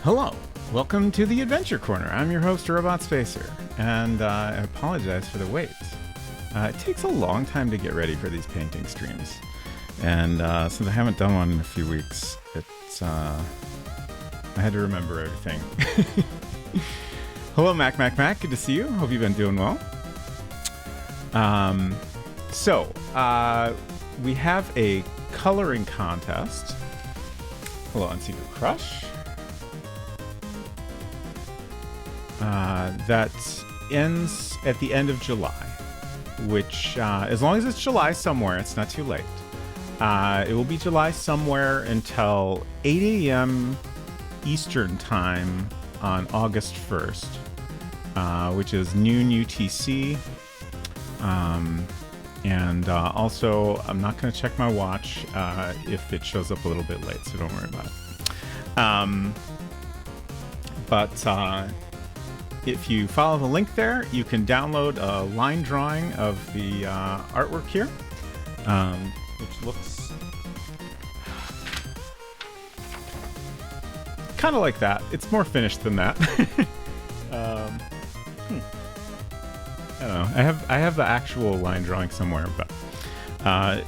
Hello, welcome to the Adventure Corner. I'm your host, Robot Spacer, and I apologize for the wait. It takes a long time to get ready for these painting streams, and since I haven't done one in a few weeks, I had to remember everything. Hello, Mac, good to see you. Hope you've been doing well. We have a coloring contest. Hello, on Secret Crush. That ends at the end of July, which, as long as it's July somewhere, it's not too late. It will be July somewhere until 8 a.m. Eastern Time on August 1st, which is noon UTC. Also, I'm not going to check my watch if it shows up a little bit late, so don't worry about it. If you follow the link there, you can download a line drawing of the artwork here, which looks kind of like that. It's more finished than that. I don't know. I have the actual line drawing somewhere, but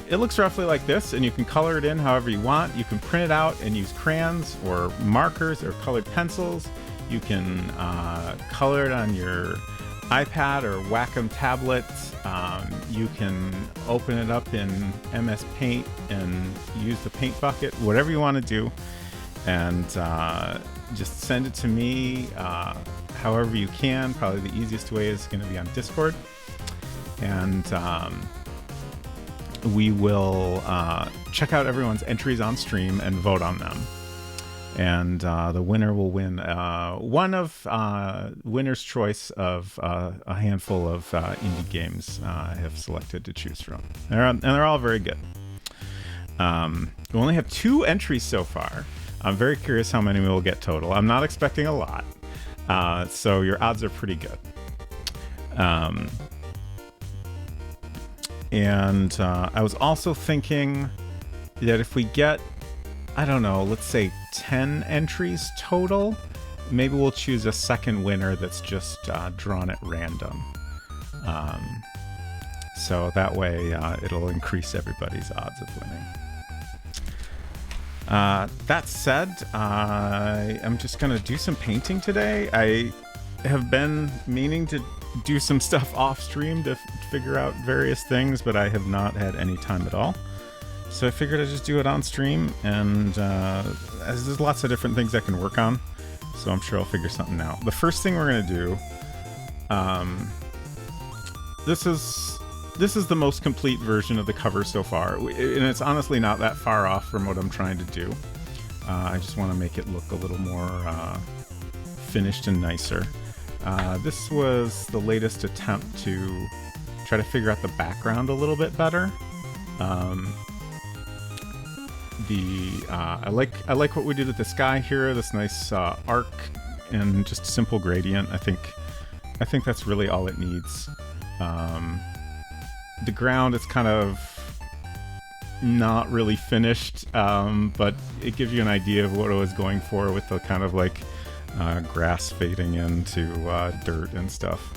it looks roughly like this, and you can color it in however you want. You can print it out and use crayons or markers or colored pencils. You can color it on your iPad or Wacom tablet. You can open it up in MS Paint and use the paint bucket, whatever you want to do. And just send it to me however you can. Probably the easiest way is going to be on Discord. And we will check out everyone's entries on stream and vote on them. And the winner will win one of winner's choice of a handful of indie games I have selected to choose from. They're all very good. We only have 2 entries so far. I'm very curious how many we will get total. I'm not expecting a lot, so your odds are pretty good. I was also thinking that if we get, I don't know, let's say 10 entries total, maybe we'll choose a second winner that's just drawn at random. So that way it'll increase everybody's odds of winning. That said, I'm just going to do some painting today. I have been meaning to do some stuff off stream to figure out various things, but I have not had any time at all. So I figured I'd just do it on stream, and there's lots of different things I can work on, so I'm sure I'll figure something out. The first thing we're going to do, this is the most complete version of the cover so far, and it's honestly not that far off from what I'm trying to do. I just want to make it look a little more finished and nicer. This was the latest attempt to try to figure out the background a little bit better. I like what we did with the sky here, this nice arc and just simple gradient. I think that's really all it needs. The ground is kind of not really finished, but it gives you an idea of what I was going for with the kind of like grass fading into dirt and stuff.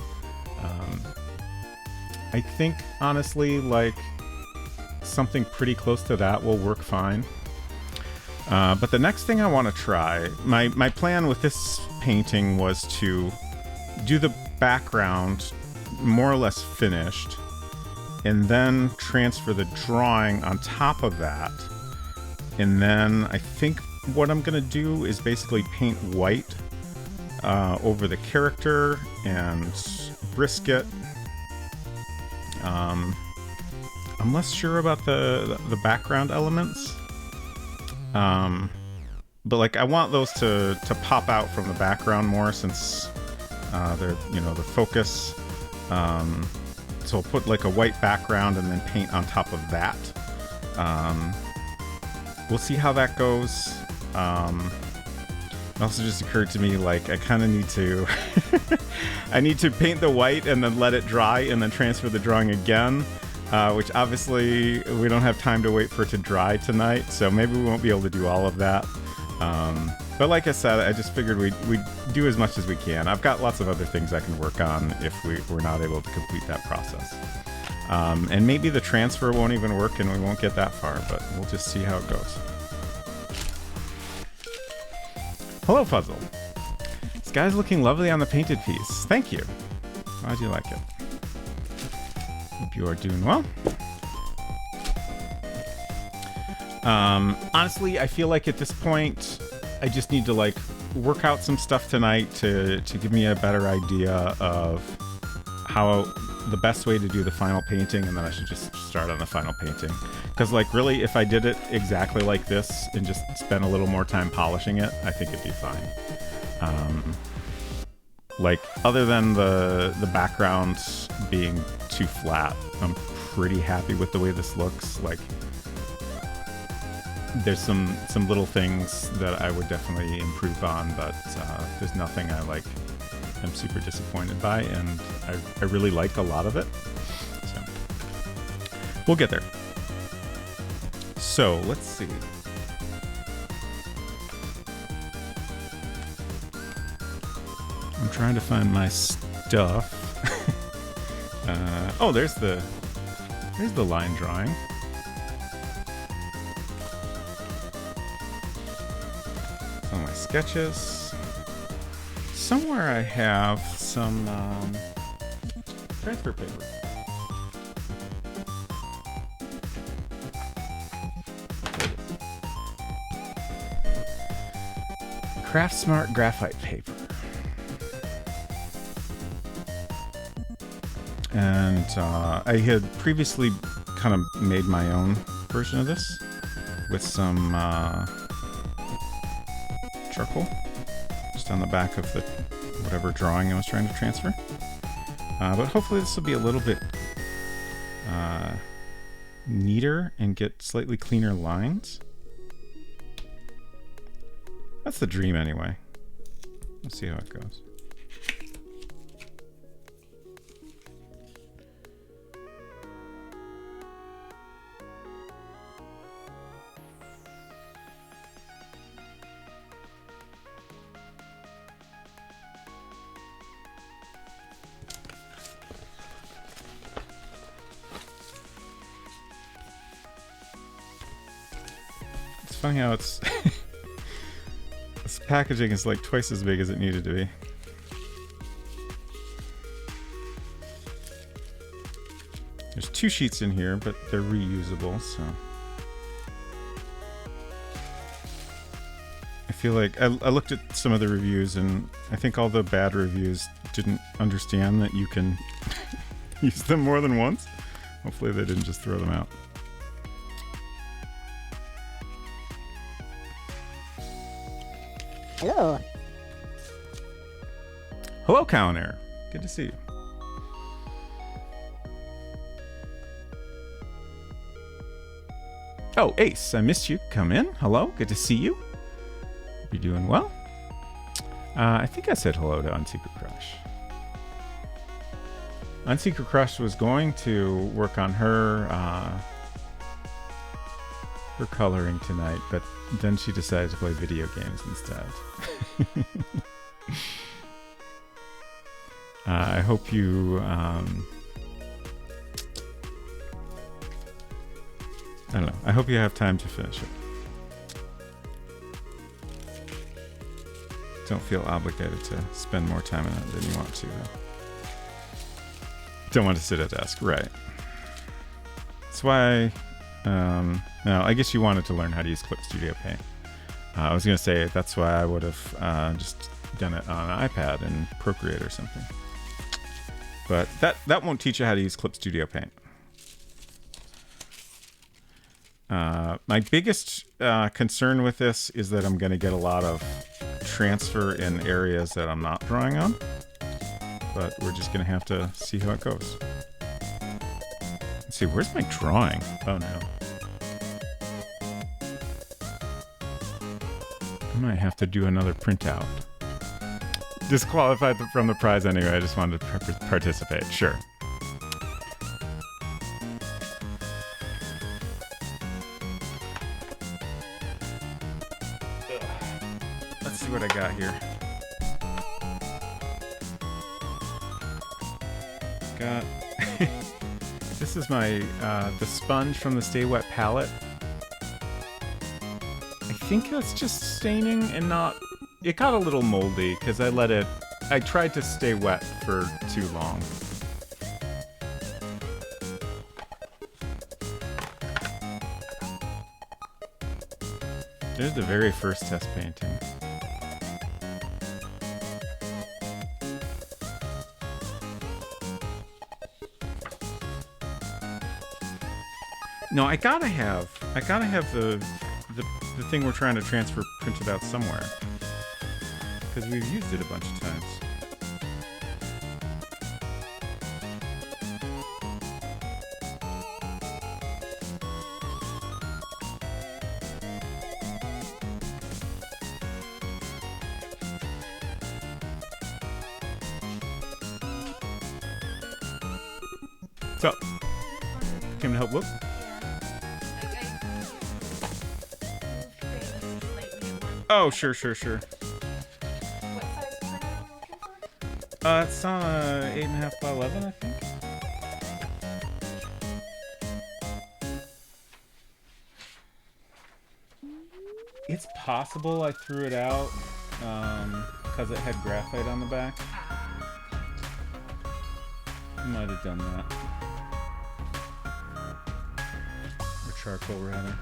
I think honestly, like, something pretty close to that will work fine. But the next thing I want to try, my plan with this painting was to do the background more or less finished, and then transfer the drawing on top of that. And then I think what I'm going to do is basically paint white over the character and brisket. I'm less sure about the background elements. But like, I want those to pop out from the background more, since they're, the focus. So I'll put like a white background and then paint on top of that. We'll see how that goes. It also just occurred to me, like, I kind of need to I need to paint the white and then let it dry and then transfer the drawing again, which obviously we don't have time to wait for it to dry tonight, so maybe we won't be able to do all of that. But like I said, I just figured we'd do as much as we can. I've got lots of other things I can work on if we're not able to complete that process. And maybe the transfer won't even work and we won't get that far, but we'll just see how it goes. Hello, Puzzle. This guy's looking lovely on the painted piece. Thank you. Glad you like it. Hope you are doing well. Honestly, I feel like at this point, I just need to like work out some stuff tonight to give me a better idea of how the best way to do the final painting, and then I should just start on the final painting. Because like really, if I did it exactly like this and just spent a little more time polishing it, I think it'd be fine. Like other than the background being too flat, I'm pretty happy with the way this looks. Like there's some little things that I would definitely improve on, but there's nothing I like am super disappointed by, and I really like a lot of it. So we'll get there. So let's see. I'm trying to find my stuff. Oh, there's the line drawing. Some of my sketches. Somewhere I have some transfer paper. Craft Smart graphite paper. And I had previously kind of made my own version of this with some charcoal just on the back of the whatever drawing I was trying to transfer. But hopefully this will be a little bit neater and get slightly cleaner lines. That's the dream anyway. Let's see how it goes. It's funny how it's this packaging is like twice as big as it needed to be. There's 2 sheets in here, but they're reusable, so I feel like I looked at some of the reviews, and I think all the bad reviews didn't understand that you can use them more than once. Hopefully they didn't just throw them out. Hello. Hello, Counter. Good to see you. Oh, Ace, I missed you. Come in. Hello, good to see you. Hope you're doing well. I think I said hello to Unsecret Crush. Unsecret Crush was going to work on her coloring tonight, but then she decided to play video games instead. I hope you I don't know. I hope you have time to finish it. Don't feel obligated to spend more time on it than you want to, though. Don't want to sit at a desk, right? That's why. No, I guess you wanted to learn how to use Clip Studio Paint. I was gonna say that's why I would have just done it on an iPad and Procreate or something. But that won't teach you how to use Clip Studio Paint. My biggest concern with this is that I'm going to get a lot of transfer in areas that I'm not drawing on. But we're just going to have to see how it goes. Let's see, where's my drawing? Oh no. I might have to do another printout. Disqualified from the prize anyway, I just wanted to participate. Sure. got here? Got this is my the sponge from the Stay Wet palette. I think that's just staining and not. It got a little moldy because I tried to stay wet for too long. There's the very first test painting. No, I gotta have the thing we're trying to transfer printed out somewhere. Because we've used it a bunch of times. So, came to help look. Oh, sure. What size print are you looking for? It's on 8.5 by 11, I think. It's possible I threw it out because it had graphite on the back. I might have done that. Or charcoal, rather.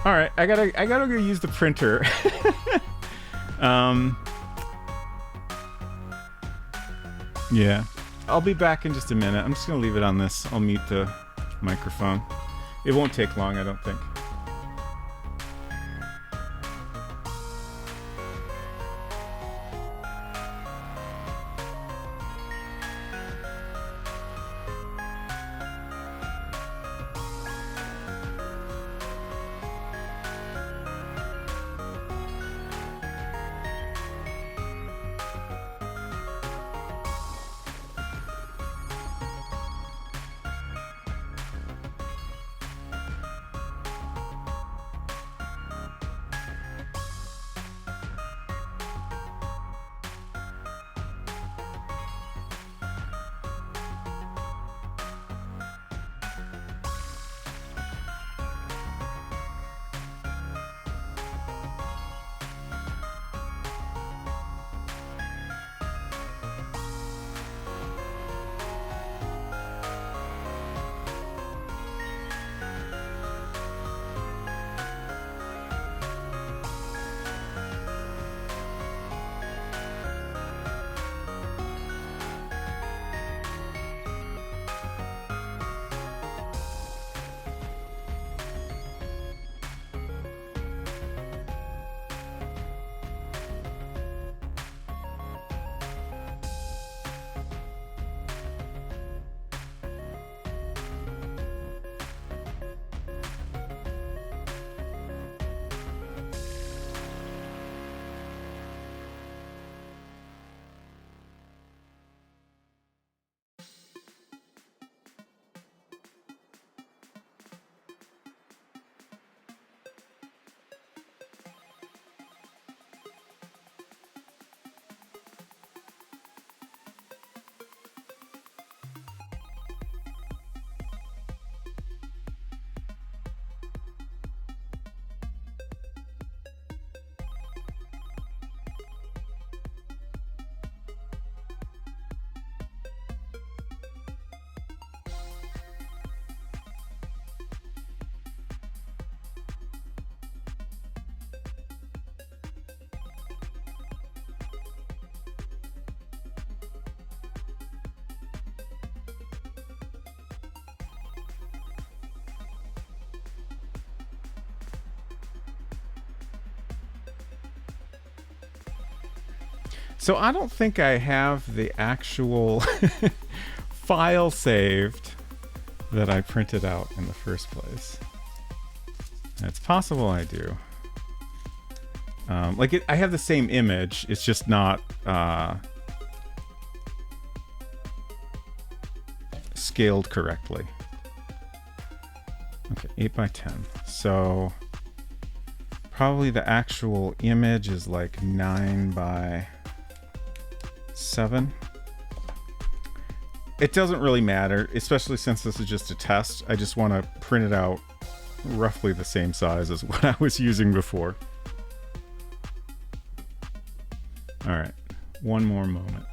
All right, I gotta go use the printer. Yeah, I'll be back in just a minute. I'm just gonna leave it on this. I'll mute the microphone. It won't take long, I don't think. So I don't think I have the actual file saved that I printed out in the first place. It's possible I do. I have the same image, it's just not scaled correctly. Okay, 8 by 10. So Probably the actual image is like 9 by 7. It doesn't really matter, especially since this is just a test. I just want to print it out roughly the same size as what I was using before. All right, one more moment.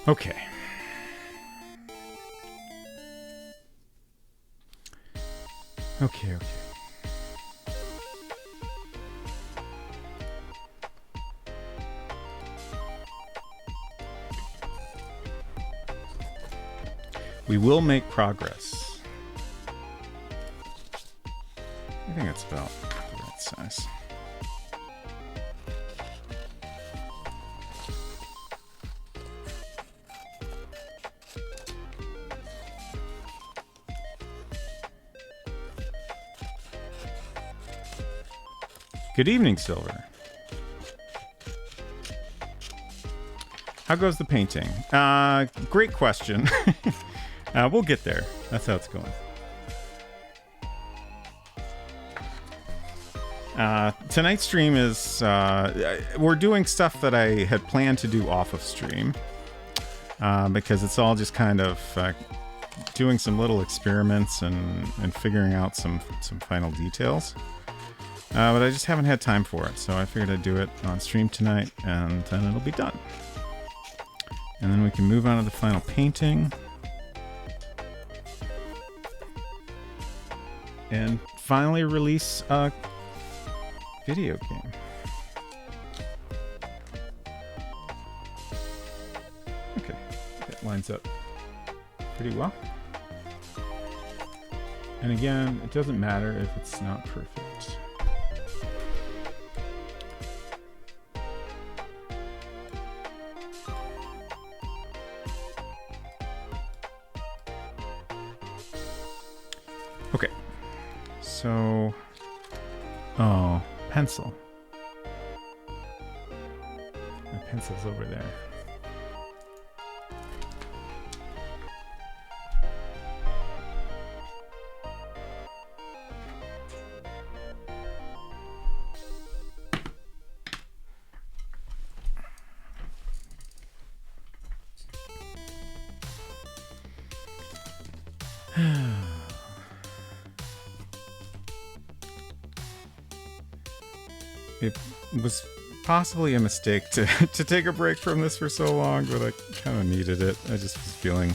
Okay. Okay. We will make progress. I think that's about the right size. Good evening, Silver. How goes the painting? Great question. We'll get there. That's how it's going. Tonight's stream is... we're doing stuff that I had planned to do off of stream. Because it's all just kind of doing some little experiments and figuring out some final details. But I just haven't had time for it, so I figured I'd do it on stream tonight, and then it'll be done. And then we can move on to the final painting. And finally release a video game. Okay, that lines up pretty well. And again, it doesn't matter if it's not perfect. Okay, so, oh, pencil. My pencil's over there. it was possibly a mistake to, to take a break from this for so long, but I kind of needed it. I just was feeling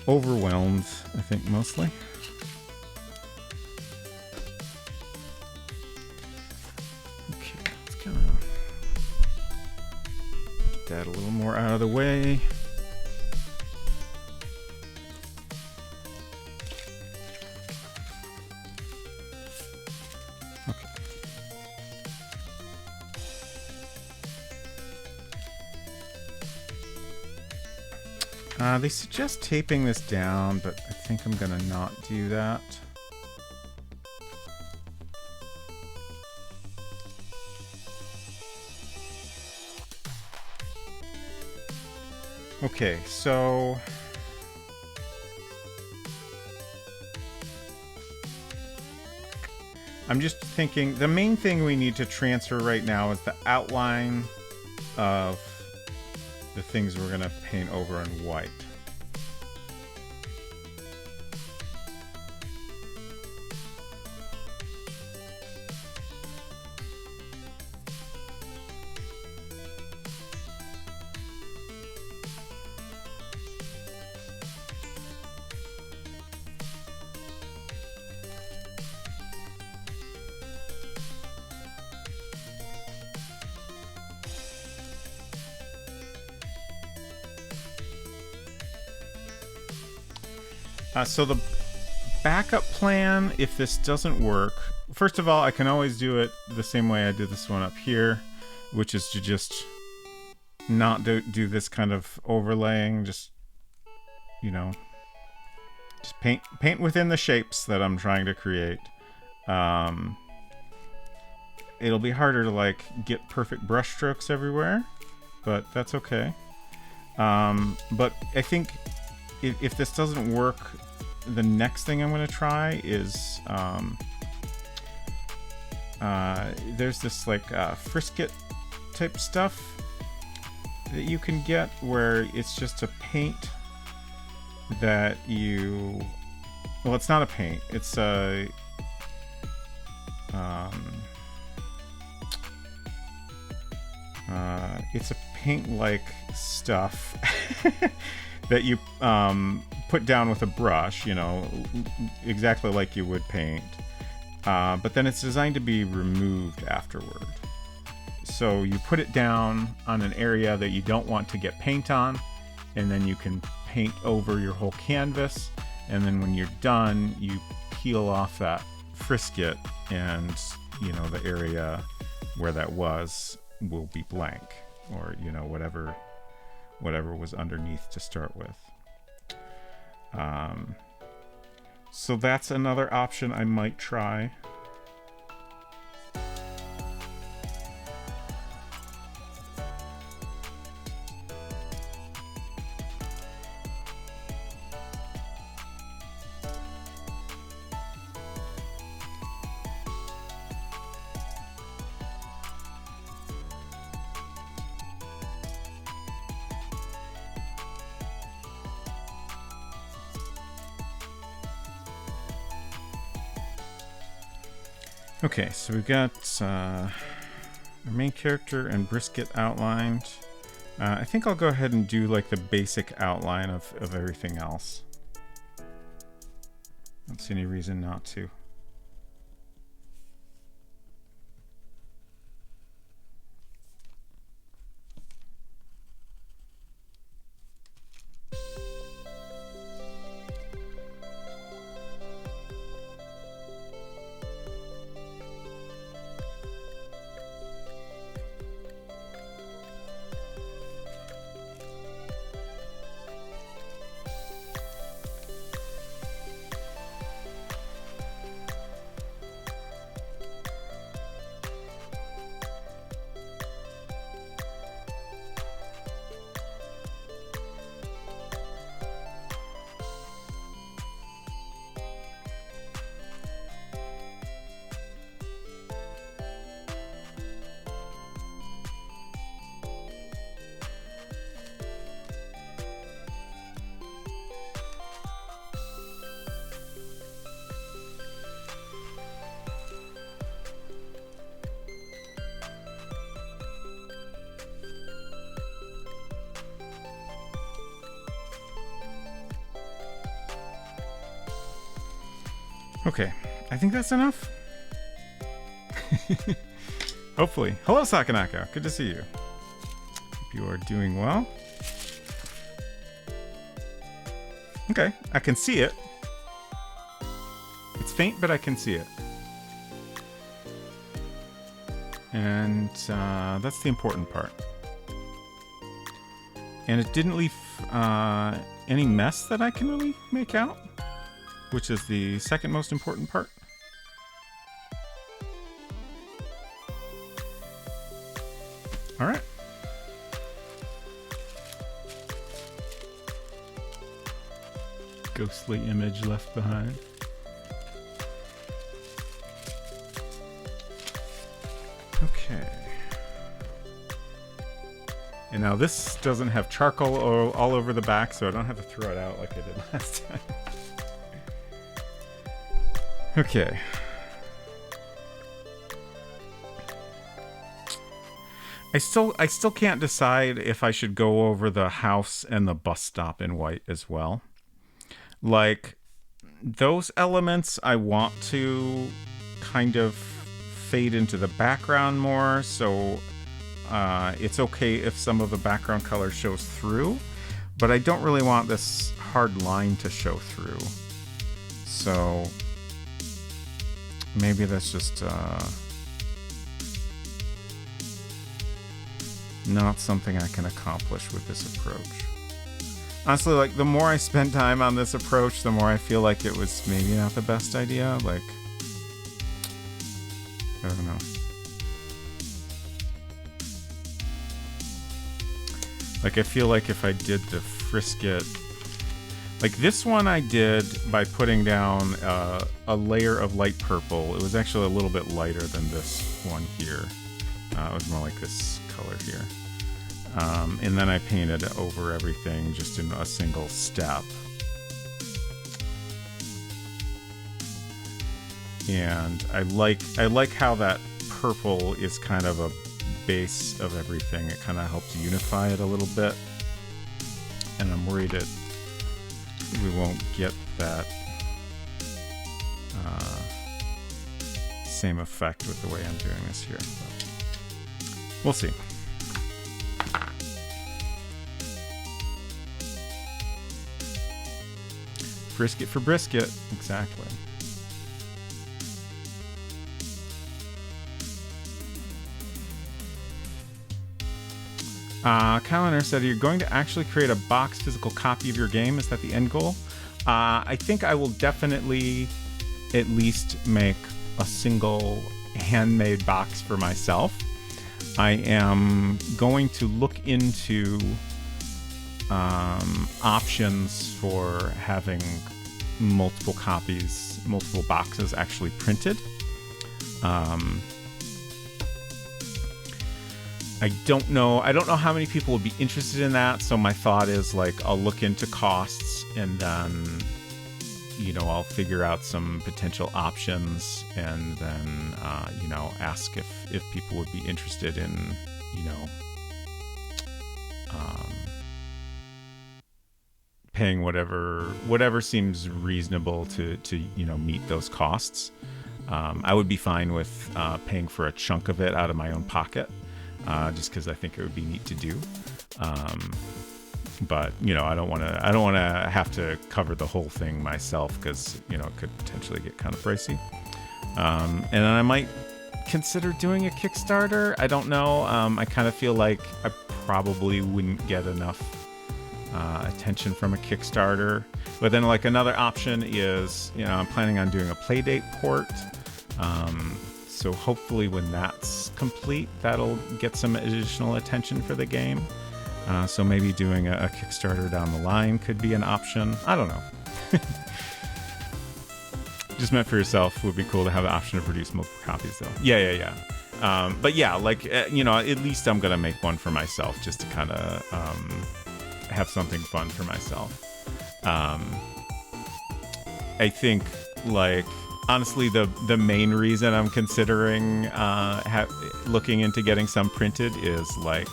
overwhelmed, I think, mostly. Okay, let's kind of get that a little more out of the way. They suggest taping this down, but I think I'm gonna not do that. Okay, so I'm just thinking the main thing we need to transfer right now is the outline of the things we're gonna paint over in white. So the backup plan, if this doesn't work, first of all, I can always do it the same way I did this one up here, which is to just not do this kind of overlaying, just, you know, just paint within the shapes that I'm trying to create. It'll be harder to like get perfect brush strokes everywhere, but that's okay. But I think if this doesn't work, the next thing I'm going to try is there's this like frisket type stuff that you can get where it's just a paint that you, well, it's not a paint, it's a paint like stuff that you put down with a brush, you know, exactly like you would paint, but then it's designed to be removed afterward. So you put it down on an area that you don't want to get paint on, and then you can paint over your whole canvas, and then when you're done, you peel off that frisket, and you know, the area where that was will be blank, or you know, whatever was underneath to start with. So that's another option I might try. Okay, so we've got our main character and brisket outlined. I think I'll go ahead and do like the basic outline of everything else. Don't see any reason not to. Okay, I think that's enough. Hopefully. Hello, Sakanaka. Good to see you. Hope you are doing well. Okay, I can see it. It's faint, but I can see it. And that's the important part. And it didn't leave any mess that I can really make out, which is the second most important part. All right. Ghostly image left behind. Okay. And now this doesn't have charcoal all over the back, so I don't have to throw it out like I did last time. Okay. I still can't decide if I should go over the house and the bus stop in white as well. Like, those elements I want to kind of fade into the background more, so it's okay if some of the background color shows through, but I don't really want this hard line to show through. So maybe that's just not something I can accomplish with this approach. Honestly, like, the more I spend time on this approach, the more I feel like it was maybe not the best idea. Like, I don't know. Like, I feel like if I did the frisket... Like, this one I did by putting down a layer of light purple. It was actually a little bit lighter than this one here. It was more like this color here. And then I painted over everything just in a single step. And I like how that purple is kind of a base of everything. It kind of helps unify it a little bit. And I'm worried we won't get that same effect with the way I'm doing this here. But we'll see. Brisket for brisket, exactly. Calendar said, you're going to actually create a box physical copy of your game? Is that the end goal? I think I will definitely at least make a single handmade box for myself. I am going to look into options for having multiple copies, multiple boxes actually printed. I don't know how many people would be interested in that, so my thought is, like, I'll look into costs and then, you know, I'll figure out some potential options and then, you know, ask if people would be interested in, you know, paying whatever seems reasonable to you know, meet those costs. I would be fine with paying for a chunk of it out of my own pocket. Just because I think it would be neat to do, but you know, I don't want to have to cover the whole thing myself, because you know, it could potentially get kind of pricey. And then I might consider doing a Kickstarter. I don't know. I kind of feel like I probably wouldn't get enough attention from a Kickstarter. But then, like, another option is, you know, I'm planning on doing a Playdate port. So hopefully when that's complete, that'll get some additional attention for the game. So maybe doing a Kickstarter down the line could be an option. I don't know. Just meant for yourself would be cool to have the option to produce multiple copies, though. Yeah. But yeah, like, you know, at least I'm going to make one for myself, just to kind of have something fun for myself. I think, like, honestly, the main reason I'm considering looking into getting some printed is, like,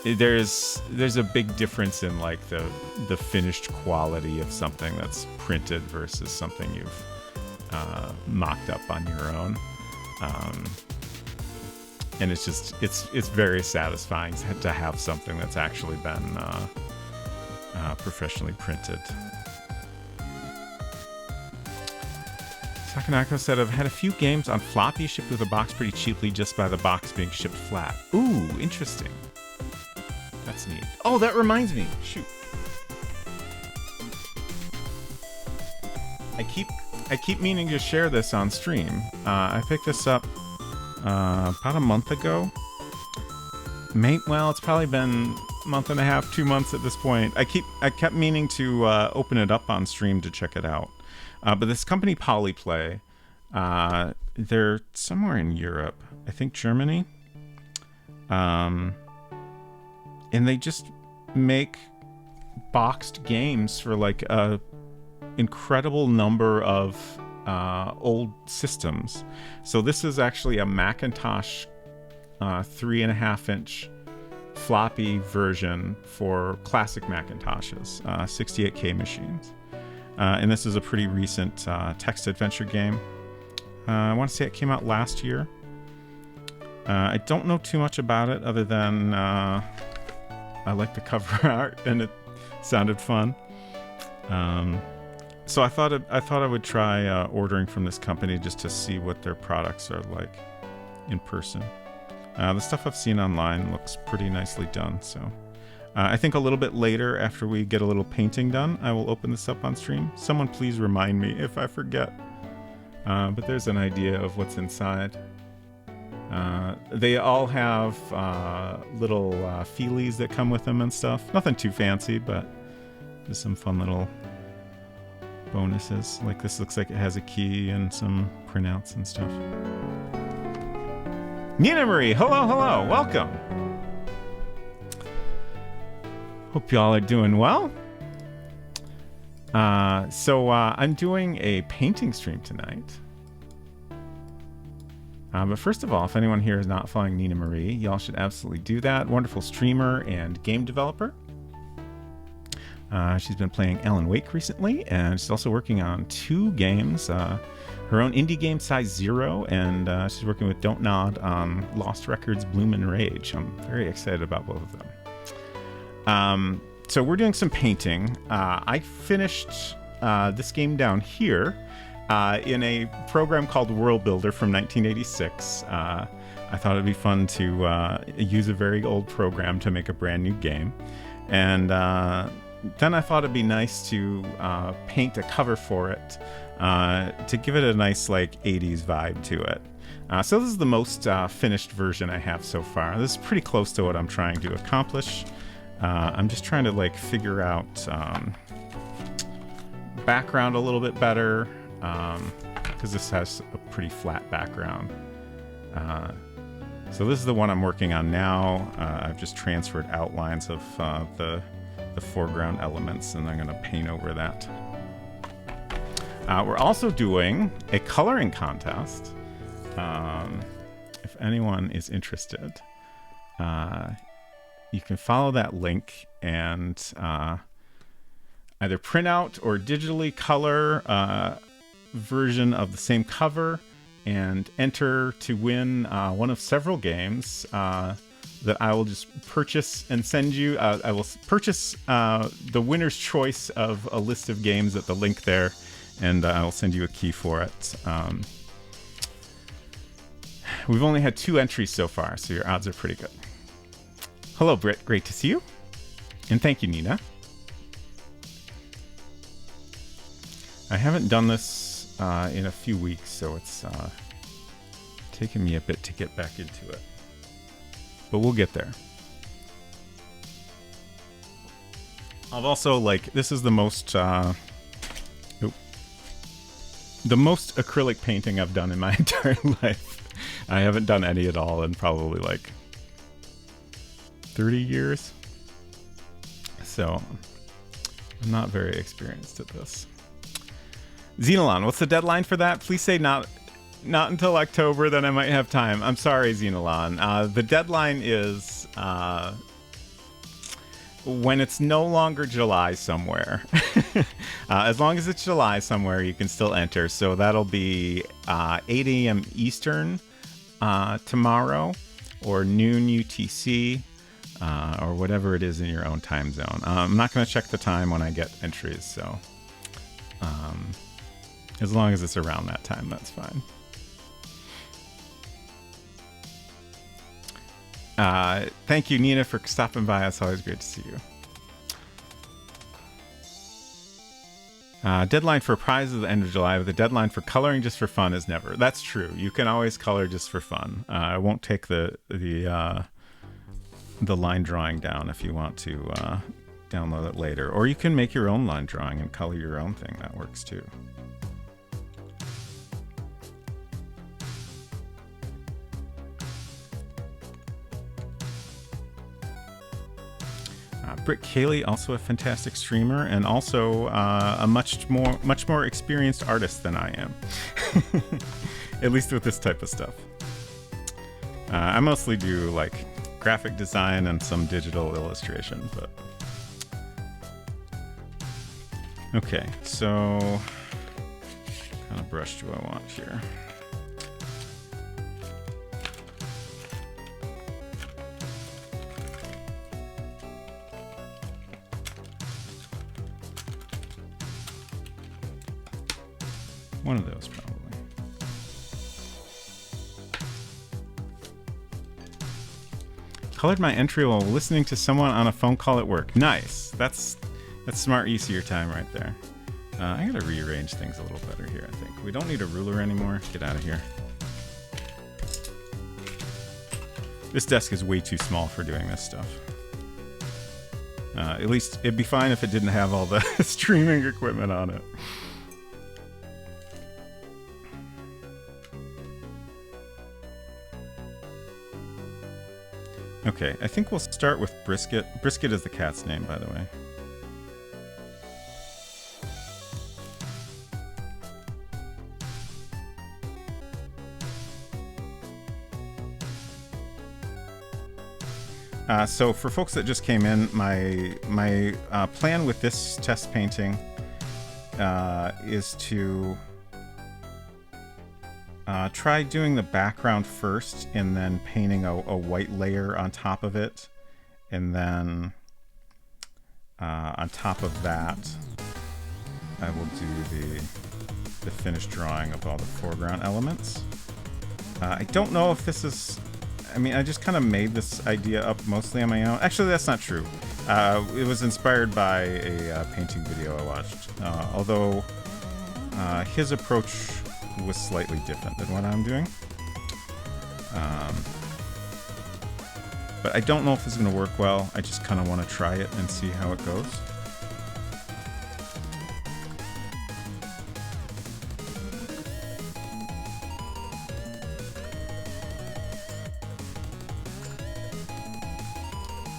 there's a big difference in, like, the finished quality of something that's printed versus something you've mocked up on your own. And it's just, it's very satisfying to have something that's actually been professionally printed. Sakanako said, I've had a few games on floppy shipped with a box pretty cheaply just by the box being shipped flat. Ooh, interesting. That's neat. Oh, that reminds me. Shoot. I keep meaning to share this on stream. I picked this up about a month ago. Well, it's probably been a month and a half, 2 months at this point. I kept meaning to open it up on stream to check it out. But this company Polyplay, they're somewhere in Europe, I think Germany. And they just make boxed games for like a incredible number of old systems. So this is actually a Macintosh 3.5-inch floppy version for classic Macintoshes, 68K machines. And this is a pretty recent text adventure game. I want to say it came out last year. I don't know too much about it other than I like the cover art and it sounded fun. So I thought I would try ordering from this company just to see what their products are like in person. The stuff I've seen online looks pretty nicely done. So I think a little bit later, after we get a little painting done, I will open this up on stream. Someone please remind me if I forget. But there's an idea of what's inside. They all have little feelies that come with them and stuff. Nothing too fancy, but just some fun little bonuses. Like this looks like it has a key and some printouts and stuff. Nina Marie, hello, welcome. Hope y'all are doing well. So I'm doing a painting stream tonight. But first of all, if anyone here is not following Nina Marie, y'all should absolutely do that. Wonderful streamer and game developer. She's been playing Alan Wake recently, and she's also working on 2 games. Her own indie game, Size Zero, and she's working with Don't Nod on Lost Records, Bloom and Rage. I'm very excited about both of them. So we're doing some painting. I finished this game down here in a program called World Builder from 1986. I thought it'd be fun to use a very old program to make a brand new game. And then I thought it'd be nice to paint a cover for it to give it a nice like 80s vibe to it. So this is the most finished version I have so far. This is pretty close to what I'm trying to accomplish. I'm just trying to like figure out background a little bit better because this has a pretty flat background. So this is the one I'm working on now. I've just transferred outlines of the foreground elements, and I'm going to paint over that. We're also doing a coloring contest. If anyone is interested, you can follow that link and either print out or digitally color a version of the same cover and enter to win one of several games that I will just purchase and send you. I will purchase the winner's choice of a list of games at the link there, and I will send you a key for it. We've only had 2 entries so far, so your odds are pretty good. Hello, Britt. Great to see you. And thank you, Nina. I haven't done this in a few weeks, so it's taken me a bit to get back into it. But we'll get there. I've also, like, this is the most acrylic painting I've done in my entire life. I haven't done any at all in probably, like, 30 years. So, I'm not very experienced at this. Xenolon, what's the deadline for that? Please say not until October, then I might have time. I'm sorry, Xenolon. The deadline is when it's no longer July somewhere. As long as it's July somewhere, you can still enter. So that'll be 8 a.m. Eastern tomorrow, or noon UTC, or whatever it is in your own time zone. I'm not going to check the time when I get entries, so as long as it's around that time, that's fine. Thank you, Nina, for stopping by. It's always great to see you. Deadline for prizes at the end of July, but the deadline for coloring just for fun is never. That's true. You can always color just for fun. I won't take the line drawing down if you want to download it later. Or you can make your own line drawing and color your own thing. That works too. Britt Cayley, also a fantastic streamer, and also a much more experienced artist than I am. At least with this type of stuff. I mostly do like graphic design and some digital illustration, but okay. So, what kind of brush do I want here? One of those, probably. Colored my entry while listening to someone on a phone call at work. Nice. That's smart use of your time right there. I gotta rearrange things a little better here, I think. We don't need a ruler anymore. Get out of here. This desk is way too small for doing this stuff. At least it'd be fine if it didn't have all the streaming equipment on it. Okay, I think we'll start with Brisket. Brisket is the cat's name, by the way. So for folks that just came in, my plan with this test painting is to try doing the background first and then painting a white layer on top of it. And then on top of that, I will do the finished drawing of all the foreground elements. I don't know if this is... I mean, I just kind of made this idea up mostly on my own. Actually, that's not true. It was inspired by a painting video I watched. Although his approach was slightly different than what I'm doing. But I don't know if this is going to work well. I just kind of want to try it and see how it goes.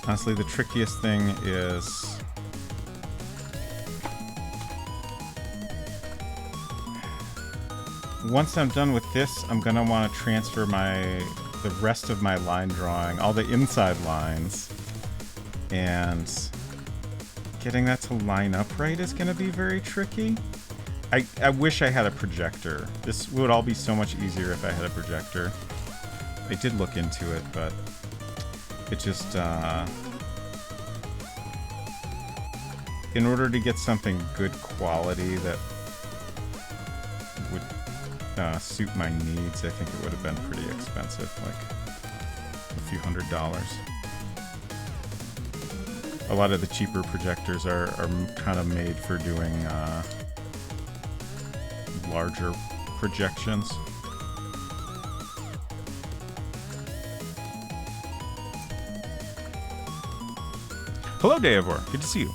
Honestly, the trickiest thing is once I'm done with this, I'm gonna want to transfer the rest of my line drawing, all the inside lines, and getting that to line up right is gonna be very tricky. I wish I had a projector. This would all be so much easier if I had a projector. I did look into it, but it just, in order to get something good quality that would suit my needs, I think it would have been pretty expensive, like a few $100s. A lot of the cheaper projectors are kind of made for doing larger projections. Hello, Deivor. Good to see you.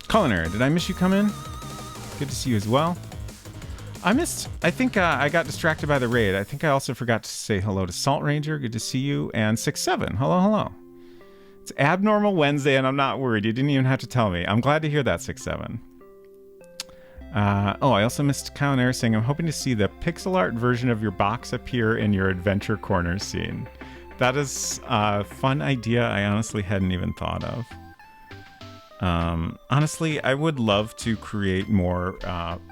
Culinary, did I miss you come in? Good to see you as well. I think I got distracted by the raid. I think I also forgot to say hello to Salt Ranger. Good to see you. And 6-7. Hello, hello. It's Abnormal Wednesday, and I'm not worried. You didn't even have to tell me. I'm glad to hear that, 6-7. I also missed Culinary saying, I'm hoping to see the pixel art version of your box appear in your Adventure Corner scene. That is a fun idea I honestly hadn't even thought of. Honestly, I would love to create more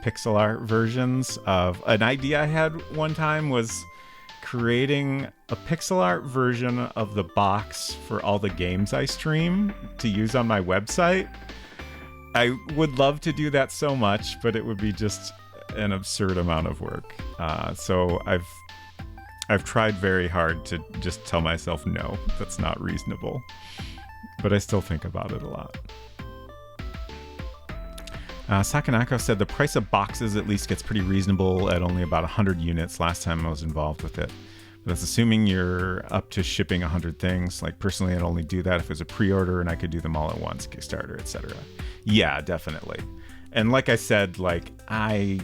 pixel art versions of... An idea I had one time was creating a pixel art version of the box for all the games I stream to use on my website. I would love to do that so much, but it would be just an absurd amount of work. So I've tried very hard to just tell myself no, that's not reasonable. But I still think about it a lot. Sakanako said the price of boxes at least gets pretty reasonable at only about 100 units last time I was involved with it. But that's assuming you're up to shipping 100 things. Like personally, I'd only do that if it was a pre-order and I could do them all at once, Kickstarter, etc. Yeah, definitely. And like I said, like I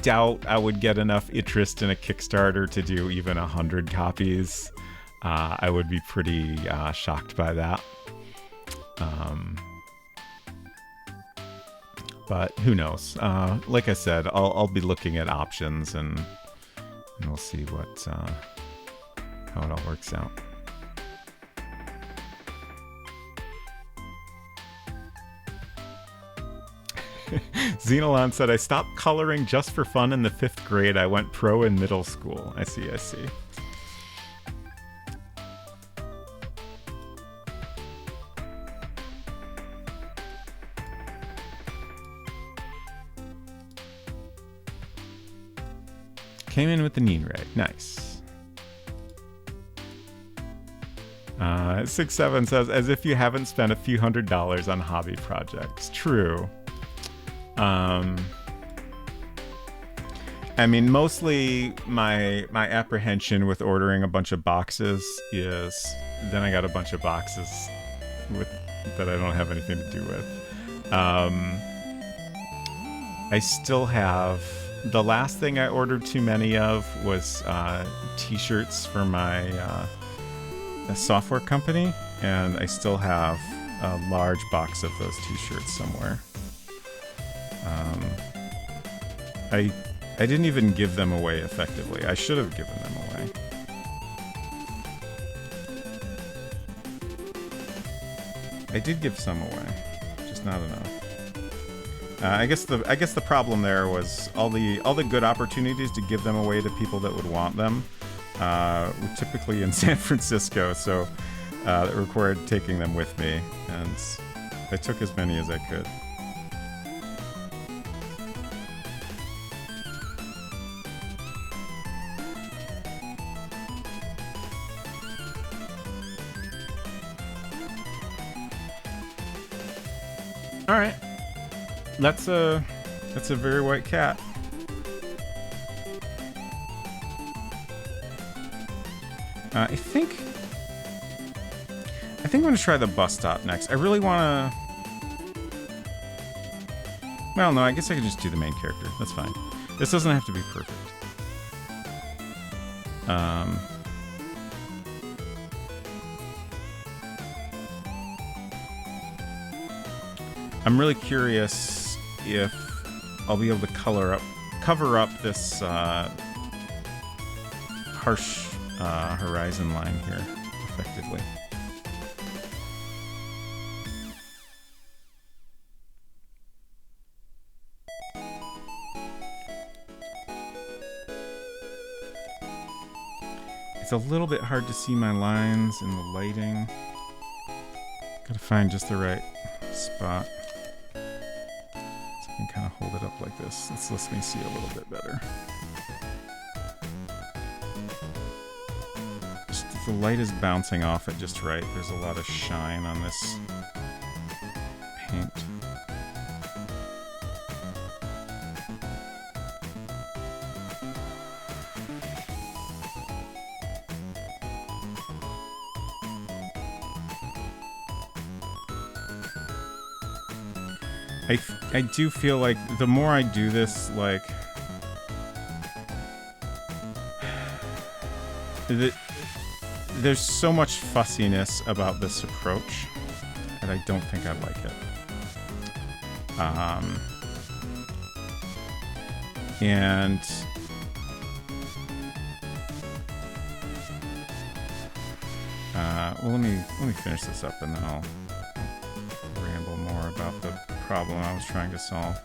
doubt I would get enough interest in a Kickstarter to do even 100 copies. I would be pretty shocked by that. But who knows? Like I said, I'll be looking at options and we'll see what how it all works out. Xenolon said, I stopped coloring just for fun in the 5th grade. I went pro in middle school. I see. Came in with the Neen Ray. Nice. 67 says, as if you haven't spent a few $100s on hobby projects. True. I mean, mostly my apprehension with ordering a bunch of boxes is then I got a bunch of boxes that I don't have anything to do with. I still have... The last thing I ordered too many of was t-shirts for my software company, and I still have a large box of those t-shirts somewhere. I didn't even give them away effectively. I should have given them away. I did give some away, just not enough. I guess the problem there was all the good opportunities to give them away to people that would want them were typically in San Francisco, so it required taking them with me, and I took as many as I could. All right. That's a very white cat. I think I'm gonna try the bus stop next. I really wanna... Well, no, I guess I could just do the main character. That's fine. This doesn't have to be perfect. I'm really curious if I'll be able to cover up this harsh horizon line here effectively. It's a little bit hard to see my lines in the lighting. Gotta find just the right spot. So I can kind of hold it up like this. This lets me see a little bit better. Just, the light is bouncing off it just right. There's a lot of shine on this paint. I do feel like the more I do this, like... There's so much fussiness about this approach that I don't think I like it. And... well, let me finish this up and then I'll about the problem I was trying to solve.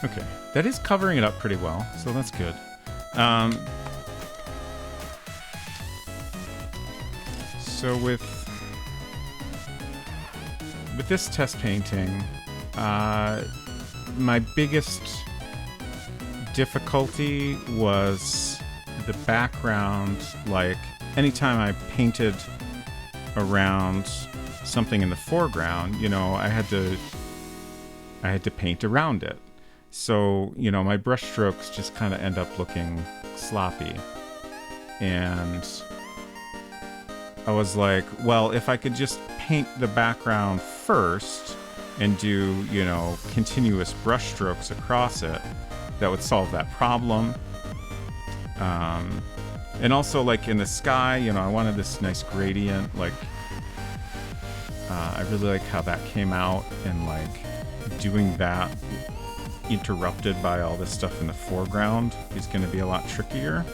Okay, that is covering it up pretty well, so that's good. So with this test painting, my biggest difficulty was the background. Like, anytime I painted around something in the foreground, you know, I had to paint around it. So, you know, my brush strokes just kind of end up looking sloppy. And I was like, well, if I could just paint the background first and do, you know, continuous brush strokes across it, that would solve that problem. And also, like, in the sky, you know, I wanted this nice gradient. Like, I really like how that came out, and, like, doing that interrupted by all this stuff in the foreground is going to be a lot trickier.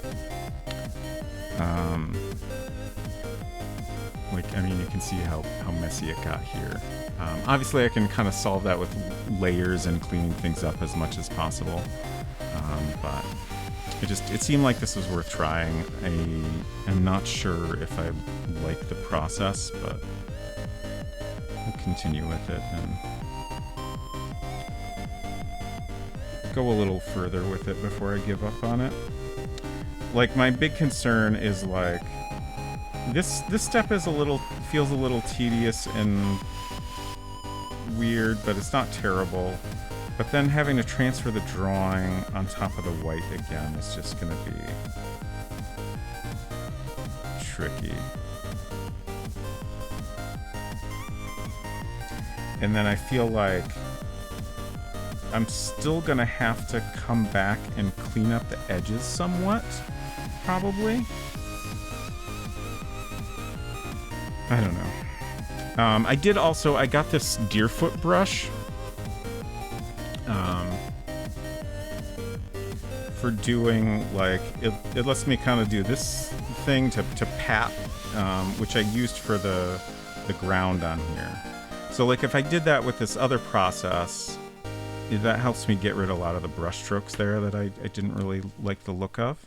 Like, I mean, you can see how messy it got here. Obviously, I can kind of solve that with layers and cleaning things up as much as possible. But it seemed like this was worth trying. I'm not sure if I like the process, but we'll continue with it and go a little further with it before I give up on it. Like, my big concern is, like, this step is feels a little tedious and weird, but it's not terrible. But then having to transfer the drawing on top of the white again is just going to be tricky. And then I feel like I'm still going to have to come back and clean up the edges somewhat, probably. I don't know. I got this Deerfoot brush for doing, like, it lets me kind of do this thing to pat, which I used for the ground on here. So, like, if I did that with this other process, that helps me get rid of a lot of the brush strokes there that I didn't really like the look of.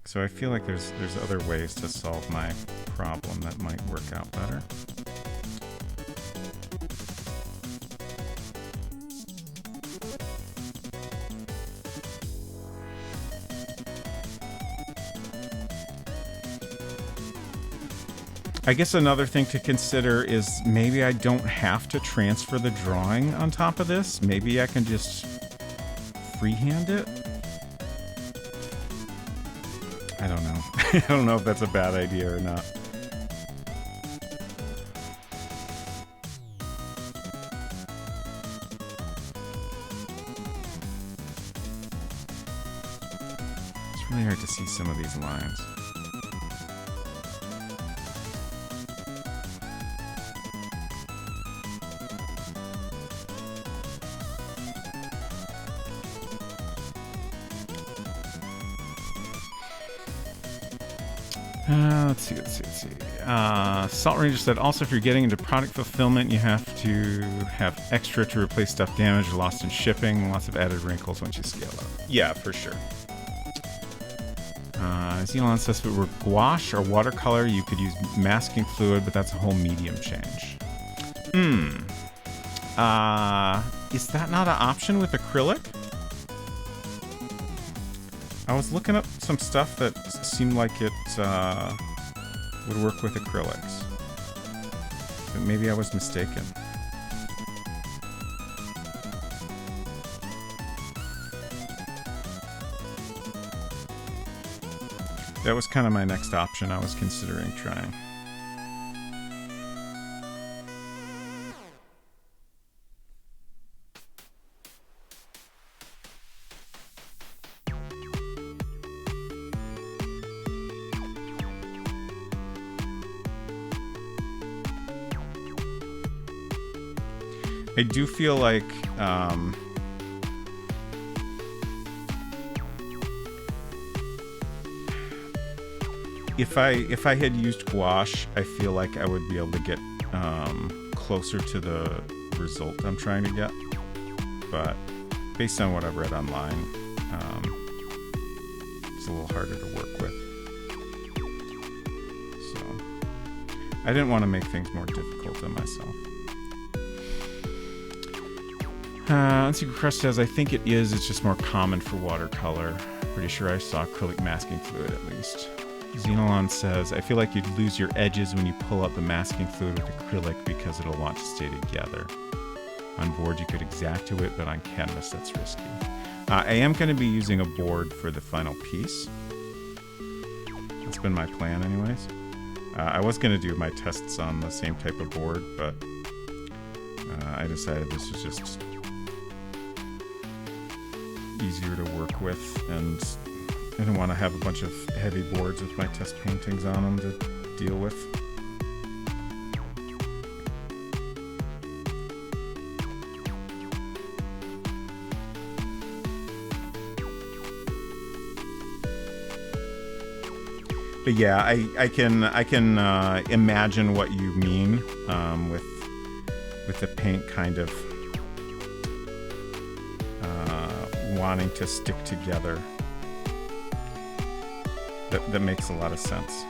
So I feel like there's other ways to solve my problem that might work out better. I guess another thing to consider is maybe I don't have to transfer the drawing on top of this. Maybe I can just freehand it. I don't know. I don't know if that's a bad idea or not. It's really hard to see some of these lines. Let's see. Salt Ranger said, also, if you're getting into product fulfillment, you have to have extra to replace stuff damaged or lost in shipping. Lots of added wrinkles once you scale up. Yeah, for sure. Zelon says, if it were gouache or watercolor, you could use masking fluid, but that's a whole medium change. Is that not an option with acrylic? I was looking up some stuff that seemed like it would work with acrylics. But maybe I was mistaken. That was kind of my next option I was considering trying. I do feel like if I had used gouache, I feel like I would be able to get closer to the result I'm trying to get. But based on what I've read online, it's a little harder to work with. So I didn't want to make things more difficult on myself. Unsecret Crust says, I think it is. It's just more common for watercolor. Pretty sure I saw acrylic masking fluid at least. Xenolon says, I feel like you'd lose your edges when you pull out the masking fluid with acrylic because it'll want to stay together. On board you could X-Acto it, but on canvas that's risky. I am going to be using a board for the final piece. That's been my plan anyways. I was going to do my tests on the same type of board, but I decided this was just easier to work with, and I didn't want to have a bunch of heavy boards with my test paintings on them to deal with. But yeah, I can imagine what you mean with the paint kind of wanting to stick together. That makes a lot of sense.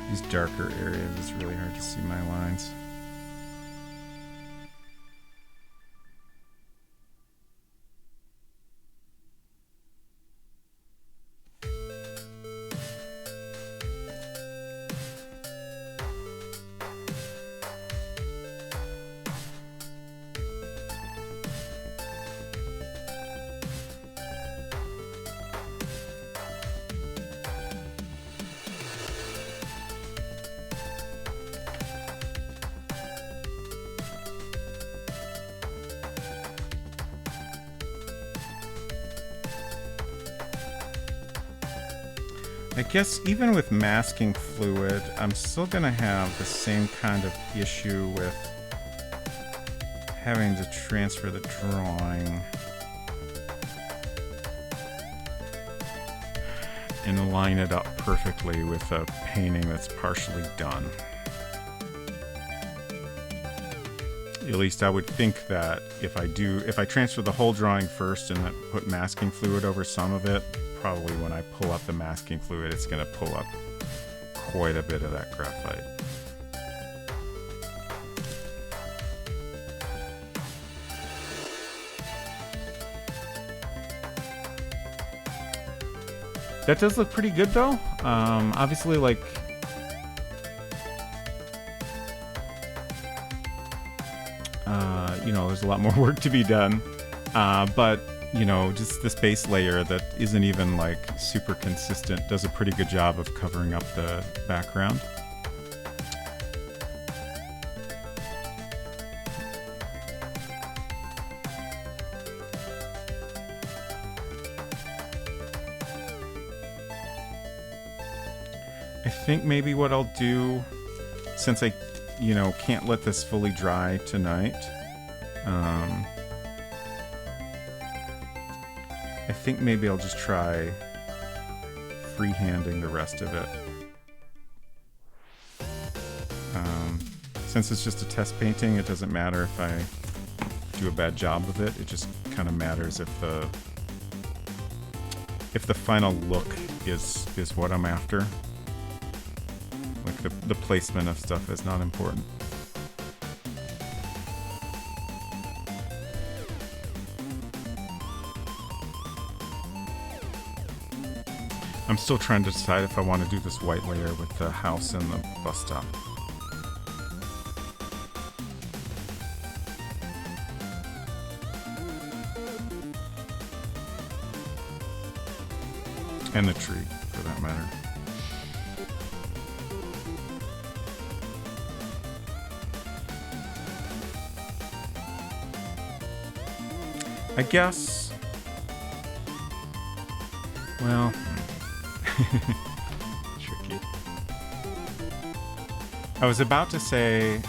These darker areas, it's really hard to see my lines. I guess even with masking fluid, I'm still gonna have the same kind of issue with having to transfer the drawing and line it up perfectly with a painting that's partially done. At least I would think that if I transfer the whole drawing first and then put masking fluid over some of it, probably when I pull up the masking fluid, it's going to pull up quite a bit of that graphite. That does look pretty good though. Obviously, like, you know, there's a lot more work to be done, but you know, just this base layer that isn't even like super consistent does a pretty good job of covering up the background. I think maybe what I'll do, since I, you know, can't let this fully dry tonight, I think maybe I'll just try freehanding the rest of it. Since it's just a test painting, it doesn't matter if I do a bad job of it. It just kind of matters if the final look is what I'm after. Like the placement of stuff is not important. I'm still trying to decide if I want to do this white layer with the house and the bus stop. And the tree, for that matter. I guess... Well... Tricky. I was about to say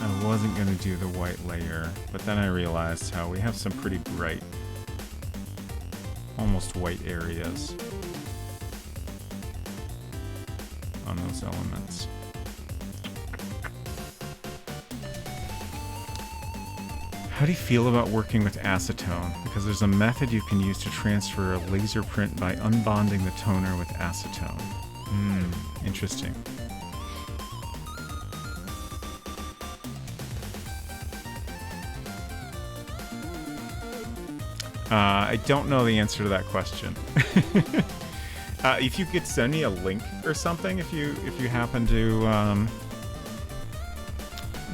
I wasn't going to do the white layer, but then I realized how we have some pretty bright, almost white areas on those elements. How do you feel about working with acetone? Because there's a method you can use to transfer a laser print by unbonding the toner with acetone. Interesting. I don't know the answer to that question. If you could send me a link or something, if you happen to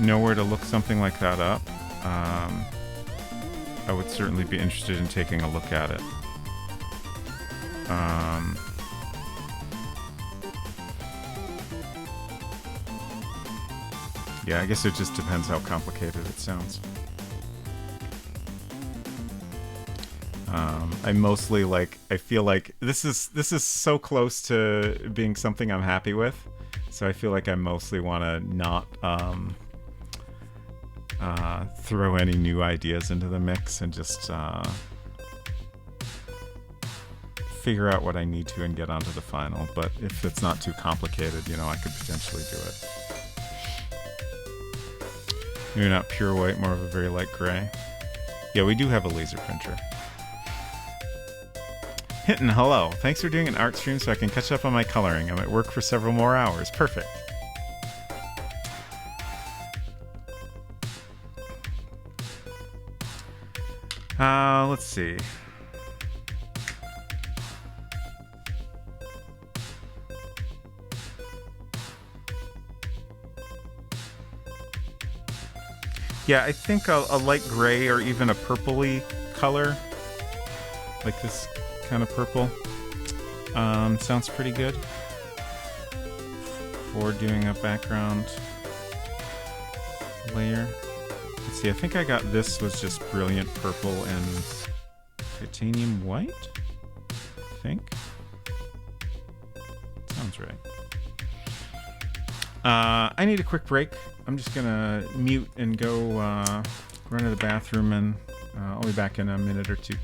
know where to look something like that up, I would certainly be interested in taking a look at it. Yeah, I guess it just depends how complicated it sounds. I mostly I feel like this is so close to being something I'm happy with, so I feel like I mostly want to not throw any new ideas into the mix and just figure out what I need to and get onto the final. But if it's not too complicated, you know, I could potentially do it. Maybe not pure white, more of a very light gray. Yeah, we do have a laser printer. Hinton, hello. Thanks for doing an art stream so I can catch up on my coloring. I'm at work for several more hours. Perfect. Let's see. Yeah, I think a light gray or even a purpley color, like this kind of purple, sounds pretty good for doing a background layer. Let's see, I think I got this was just brilliant purple and titanium white, I think. Sounds right. I need a quick break. I'm just gonna mute and go run to the bathroom, and I'll be back in a minute or two.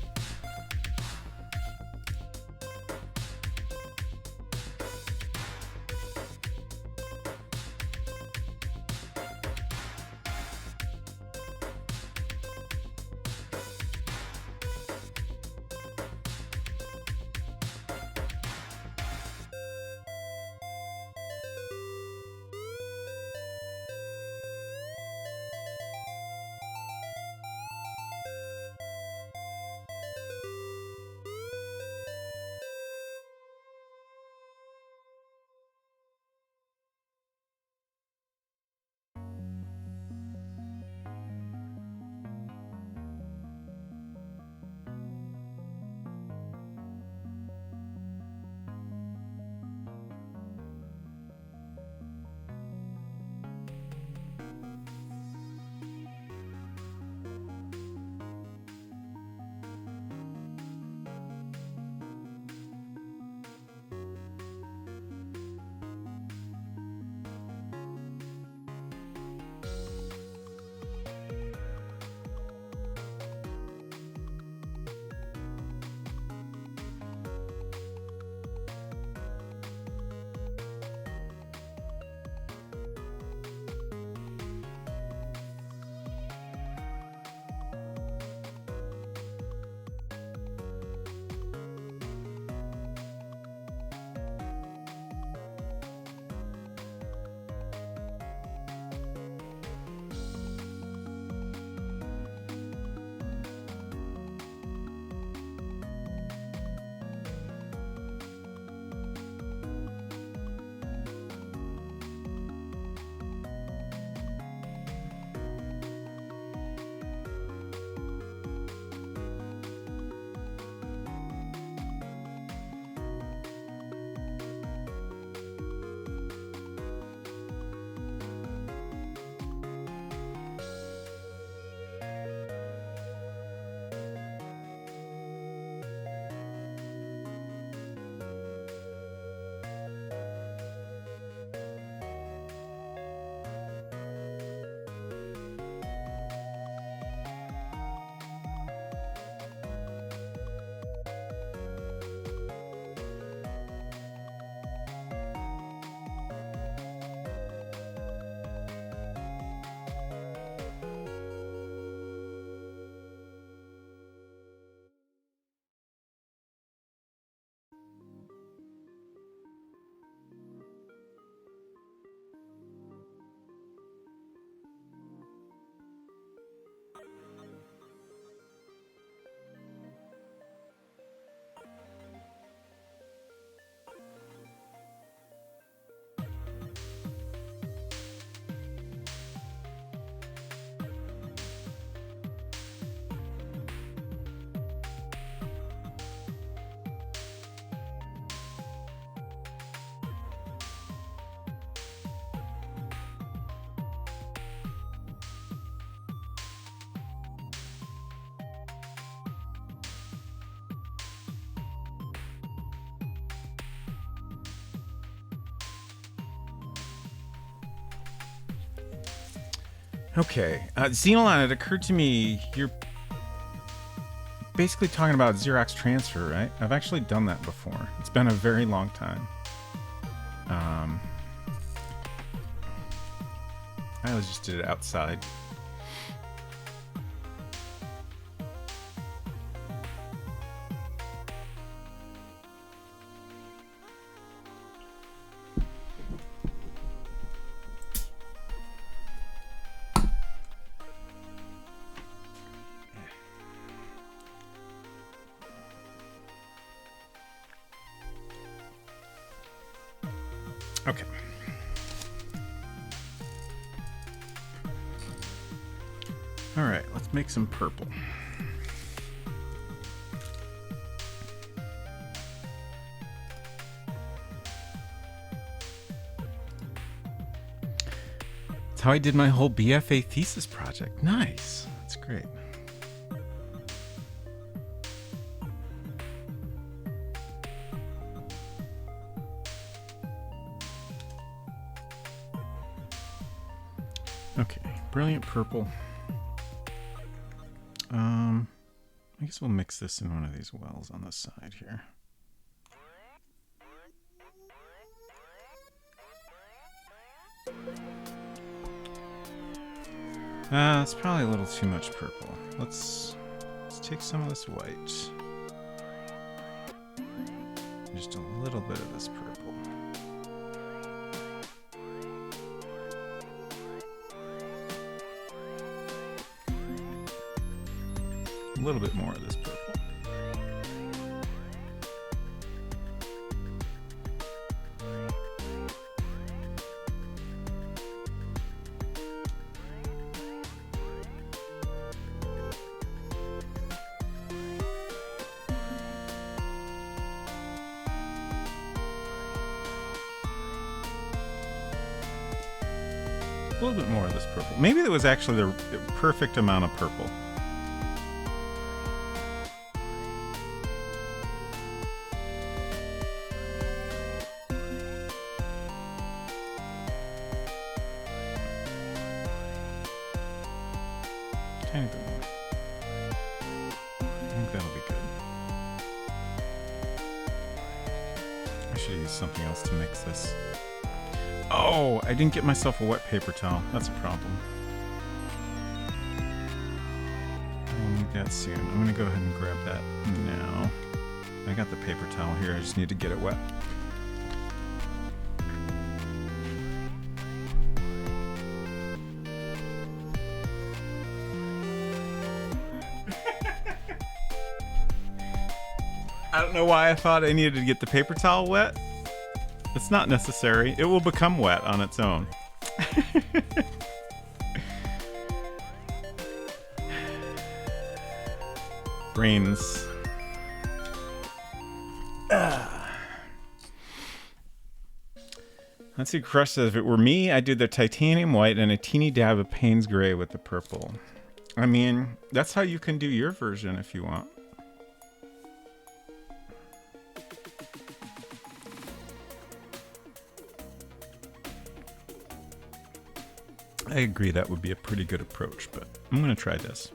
Okay, Xenolon, it occurred to me you're basically talking about Xerox transfer, right? I've actually done that before. It's been a very long time. I always just did it outside. Okay. All right, let's make some purple. That's how I did my whole BFA thesis project. Nice. That's great. Okay, brilliant purple. I guess we'll mix this in one of these wells on the side here. It's probably a little too much purple. Let's take some of this white. Just a little bit of this purple. A little bit more of this purple. A little bit more of this purple. Maybe that was actually the perfect amount of purple. Tiny bit more. I think that'll be good. I should use something else to mix this. Oh, I didn't get myself a wet paper towel. That's a problem. I'll need that soon. I'm gonna go ahead and grab that now. I got the paper towel here. I just need to get it wet. I don't know why I thought I needed to get the paper towel wet. It's not necessary. It will become wet on its own. Brains. Let's see, Crush says, if it were me, I'd do the titanium white and a teeny dab of Payne's gray with the purple. I mean, that's how you can do your version if you want. I agree that would be a pretty good approach, but I'm going to try this.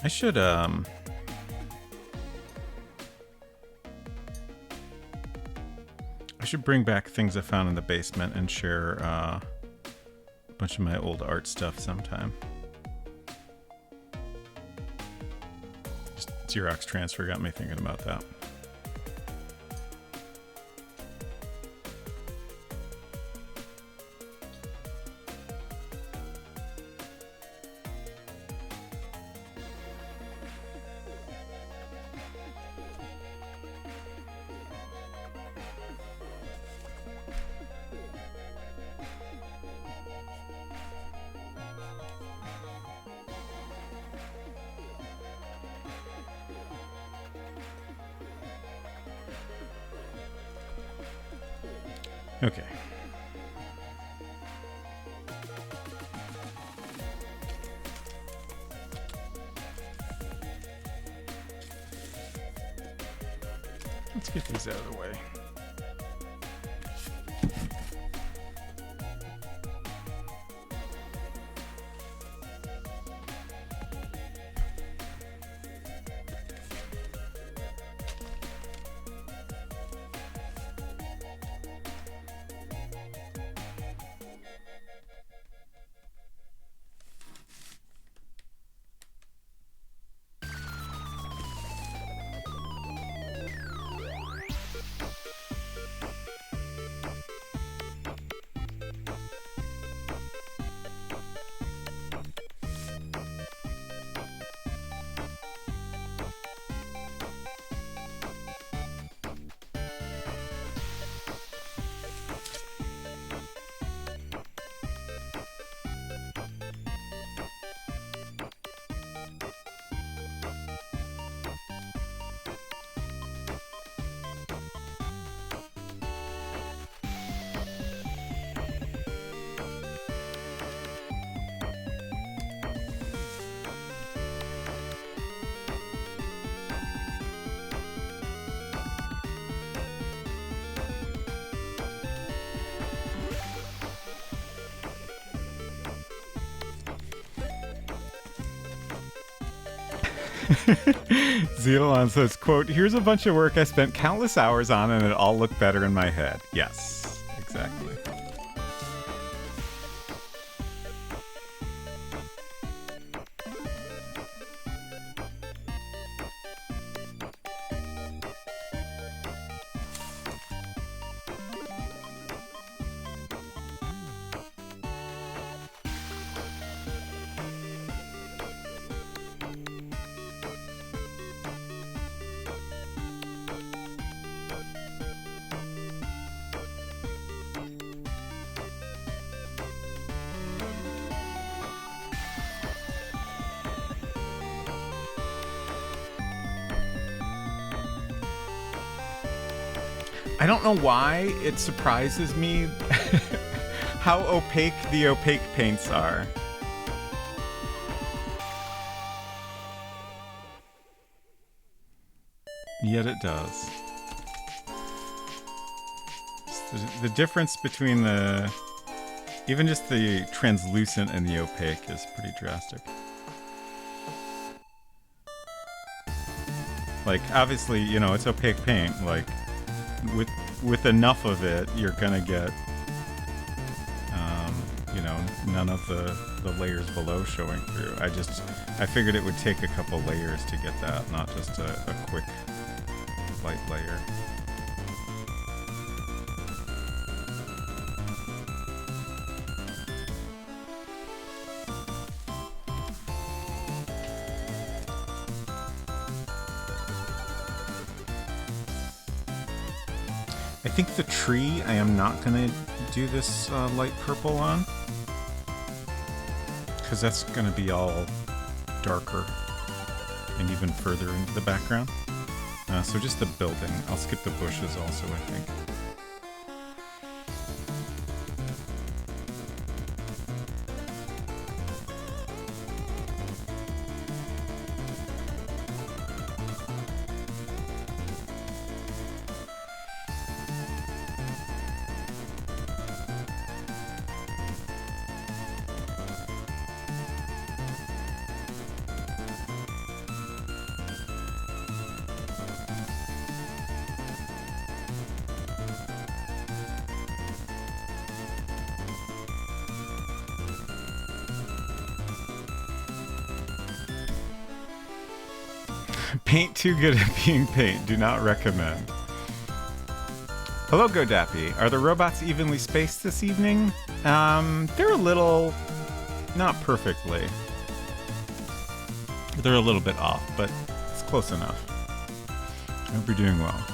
I should bring back things I found in the basement and share a bunch of my old art stuff sometime. Just Xerox transfer got me thinking about that. Okay. Let's get these out of the way. Zealon says, quote, here's a bunch of work I spent countless hours on and it all looked better in my head. Yes, exactly. I don't know why it surprises me how opaque the opaque paints are. Yet it does. The difference between the... even just the translucent and the opaque is pretty drastic. Like, obviously, you know, it's opaque paint. Like, with enough of it, you're gonna get, you know, none of the layers below showing through. I figured it would take a couple layers to get that, not just a quick light layer. I think the tree I am not going to do this light purple on, because that's going to be all darker and even further into the background. So just the building. I'll skip the bushes also, I think. Paint too good at being paint. Do not recommend. Hello, Godappy. Are the robots evenly spaced this evening? They're a little... not perfectly. They're a little bit off, but it's close enough. I hope you're doing well.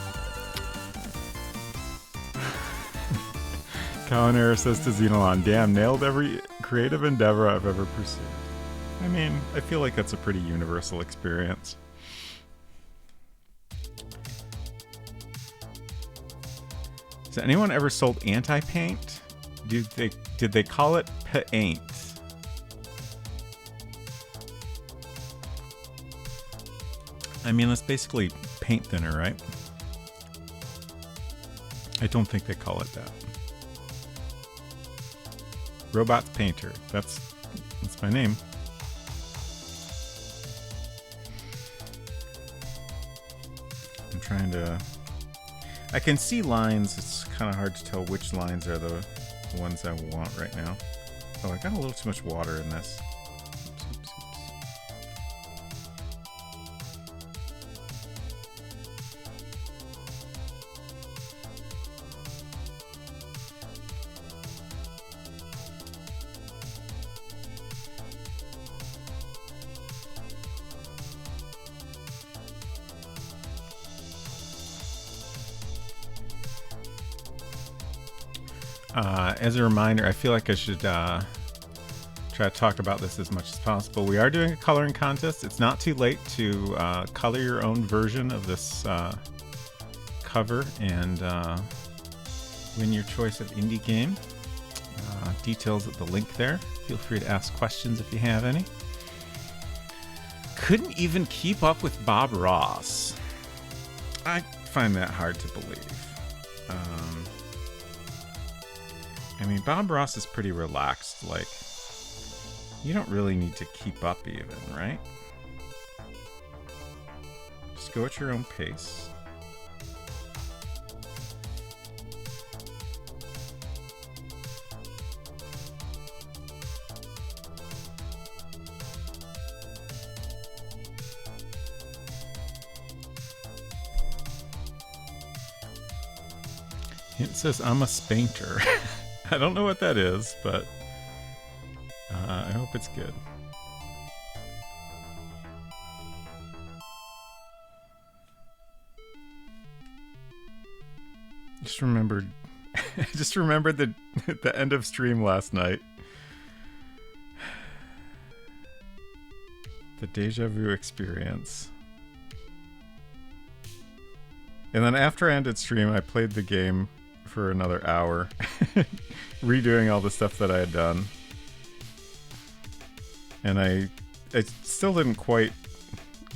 Kalanera says to Xenolon, damn, nailed every creative endeavor I've ever pursued. I mean, I feel like that's a pretty universal experience. Has anyone ever sold anti-paint? Did they call it paint? I mean, that's basically paint thinner, right? I don't think they call it that. Robots Painter. That's my name. I'm trying to... I can see lines. It's kind of hard to tell which lines are the ones I want right now. Oh, I got a little too much water in this. Oops, oops, oops. As a reminder, I feel like I should try to talk about this as much as possible. We are doing a coloring contest. It's not too late to color your own version of this cover and win your choice of indie game. Details at the link there. Feel free to ask questions if you have any. Couldn't even keep up with Bob Ross. I find that hard to believe. I mean, Bob Ross is pretty relaxed. Like, you don't really need to keep up even, right? Just go at your own pace. It says I'm a spainter. I don't know what that is, but I hope it's good. Just remembered the end of stream last night. The deja vu experience. And then after I ended stream, I played the game for another hour, redoing all the stuff that I had done. And I still didn't quite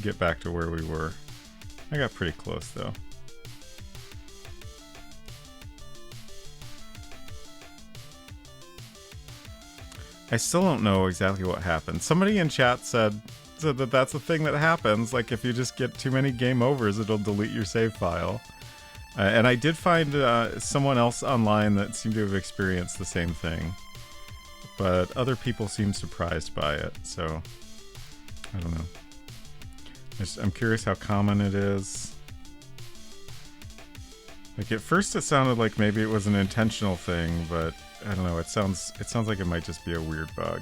get back to where we were. I got pretty close though. I still don't know exactly what happened. Somebody in chat said that that's a thing that happens. Like if you just get too many game overs, it'll delete your save file. And I did find someone else online that seemed to have experienced the same thing. But other people seem surprised by it, so I don't know. I'm curious how common it is. Like at first it sounded like maybe it was an intentional thing, but I don't know, it sounds like it might just be a weird bug.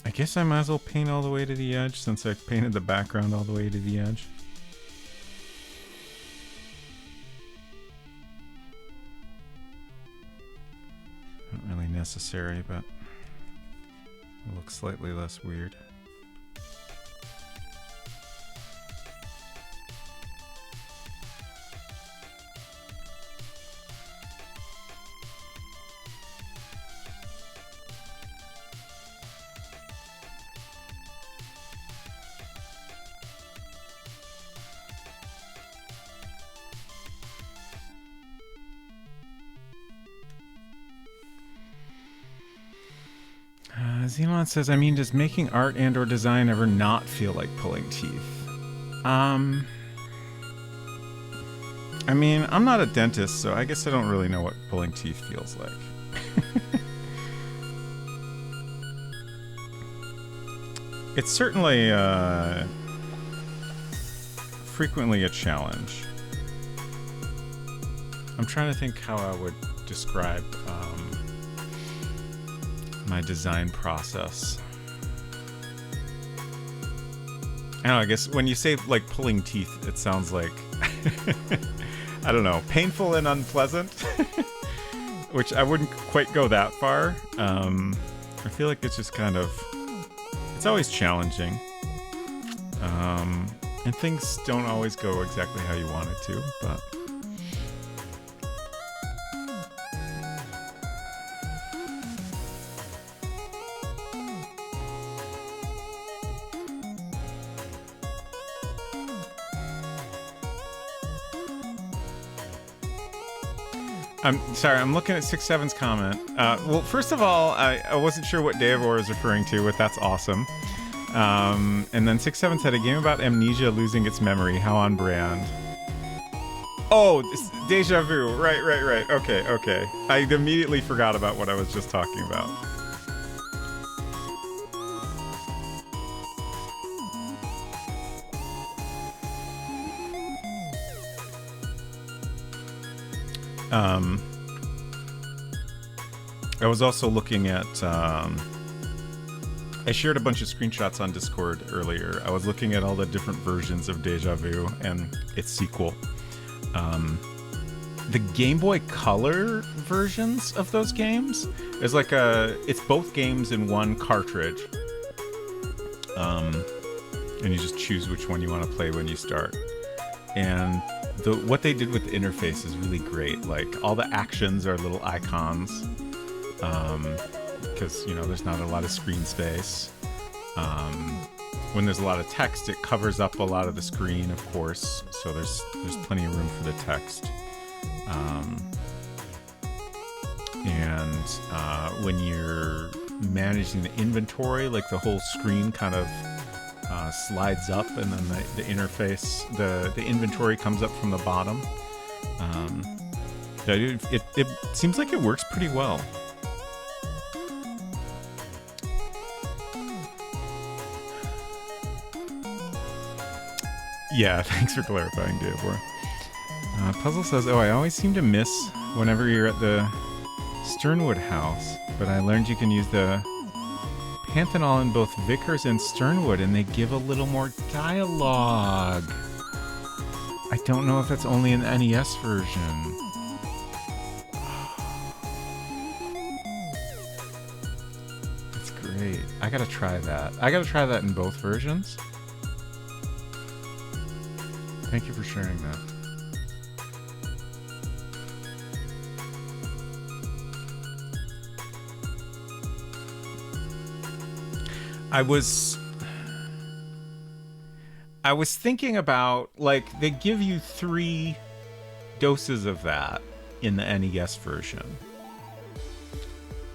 I guess I might as well paint all the way to the edge since I painted the background all the way to the edge. Not really necessary, but it looks slightly less weird. Xenon says, I mean, does making art and or design ever not feel like pulling teeth? I mean, I'm not a dentist, so I guess I don't really know what pulling teeth feels like. It's certainly frequently a challenge. I'm trying to think how I would describe my design process. I don't know, I guess when you say like pulling teeth, it sounds like I don't know, painful and unpleasant, which I wouldn't quite go that far. I feel like it's just kind of, it's always challenging, and things don't always go exactly how you want it to, but I'm sorry, I'm looking at 6-7's comment. Well, first of all, I wasn't sure what Deivor is referring to, but that's awesome. And then 6-7 said a game about amnesia losing its memory. How on brand? Oh, deja vu. Right. Okay. I immediately forgot about what I was just talking about. I was also looking at, I shared a bunch of screenshots on Discord earlier. I was looking at all the different versions of Deja Vu and its sequel. The Game Boy Color versions of those games is like it's both games in one cartridge. And you just choose which one you want to play when you start. And what they did with the interface is really great. Like, all the actions are little icons. Because, there's not a lot of screen space. When there's a lot of text, it covers up a lot of the screen, of course. So there's plenty of room for the text. When you're managing the inventory, like, the whole screen kind of slides up, and then the interface, the inventory comes up from the bottom. It seems like it works pretty well. Yeah, thanks for clarifying, Deivor. Puzzle says, oh, I always seem to miss whenever you're at the Sternwood house, but I learned you can use the Panthenol in both Vickers and Sternwood, and they give a little more dialogue. I don't know if that's only an NES version. That's great. I gotta try that. I gotta try that in both versions. Thank you for sharing that. I was thinking about, like, they give you 3 doses of that in the NES version.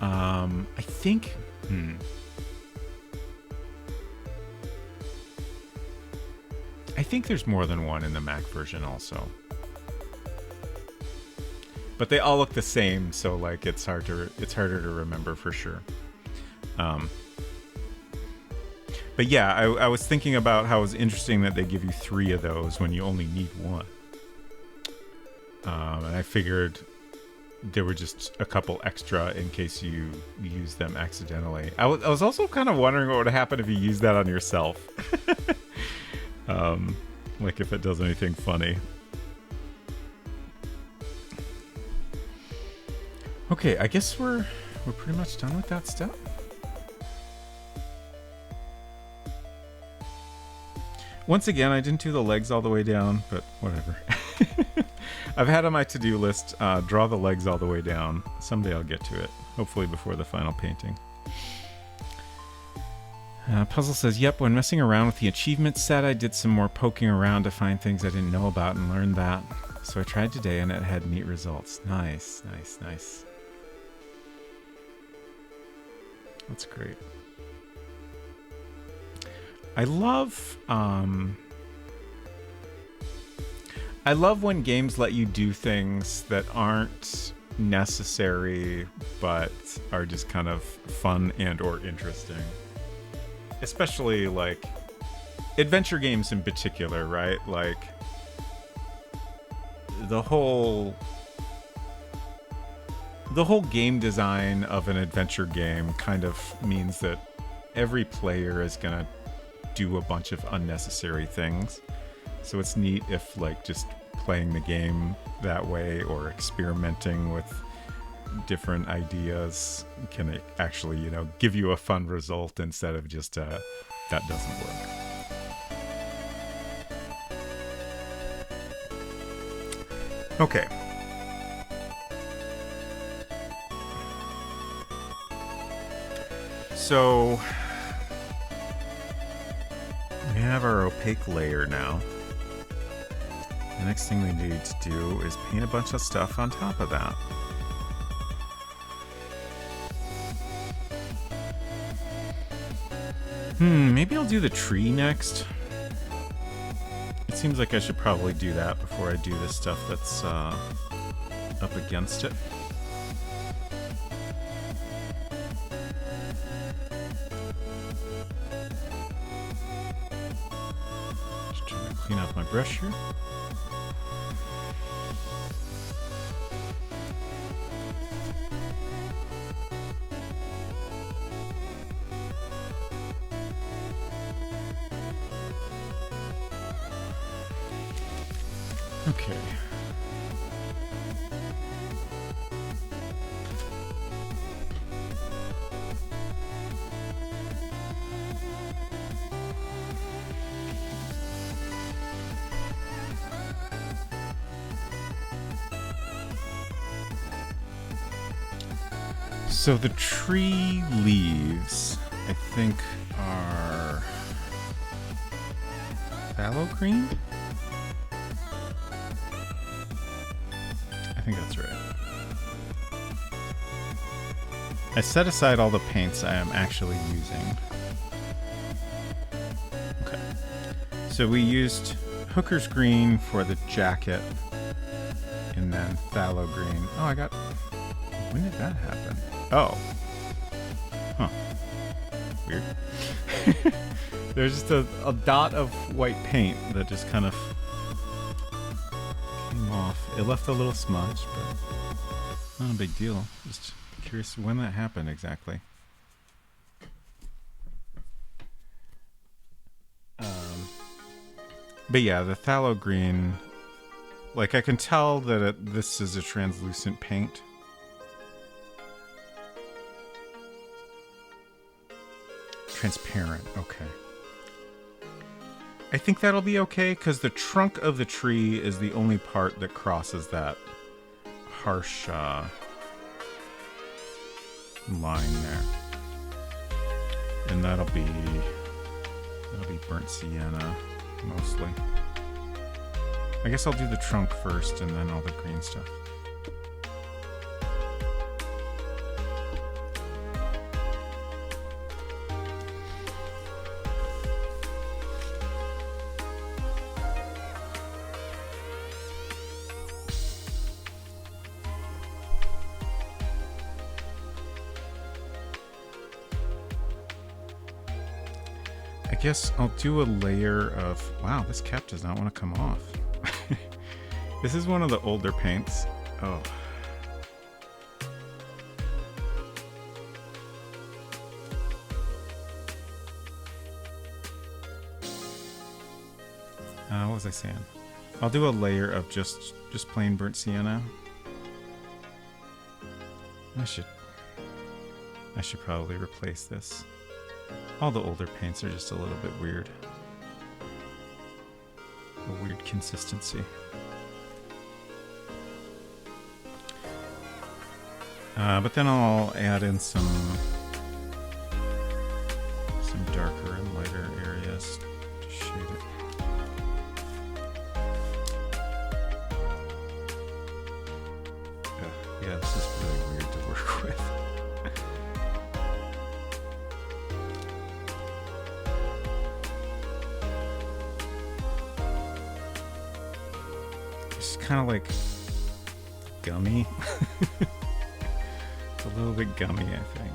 I think... I think there's more than one in the Mac version also. But they all look the same, so, like, it's harder to remember for sure. But yeah, I was thinking about how it's interesting that they give you 3 of those when you only need 1. And I figured there were just a couple extra in case you use them accidentally. I was also kind of wondering what would happen if you use that on yourself. Like if it does anything funny. Okay, I guess we're pretty much done with that step. Once again, I didn't do the legs all the way down, but whatever. I've had on my to-do list, draw the legs all the way down. Someday I'll get to it, hopefully before the final painting. Puzzle says, yep, when messing around with the achievement set, I did some more poking around to find things I didn't know about and learned that. So I tried today and it had neat results. Nice. That's great. I love when games let you do things that aren't necessary but are just kind of fun and or interesting. Especially like adventure games in particular, right? Like the whole game design of an adventure game kind of means that every player is gonna do a bunch of unnecessary things. So it's neat if like just playing the game that way or experimenting with different ideas can actually, give you a fun result instead of just that doesn't work. Okay. So we have our opaque layer now. The next thing we need to do is paint a bunch of stuff on top of that. Maybe I'll do the tree next. It seems like I should probably do that before I do this stuff that's up against it. Just trying to clean up my brush here. Okay. So the tree leaves, I think, are phthalo green? I think that's right. I set aside all the paints I am actually using. Okay. So we used Hooker's Green for the jacket, and then phthalo green. Oh, I got... When did that happen? Oh. Huh. Weird. There's just a dot of white paint that just kind of came off. It left a little smudge, but not a big deal. Just curious when that happened exactly. But yeah, the phthalo green, like I can tell that this is a translucent paint. Transparent, okay. I think that'll be okay because the trunk of the tree is the only part that crosses that harsh line there. And that'll be burnt sienna mostly. I guess I'll do the trunk first and then all the green stuff. I guess I'll do a layer of... Wow, this cap does not want to come off. This is one of the older paints. Oh. What was I saying? I'll do a layer of just plain burnt sienna. I should probably replace this. All the older paints are just a little bit weird. A weird consistency. But then I'll add in some darker and lighter areas to shade it. Yeah, this is really weird to work with. It's kind of like gummy. It's a little bit gummy, I think.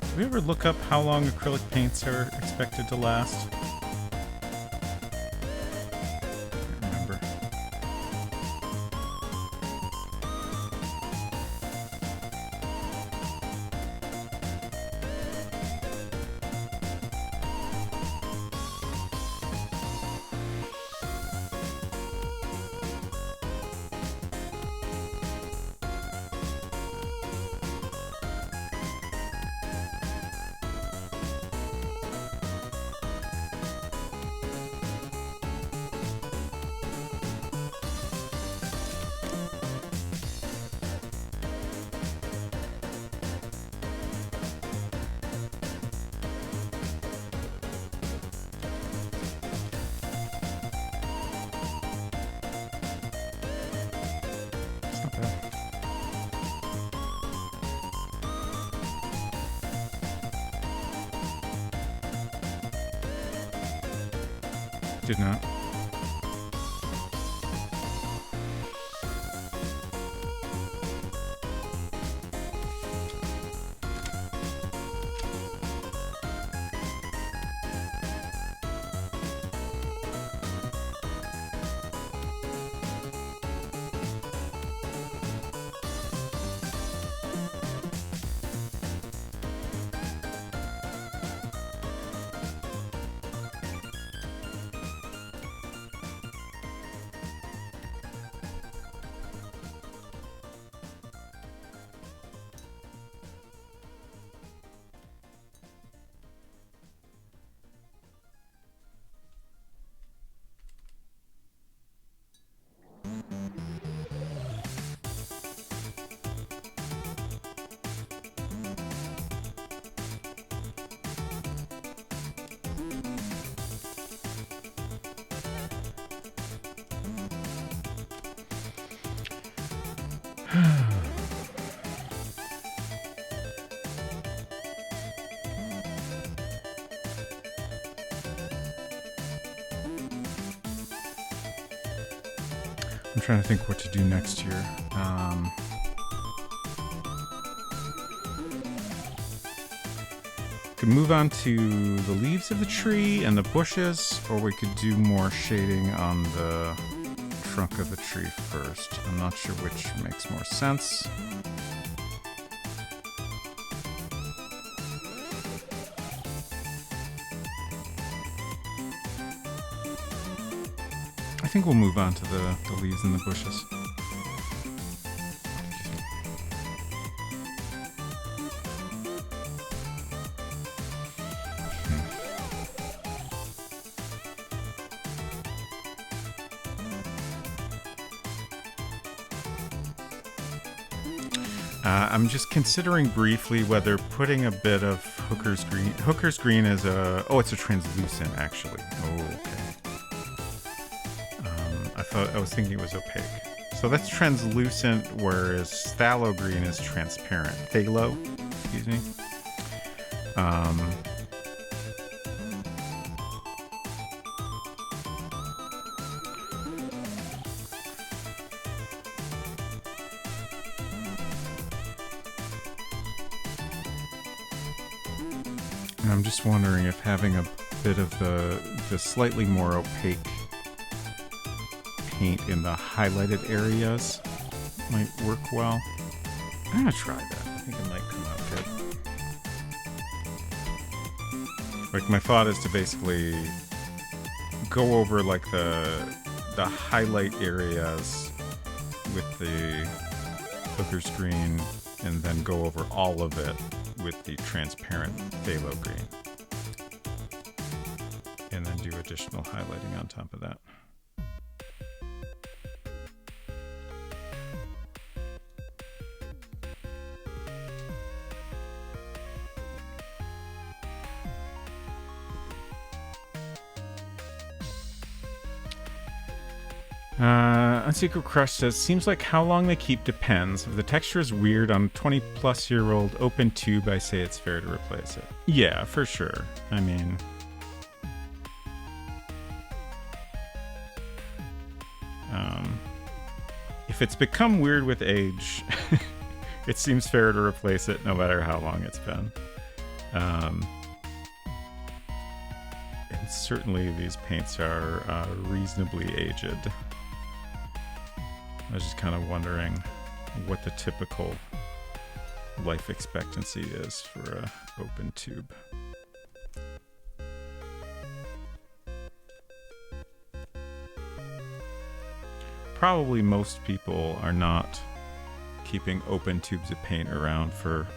Do we ever look up how long acrylic paints are expected to last? I can't remember. Did not. I'm trying to think what to do next here. Could move on to the leaves of the tree and the bushes, or we could do more shading on the trunk of the tree first. I'm not sure which makes more sense. I think we'll move on to the leaves and the bushes. I'm just considering briefly whether putting a bit of Hooker's green. Hooker's green is it's a translucent actually. Oh, okay. I was thinking it was opaque. So that's translucent, whereas phthalo green is transparent. Phthalo, excuse me. And I'm just wondering if having a bit of the slightly more opaque paint in the highlighted areas might work well. I'm gonna try that. I think it might come out good. Like, my thought is to basically go over like the highlight areas with the Hooker's green, and then go over all of it with the transparent phthalo green, and then do additional highlighting on top of that. Unsecret Crush says, seems like how long they keep depends. If the texture is weird on a 20-plus-year-old open tube, I say it's fair to replace it. Yeah, for sure. I mean, if it's become weird with age, it seems fair to replace it no matter how long it's been. And certainly these paints are reasonably aged. I was just kind of wondering what the typical life expectancy is for an open tube. Probably most people are not keeping open tubes of paint around for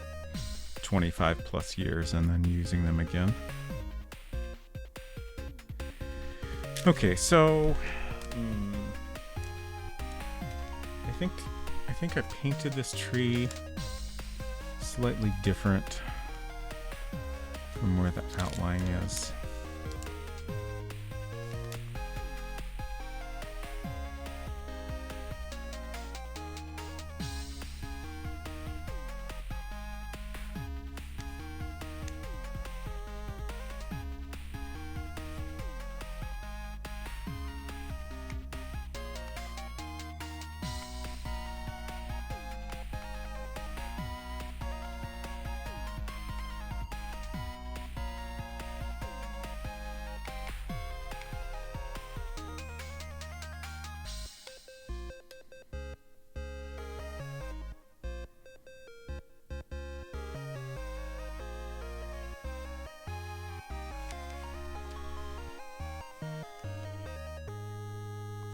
25 plus years and then using them again. Okay, so I think I painted this tree slightly different from where the outline is.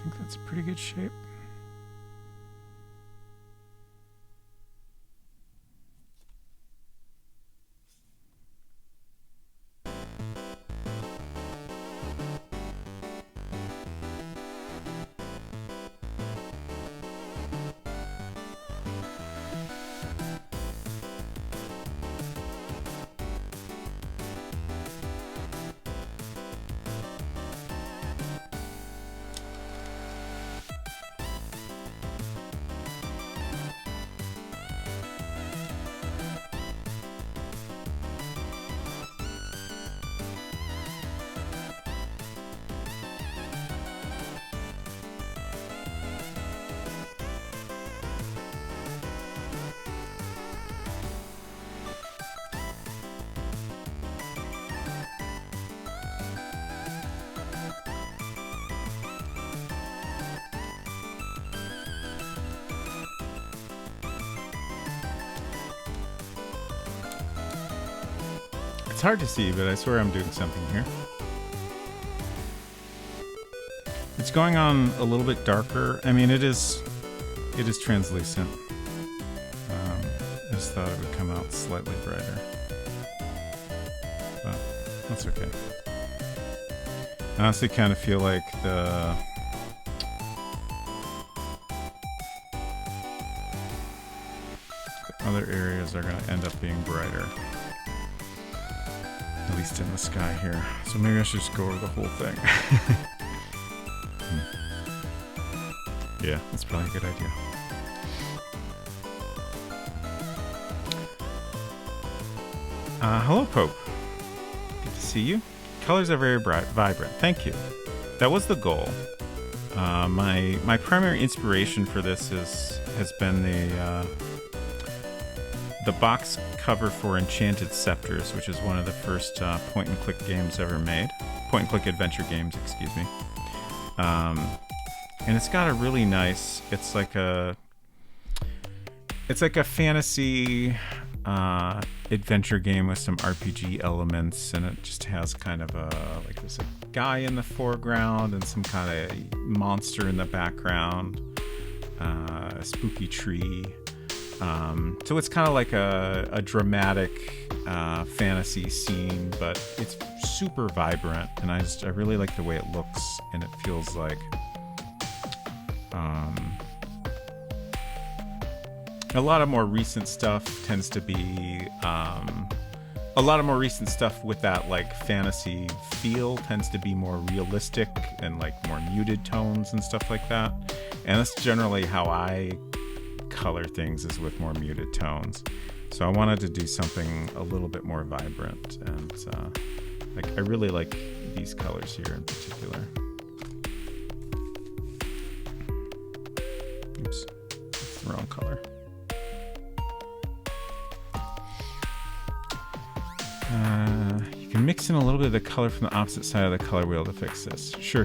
think that's a pretty good shape. It's hard to see, but I swear I'm doing something here. It's going on a little bit darker. I mean, it is translucent. I just thought it would come out slightly brighter, but that's okay. I honestly kind of feel like the other areas are going to end up being brighter. At least in the sky here. So maybe I should just go over the whole thing. Yeah, that's probably a good idea. Hello, Pope. Good to see you. Colors are very bright, vibrant. Thank you. That was the goal. My primary inspiration for this has been the box cover for Enchanted Scepters, which is one of the first point-and-click games ever made. Point-and-click adventure games, excuse me. And it's got a really nice. It's like a fantasy adventure game with some RPG elements, and it just has kind of like there's a guy in the foreground and some kind of monster in the background, a spooky tree. So it's kind of like a dramatic fantasy scene, but it's super vibrant, and I really like the way it looks, and it feels like a lot of more recent stuff tends to be a lot of more recent stuff with that like fantasy feel tends to be more realistic and like more muted tones and stuff like that, and that's generally how I color things, is with more muted tones. So I wanted to do something a little bit more vibrant, and like I really like these colors here in particular. Oops, that's the wrong color. You can mix in a little bit of the color from the opposite side of the color wheel to fix this. Sure.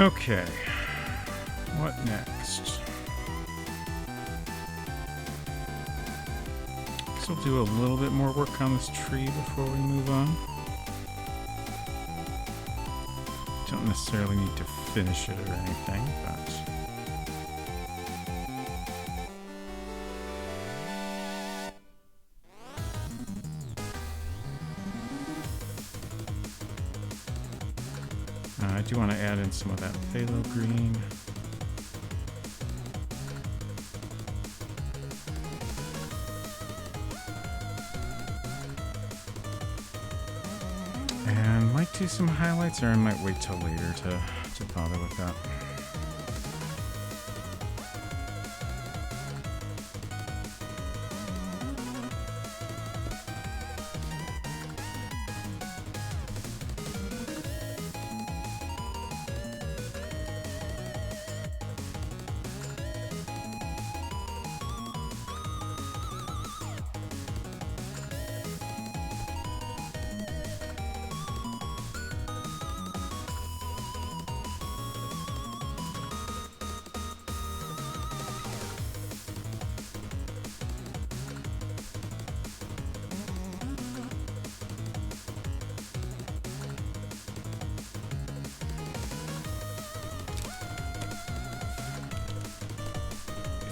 Okay, what next? Guess we'll do a little bit more work on this tree before we move on. Don't necessarily need to finish it or anything, but... I do want to add in some of that phthalo green. And might do some highlights, or I might wait till later to bother with that.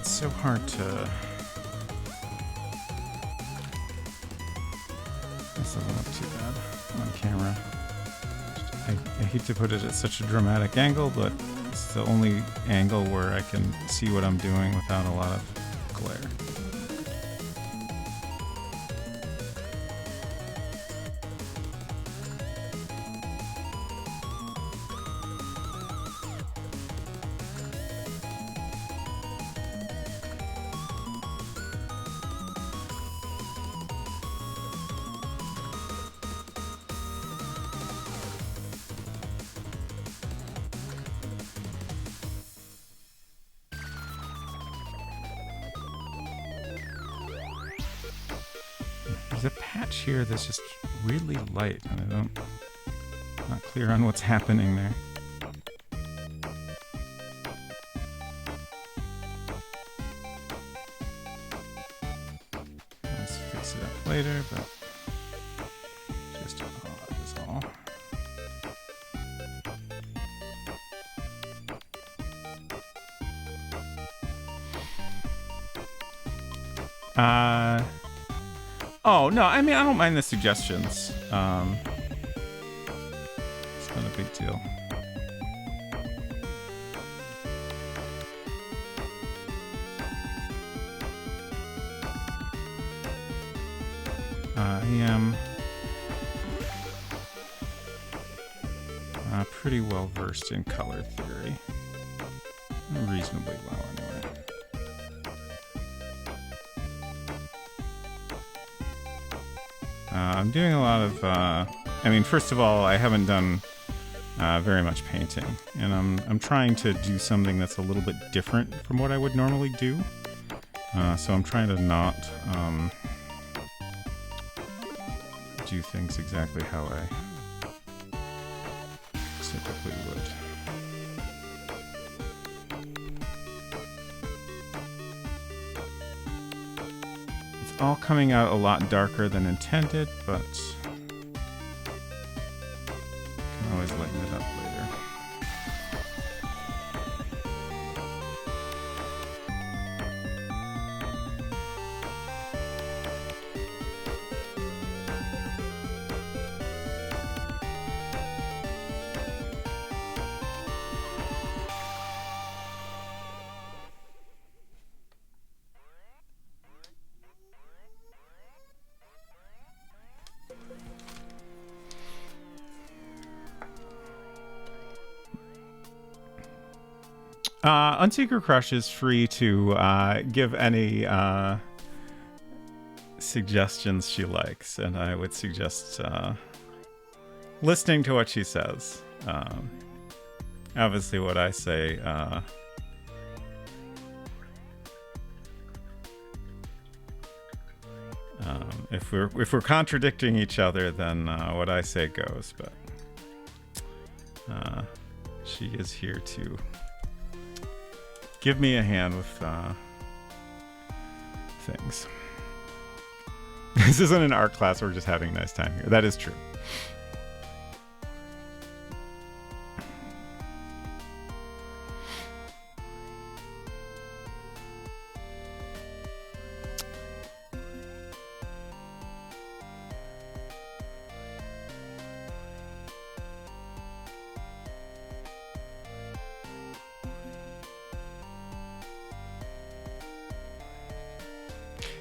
So hard to... This doesn't look too bad on camera. I hate to put it at such a dramatic angle, but it's the only angle where I can see what I'm doing without a lot of glare. There's a patch here that's just really light, and I'm not clear on what's happening there. Let's fix it up later, but just odd is all. Oh, no, I mean, I don't mind the suggestions. It's not a big deal. I am pretty well versed in color theory. Reasonably well, anyway. I'm doing a lot of, I mean, first of all, I haven't done very much painting, and I'm trying to do something that's a little bit different from what I would normally do. So I'm trying to not do things exactly how I typically would. All coming out a lot darker than intended, but can always lighten it up later. Unseeker Crush is free to give any suggestions she likes, and I would suggest listening to what she says. Obviously, what I say if we're contradicting each other, then what I say goes. But She is here to give me a hand with things. This isn't an art class. We're just having a nice time here. That is true.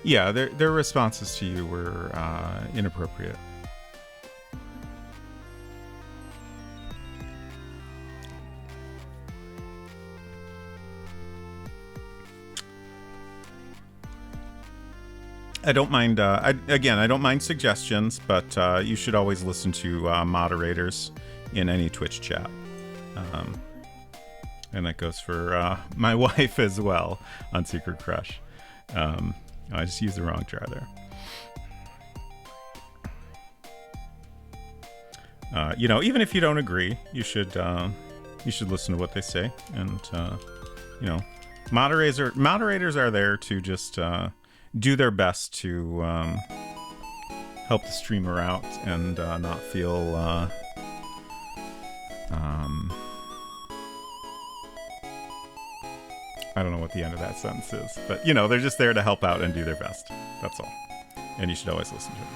Yeah, their responses to you were inappropriate. I don't mind. I don't mind suggestions, but you should always listen to moderators in any Twitch chat, and that goes for my wife as well on Secret Crush. I just used the wrong jar there. Even if you don't agree, you should listen to what they say, and moderators are there to just do their best to help the streamer out and not feel I don't know what the end of that sentence is, but they're just there to help out and do their best. That's all. And you should always listen to them.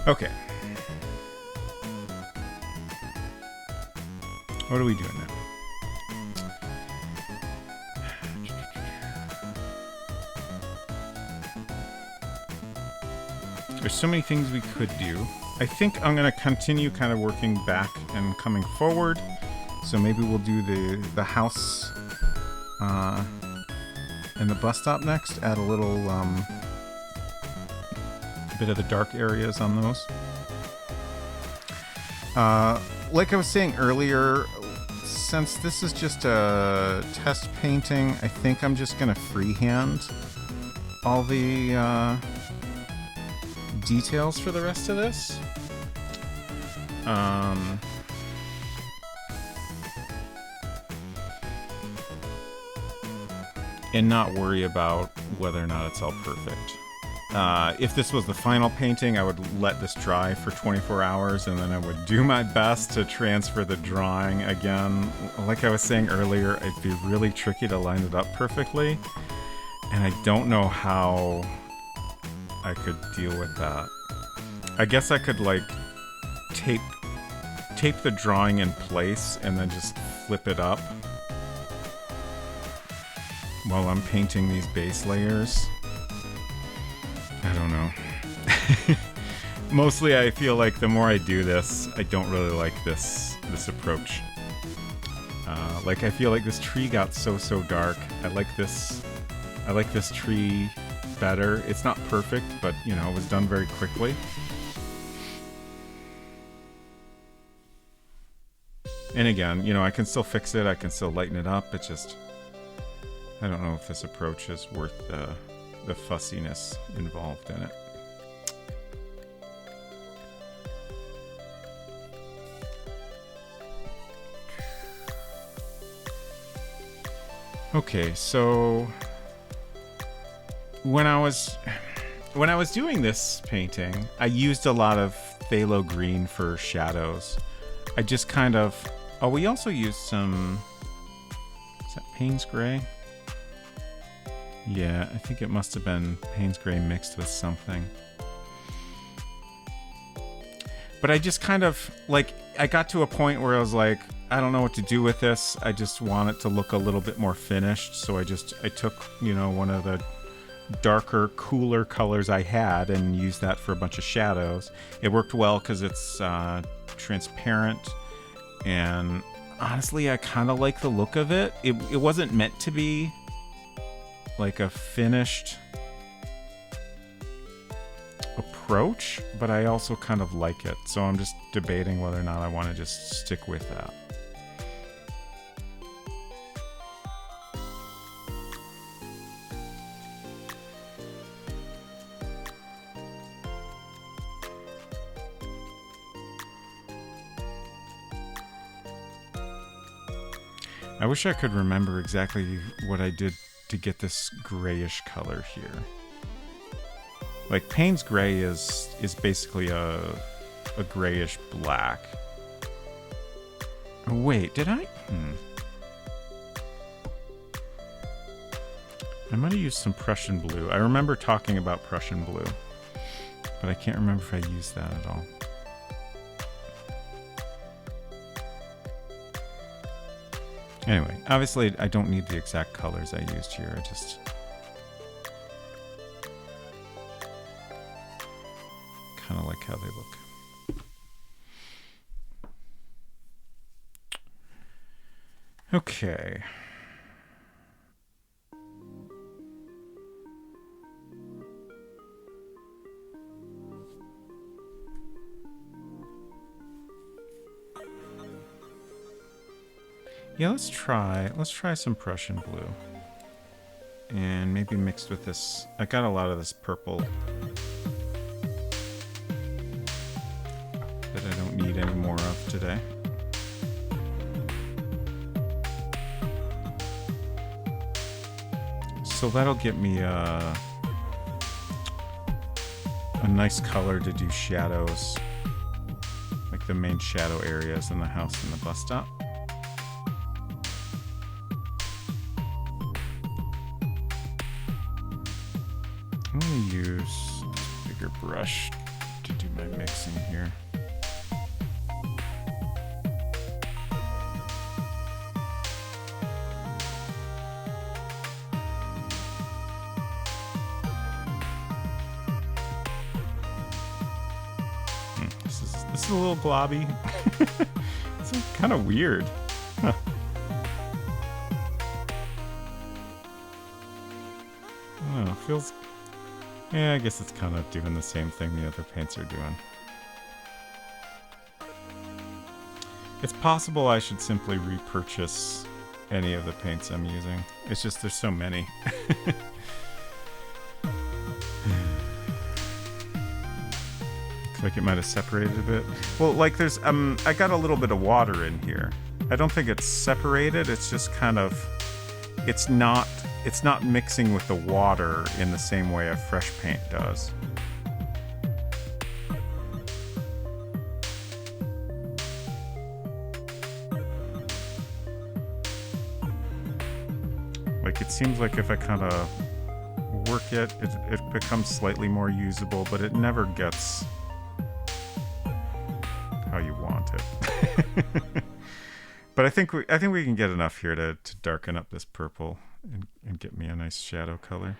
Okay. What are we doing now? There's so many things we could do. I think I'm going to continue kind of working back and coming forward. So maybe we'll do the house and the bus stop next. Add a little bit of the dark areas on those. Like I was saying earlier, since this is just a test painting, I think I'm just going to freehand all the details for the rest of this. And not worry about whether or not it's all perfect. If this was the final painting, I would let this dry for 24 hours and then I would do my best to transfer the drawing again. Like I was saying earlier, it'd be really tricky to line it up perfectly. And I don't know how I could deal with that. I guess I could like tape the drawing in place and then just flip it up while I'm painting these base layers. I don't know. Mostly I feel like the more I do this, I don't really like this approach. Like I feel like this tree got so dark. I like this tree better. It's not perfect, but it was done very quickly. And again, I can still fix it. I can still lighten it up. It's just, I don't know if this approach is worth the fussiness involved in it. Okay, so when I was doing this painting, I used a lot of phthalo green for shadows. I just kind of... Oh, we also used some... Is that Payne's Gray? Yeah, I think it must have been Payne's Gray mixed with something. But I just kind of, like, I got to a point where I was like, I don't know what to do with this. I just want it to look a little bit more finished. So I took, one of the darker, cooler colors I had and used that for a bunch of shadows. It worked well because it's transparent. And honestly, I kind of like the look of it. It wasn't meant to be like a finished approach, but I also kind of like it. So I'm just debating whether or not I want to just stick with that. I wish I could remember exactly what I did to get this grayish color here. Like Payne's gray is basically a grayish black. Oh wait, did I? I might have used some Prussian blue. I remember talking about Prussian blue, but I can't remember if I used that at all. Anyway, obviously I don't need the exact colors I used here. I just kind of like how they look. Okay. Yeah, let's try some Prussian blue. And maybe mixed with this. I got a lot of this purple that I don't need any more of today. So that'll get me a nice color to do shadows, like the main shadow areas in the house and the bus stop. I'm going to use a bigger brush to do my mixing here. This is a little globby. It's kind of weird. Huh. I don't know, feels... Yeah, I guess it's kind of doing the same thing the other paints are doing. It's possible I should simply repurchase any of the paints I'm using. It's just there's so many. Looks like it might have separated a bit. Well, like there's I got a little bit of water in here. I don't think it's separated, it's just kind of it's not mixing with the water in the same way a fresh paint does. Like it seems like if I kind of work it becomes slightly more usable, but it never gets how you want it. But I think we can get enough here to darken up this purple and get me a nice shadow color.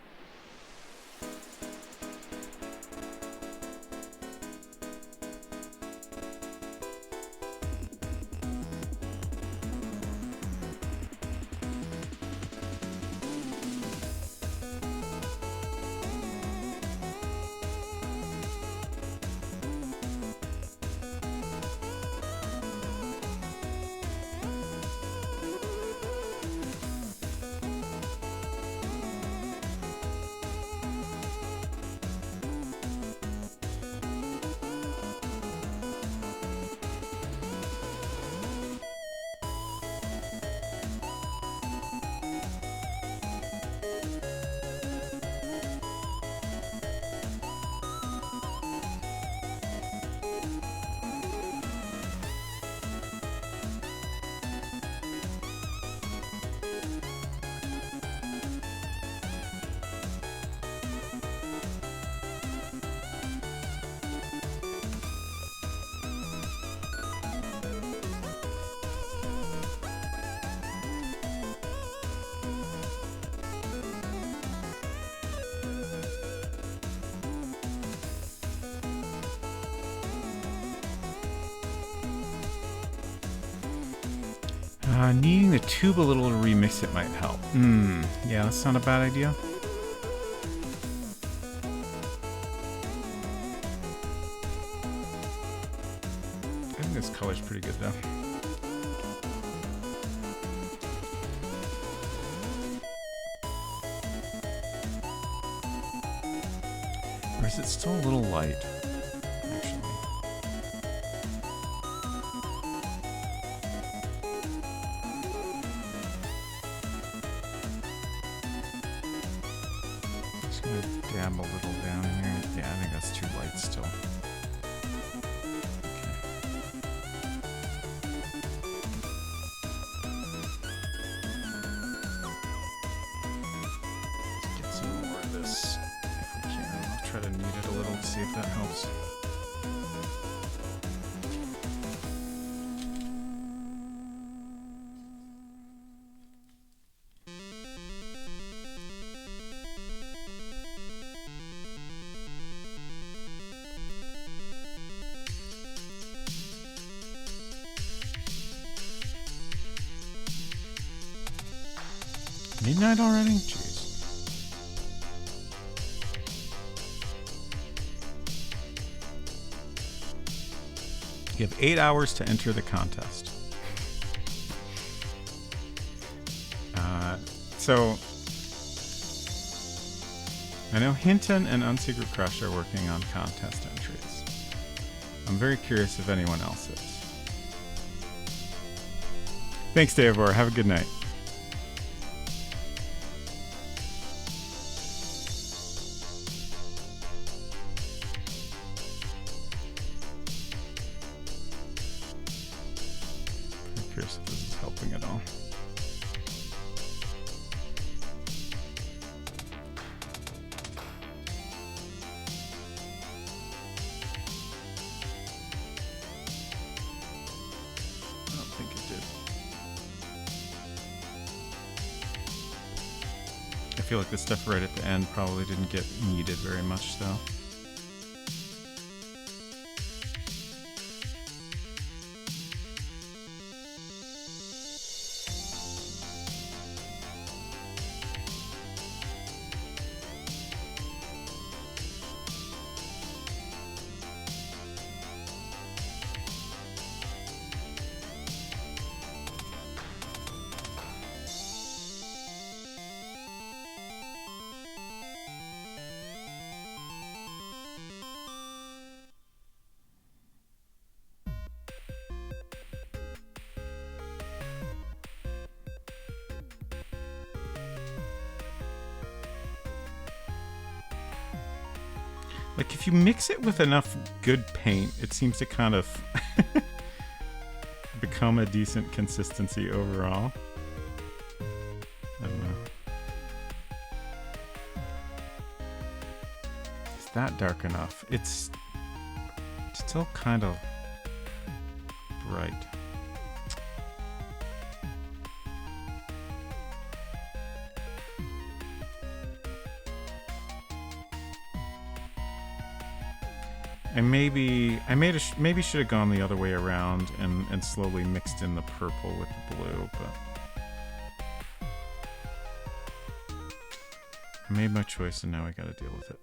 Needing the tube a little to remix it might help. Yeah, that's not a bad idea. I think this color's pretty good though. Or is it still a little light? Just gonna dab a little down here. Yeah, I think that's too light still. Let's get some more of this if we can. I'll try to knead it a little to see if that helps. Midnight already? Jeez. You have 8 hours to enter the contest. So I know Hinton and Unsecret Crush are working on contest entries. I'm very curious if anyone else is. Thanks, Davor. Have a good night. I'm curious if this is helping at all. I don't think it did. I feel like the stuff right at the end probably didn't get kneaded very much, though. Like, if you mix it with enough good paint, it seems to kind of become a decent consistency overall. I don't know. Is that dark enough? It's still kind of bright. And maybe should have gone the other way around and slowly mixed in the purple with the blue, but I made my choice and now I gotta deal with it.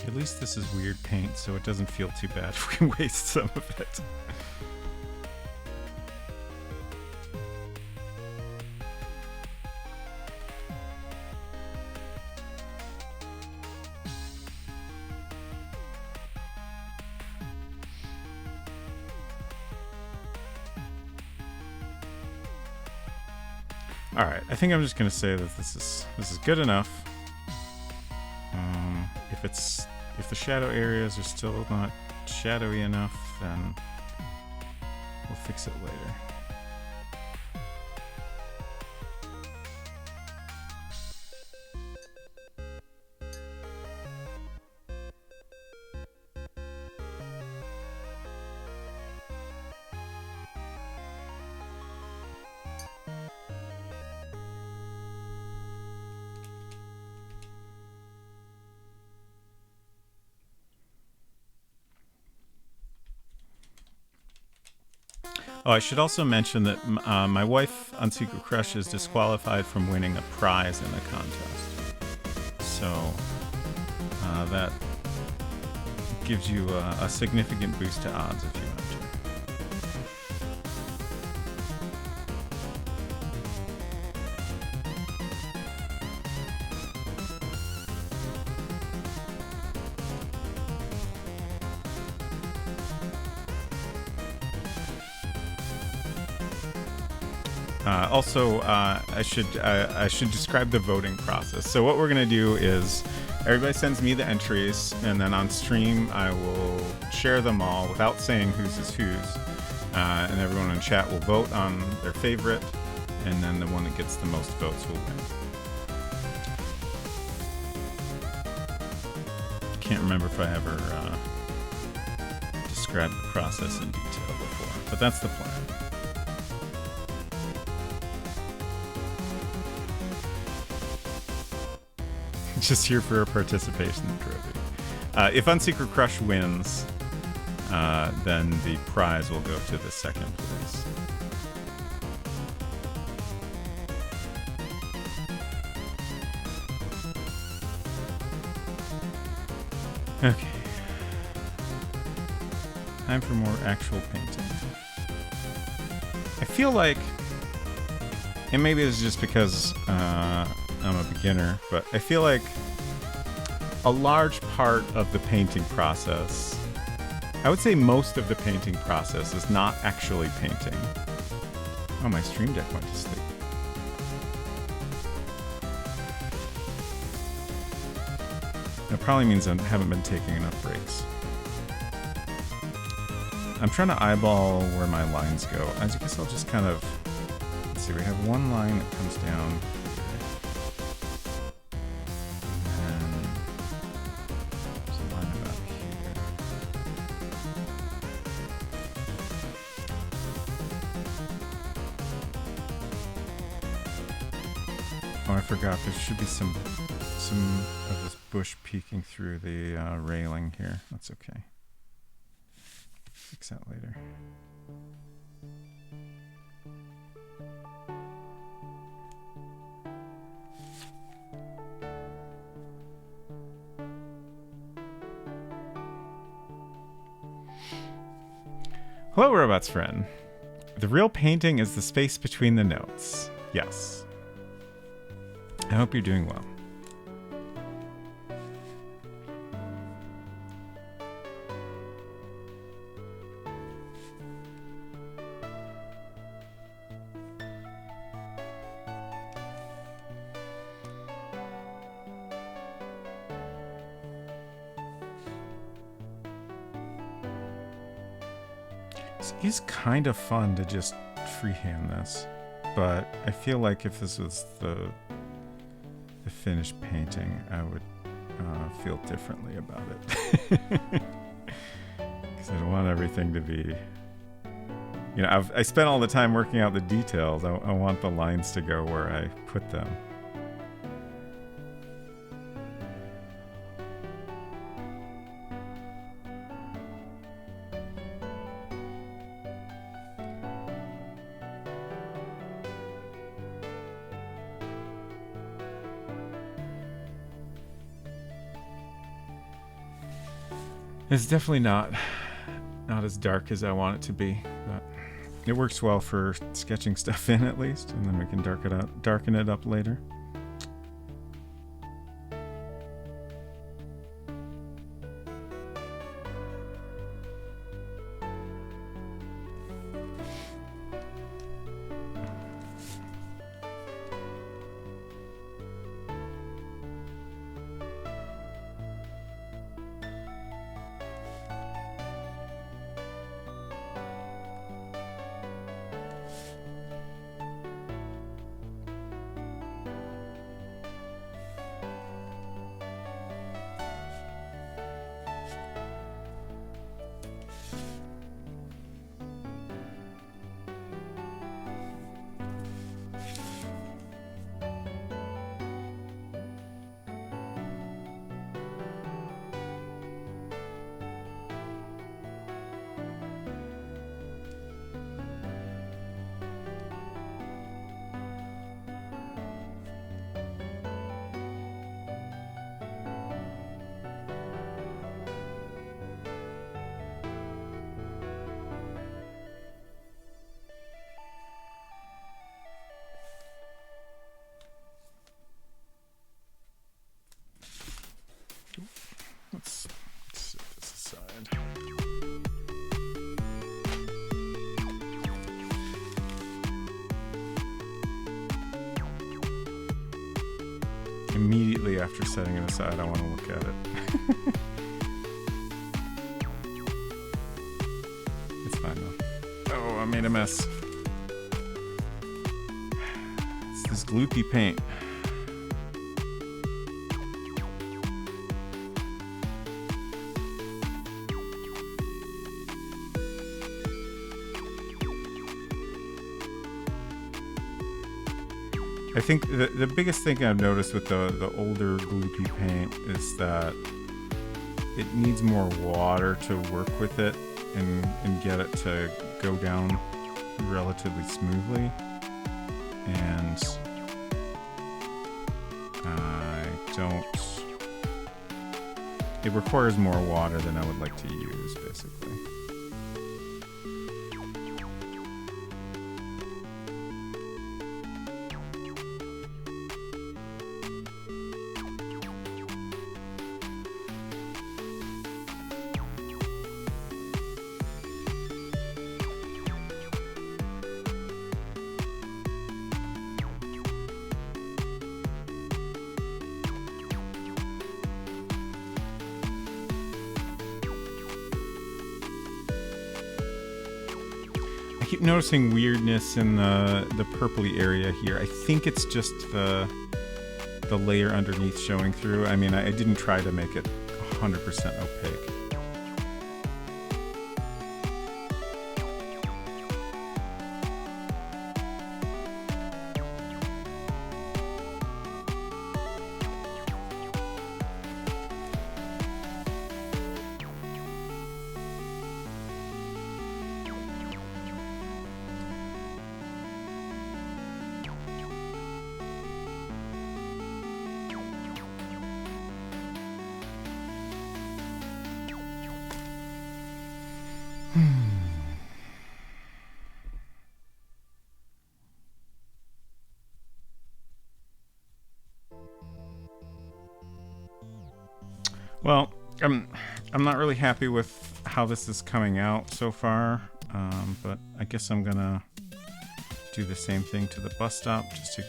At least this is weird paint, so it doesn't feel too bad if we waste some of it. All right, I think I'm just gonna say that this is good enough. If the shadow areas are still not shadowy enough, then we'll fix it later. Oh, I should also mention that my wife, Unsecret Crush, is disqualified from winning a prize in the contest. So that gives you a significant boost to odds if you enter. I should describe the voting process. So what we're gonna do is everybody sends me the entries, and then on stream I will share them all without saying whose is whose, and everyone in chat will vote on their favorite, and then the one that gets the most votes will win. Can't remember if I ever described the process in detail before, but that's the plan. Just here for a participation trophy. If Unsecret Crush wins, then the prize will go to the second place. Okay. Time for more actual painting. I feel like, and maybe this is just because I'm a beginner, but I feel like a large part of the painting process, I would say most of the painting process is not actually painting. Oh, my stream deck went to sleep. That probably means I haven't been taking enough breaks. I'm trying to eyeball where my lines go. I guess I'll just kind of, let's see, we have one line that comes down. Oh, I forgot. There should be some of this bush peeking through the railing here. That's okay. Fix that later. Hello, Robot's friend. The real painting is the space between the notes. Yes. I hope you're doing well. It's kind of fun to just freehand this, but I feel like if this was the finished painting, I would feel differently about it. Because I want everything to be, you know, I spent all the time working out the details. I want the lines to go where I put them. It's definitely not as dark as I want it to be, but it works well for sketching stuff in at least, and then we can darken it up later. after setting it aside. I want to look at it. It's fine though. Oh, I made a mess. It's this gloopy paint. I think the biggest thing I've noticed with the older gloopy paint is that it needs more water to work with it and get it to go down relatively smoothly. And it requires more water than I would like to use, basically. I keep noticing weirdness in the purpley area here. I think it's just the layer underneath showing through. I mean, I didn't try to make it 100% opaque. Well, I'm not really happy with how this is coming out so far, but I guess I'm gonna do the same thing to the bus stop just to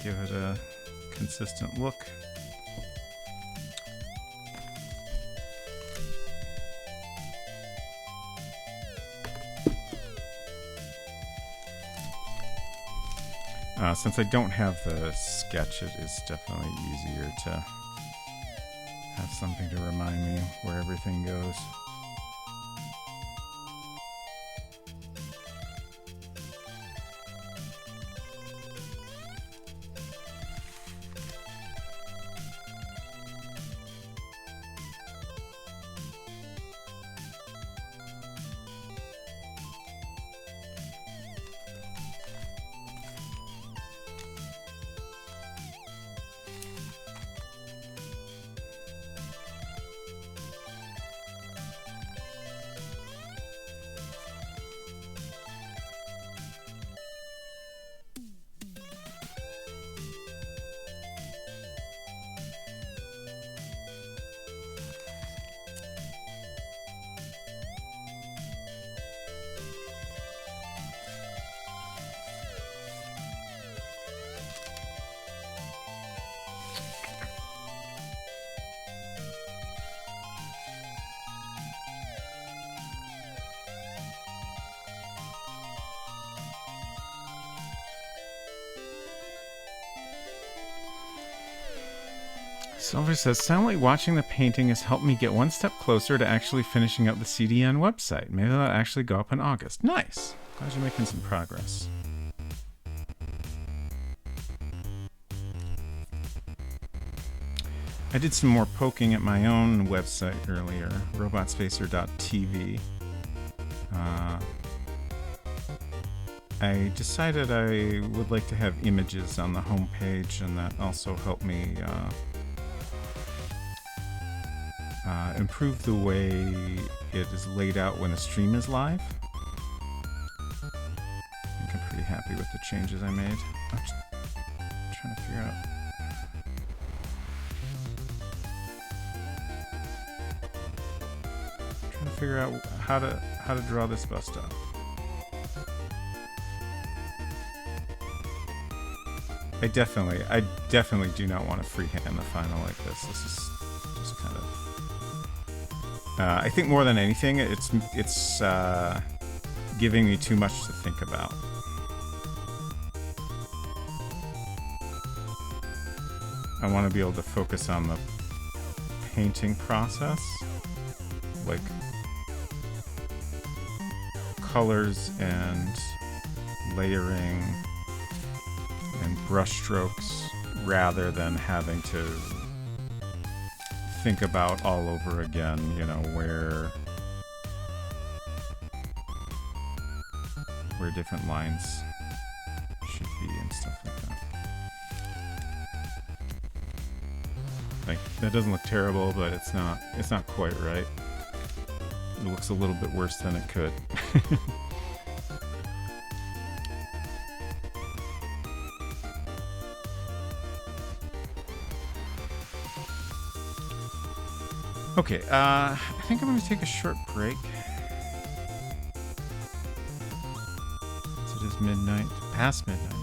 give it a consistent look. Since I don't have the sketch, it is definitely easier to have something to remind me where everything goes. Silver says, silently watching the painting has helped me get one step closer to actually finishing up the CDN website. Maybe that'll actually go up in August. Nice! Glad you're making some progress. I did some more poking at my own website earlier, robotspacer.tv. I decided I would like to have images on the home page, and that also helped me improve the way it is laid out when a stream is live. I think I'm pretty happy with the changes I made. I'm just trying to figure out how to draw this bus stop. I definitely do not want to freehand the final like this. This is just kind of. I think more than anything, it's giving me too much to think about. I want to be able to focus on the painting process, like colors and layering and brush strokes, rather than having to think about all over again, you know, where different lines should be and stuff like that. Like, that doesn't look terrible, but it's not quite right. It looks a little bit worse than it could. Okay, I think I'm going to take a short break. Since it is midnight, past midnight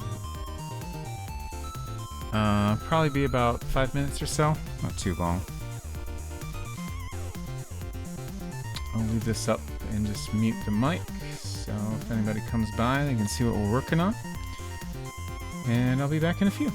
now. Probably be about 5 minutes or so. Not too long. I'll leave this up and just mute the mic, so if anybody comes by, they can see what we're working on. And I'll be back in a few.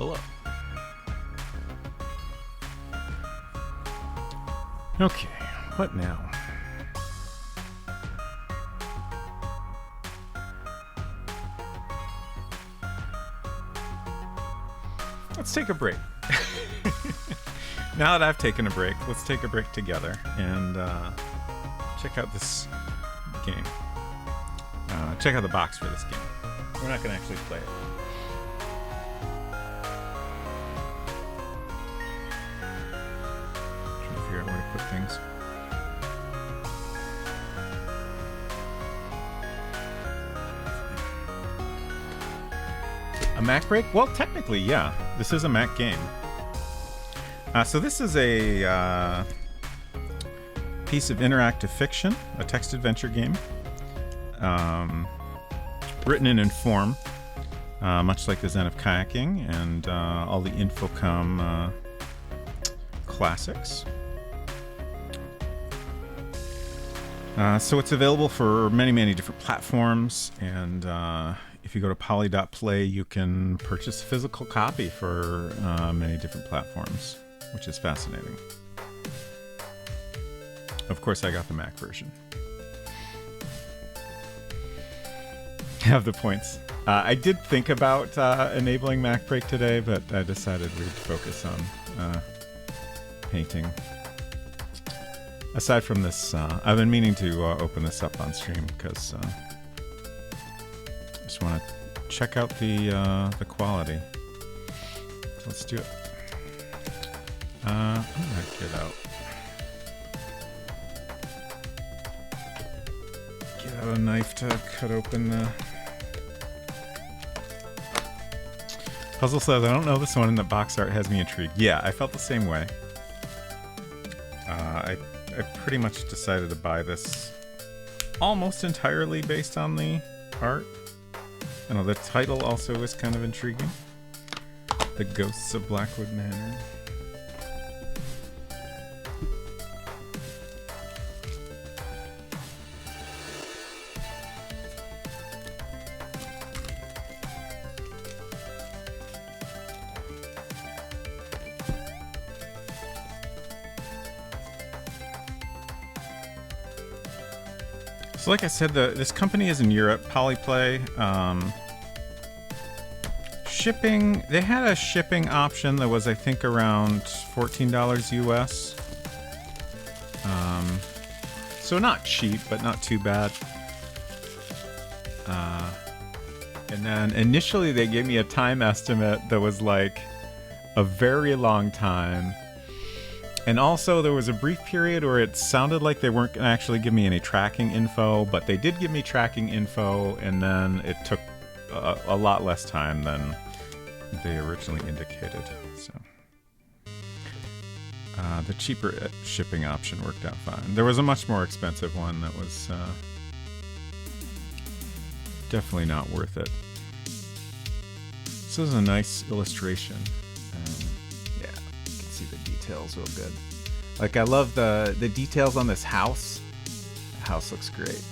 hello. Okay, what now? Let's take a break. Now that I've taken a break, let's take a break together and check out this game. Check out the box for this game. We're not going to actually play it. Trying to figure out where to put things. A Mac break? Well, technically, yeah. This is a Mac game. So this is a piece of interactive fiction, a text adventure game, written in Inform, much like the Zen of Kayaking and all the Infocom classics. So it's available for many, many different platforms, and if you go to poly.play, you can purchase a physical copy for many different platforms, which is fascinating. Of course, I got the Mac version. Have the points. I did think about enabling Mac Break today, but I decided we'd focus on painting. Aside from this, I've been meaning to open this up on stream because I just want to check out the quality. So let's do it. I'm gonna get out a knife to cut open the puzzle. Says I don't know this one, and the box art has me intrigued. Yeah, I felt the same way. I pretty much decided to buy this almost entirely based on the art. I know the title also is kind of intriguing. The Ghosts of Blackwood Manor. So like I said, this company is in Europe, Polyplay. Shipping, they had a shipping option that was, I think, around $14 US. So not cheap, but not too bad. And then initially they gave me a time estimate that was like a very long time. And also there was a brief period where it sounded like they weren't going to actually give me any tracking info, but they did give me tracking info, and then it took a lot less time than they originally indicated. So the cheaper shipping option worked out fine. There was a much more expensive one that was definitely not worth it. This is a nice illustration. Yeah, you can see the details real good. Like, I love the details on this house. The house looks great.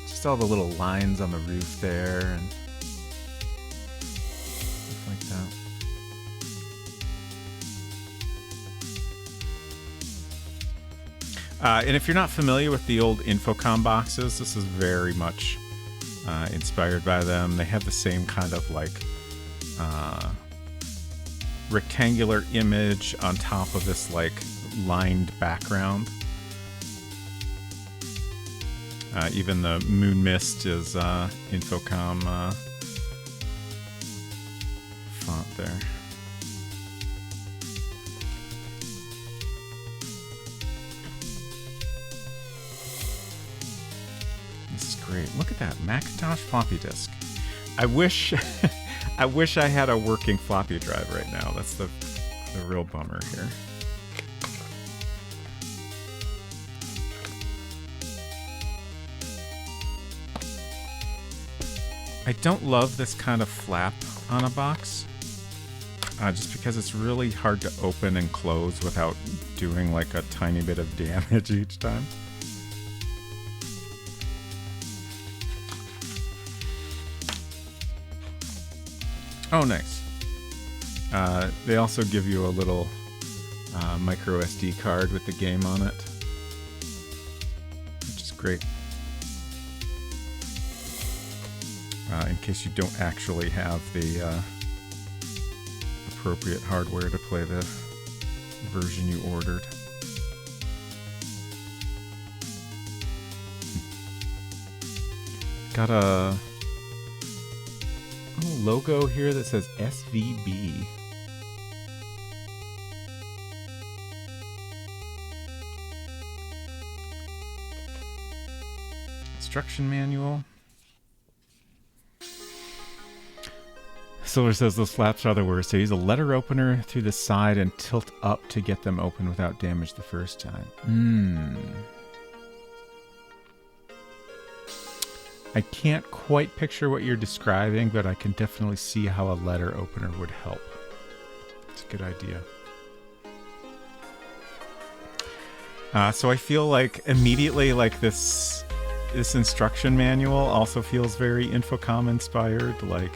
Just all the little lines on the roof there and stuff like that. And if you're not familiar with the old Infocom boxes, this is very much inspired by them. They have the same kind of like rectangular image on top of this like lined background. Even the moon mist is Infocom font there. This is great. Look at that Macintosh floppy disk. I wish I wish I had a working floppy drive right now. That's the real bummer here. I don't love this kind of flap on a box, just because it's really hard to open and close without doing like a tiny bit of damage each time. Oh, nice. They also give you a little micro SD card with the game on it, which is great. In case you don't actually have the appropriate hardware to play the version you ordered. Got a little logo here that says SVB. Instruction manual. Silver says those flaps are the worst. So use a letter opener through the side and tilt up to get them open without damage the first time. I can't quite picture what you're describing, but I can definitely see how a letter opener would help. It's a good idea. So I feel like immediately like this instruction manual also feels very Infocom inspired, like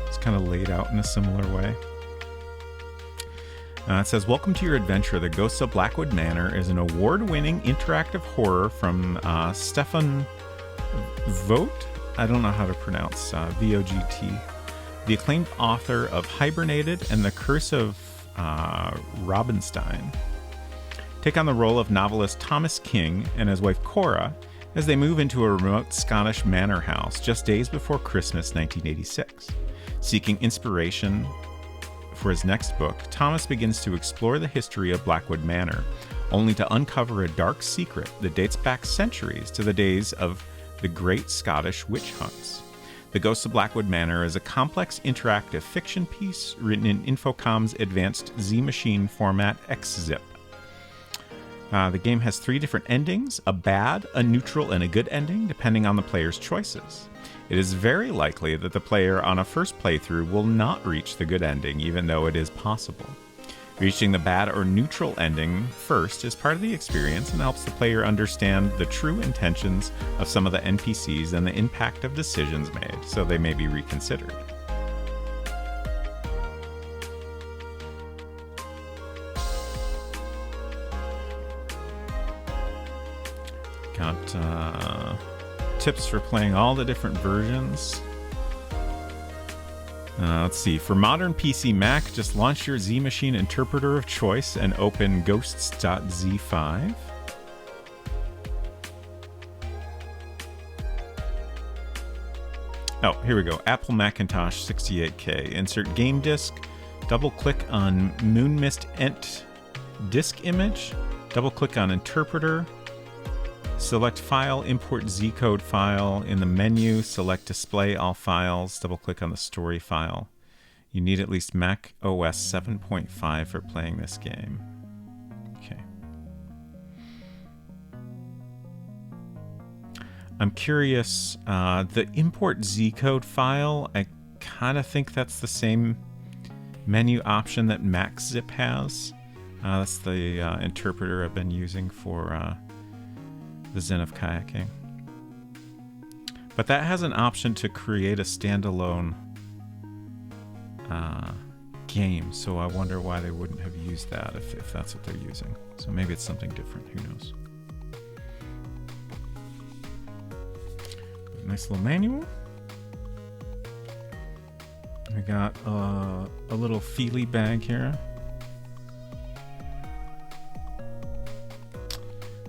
it's kind of laid out in a similar way. It says, welcome to your adventure. The Ghosts of Blackwood Manor is an award-winning interactive horror from Stefan Vogt. I don't know how to pronounce V-O-G-T. The acclaimed author of Hibernated and The Curse of Robinstein. Take on the role of novelist Thomas King and his wife Cora as they move into a remote Scottish manor house just days before Christmas 1986. Seeking inspiration for his next book, Thomas begins to explore the history of Blackwood Manor, only to uncover a dark secret that dates back centuries to the days of the Great Scottish Witch Hunts. The Ghosts of Blackwood Manor is a complex interactive fiction piece written in Infocom's advanced Z-Machine format XZip. The game has 3 different endings, a bad, a neutral, and a good ending, depending on the player's choices. It is very likely that the player on a first playthrough will not reach the good ending, even though it is possible. Reaching the bad or neutral ending first is part of the experience and helps the player understand the true intentions of some of the NPCs and the impact of decisions made, so they may be reconsidered. Got tips for playing all the different versions. Let's see. For modern PC Mac, just launch your Z-Machine interpreter of choice and open ghosts.z5. Oh, here we go. Apple Macintosh 68K. Insert game disk. Double-click on Moonmist Ent disk image. Double-click on interpreter. Select File, Import Z-Code file. In the menu, select Display All Files. Double-click on the story file. You need at least Mac OS 7.5 for playing this game. Okay. I'm curious, the Import Z-Code file, I kind of think that's the same menu option that MacZip has. That's the interpreter I've been using for the Zen of Kayaking. But that has an option to create a standalone game, so I wonder why they wouldn't have used that if that's what they're using. So maybe it's something different, who knows. Nice little manual. We got a little feely bag here.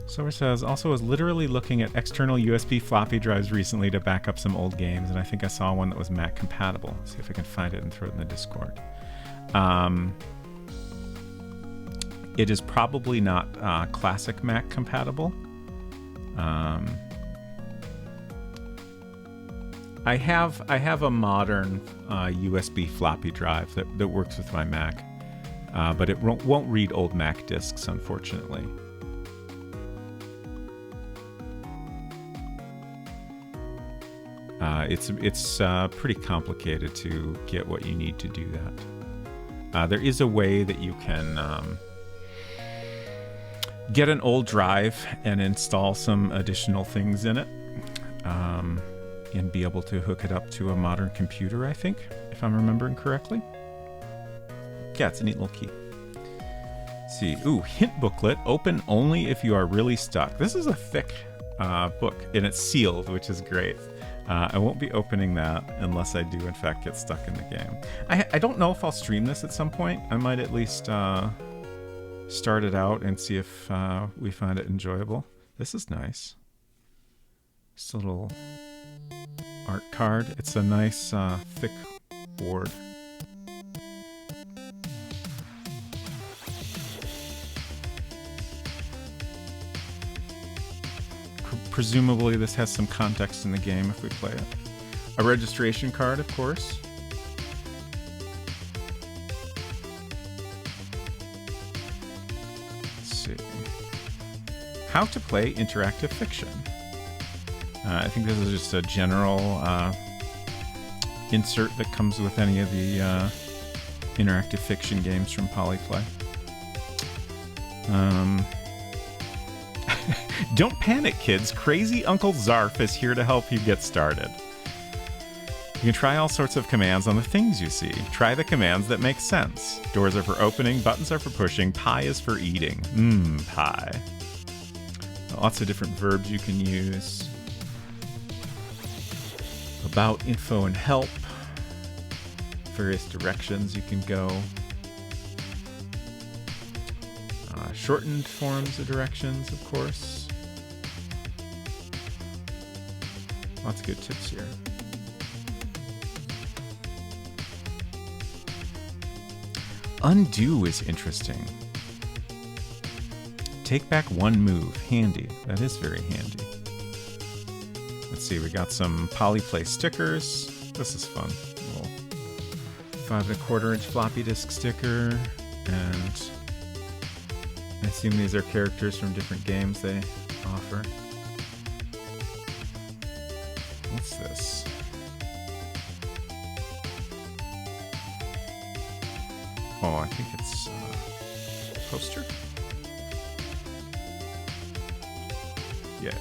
So it says, also was literally looking at external USB floppy drives recently to back up some old games, and I think I saw one that was Mac compatible. Let's see if I can find it and throw it in the Discord. It is probably not classic Mac compatible. I have a modern USB floppy drive that works with my Mac, but it won't read old Mac discs, unfortunately. It's pretty complicated to get what you need to do that. There is a way that you can get an old drive and install some additional things in it. and be able to hook it up to a modern computer, I think, if I'm remembering correctly. Yeah, it's a neat little key. Let's see. Ooh, hint booklet. Open only if you are really stuck. This is a thick book, and it's sealed, which is great. I won't be opening that unless I do, in fact, get stuck in the game. I don't know if I'll stream this at some point. I might at least start it out and see if we find it enjoyable. This is nice. Just a little art card. It's a nice thick board. Presumably this has some context in the game if we play it. A registration card, of course. Let's see. How to play interactive fiction. I think this is just a general insert that comes with any of the interactive fiction games from Polyplay. Don't panic, kids. Crazy Uncle Zarf is here to help you get started. You can try all sorts of commands on the things you see. Try the commands that make sense. Doors are for opening, buttons are for pushing, pie is for eating. Pie. Lots of different verbs you can use. About, info, and help. Various directions you can go. Shortened forms of directions, of course. Lots of good tips here. Undo is interesting. Take back one move. Handy. That is very handy. Let's see, we got some Polyplay stickers. This is fun. A little 5 1/4 inch floppy disk sticker. And I assume these are characters from different games they offer. What's this? Oh, I think it's a poster? Yeah.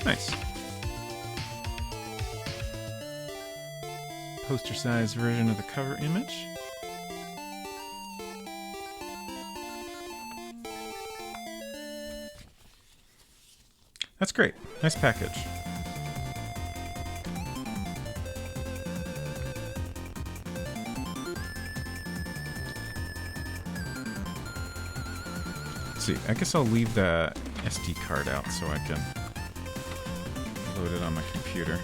Nice. Poster-sized version of the cover image. That's great. Nice package. Let's see. I guess I'll leave the SD card out so I can load it on my computer.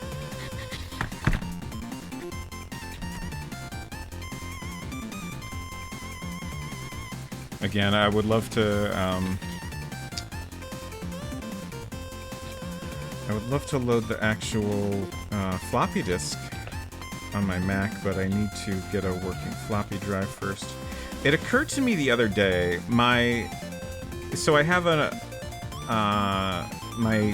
Again, I would love to load the actual floppy disk on my Mac, but I need to get a working floppy drive first. It occurred to me the other day, so I have my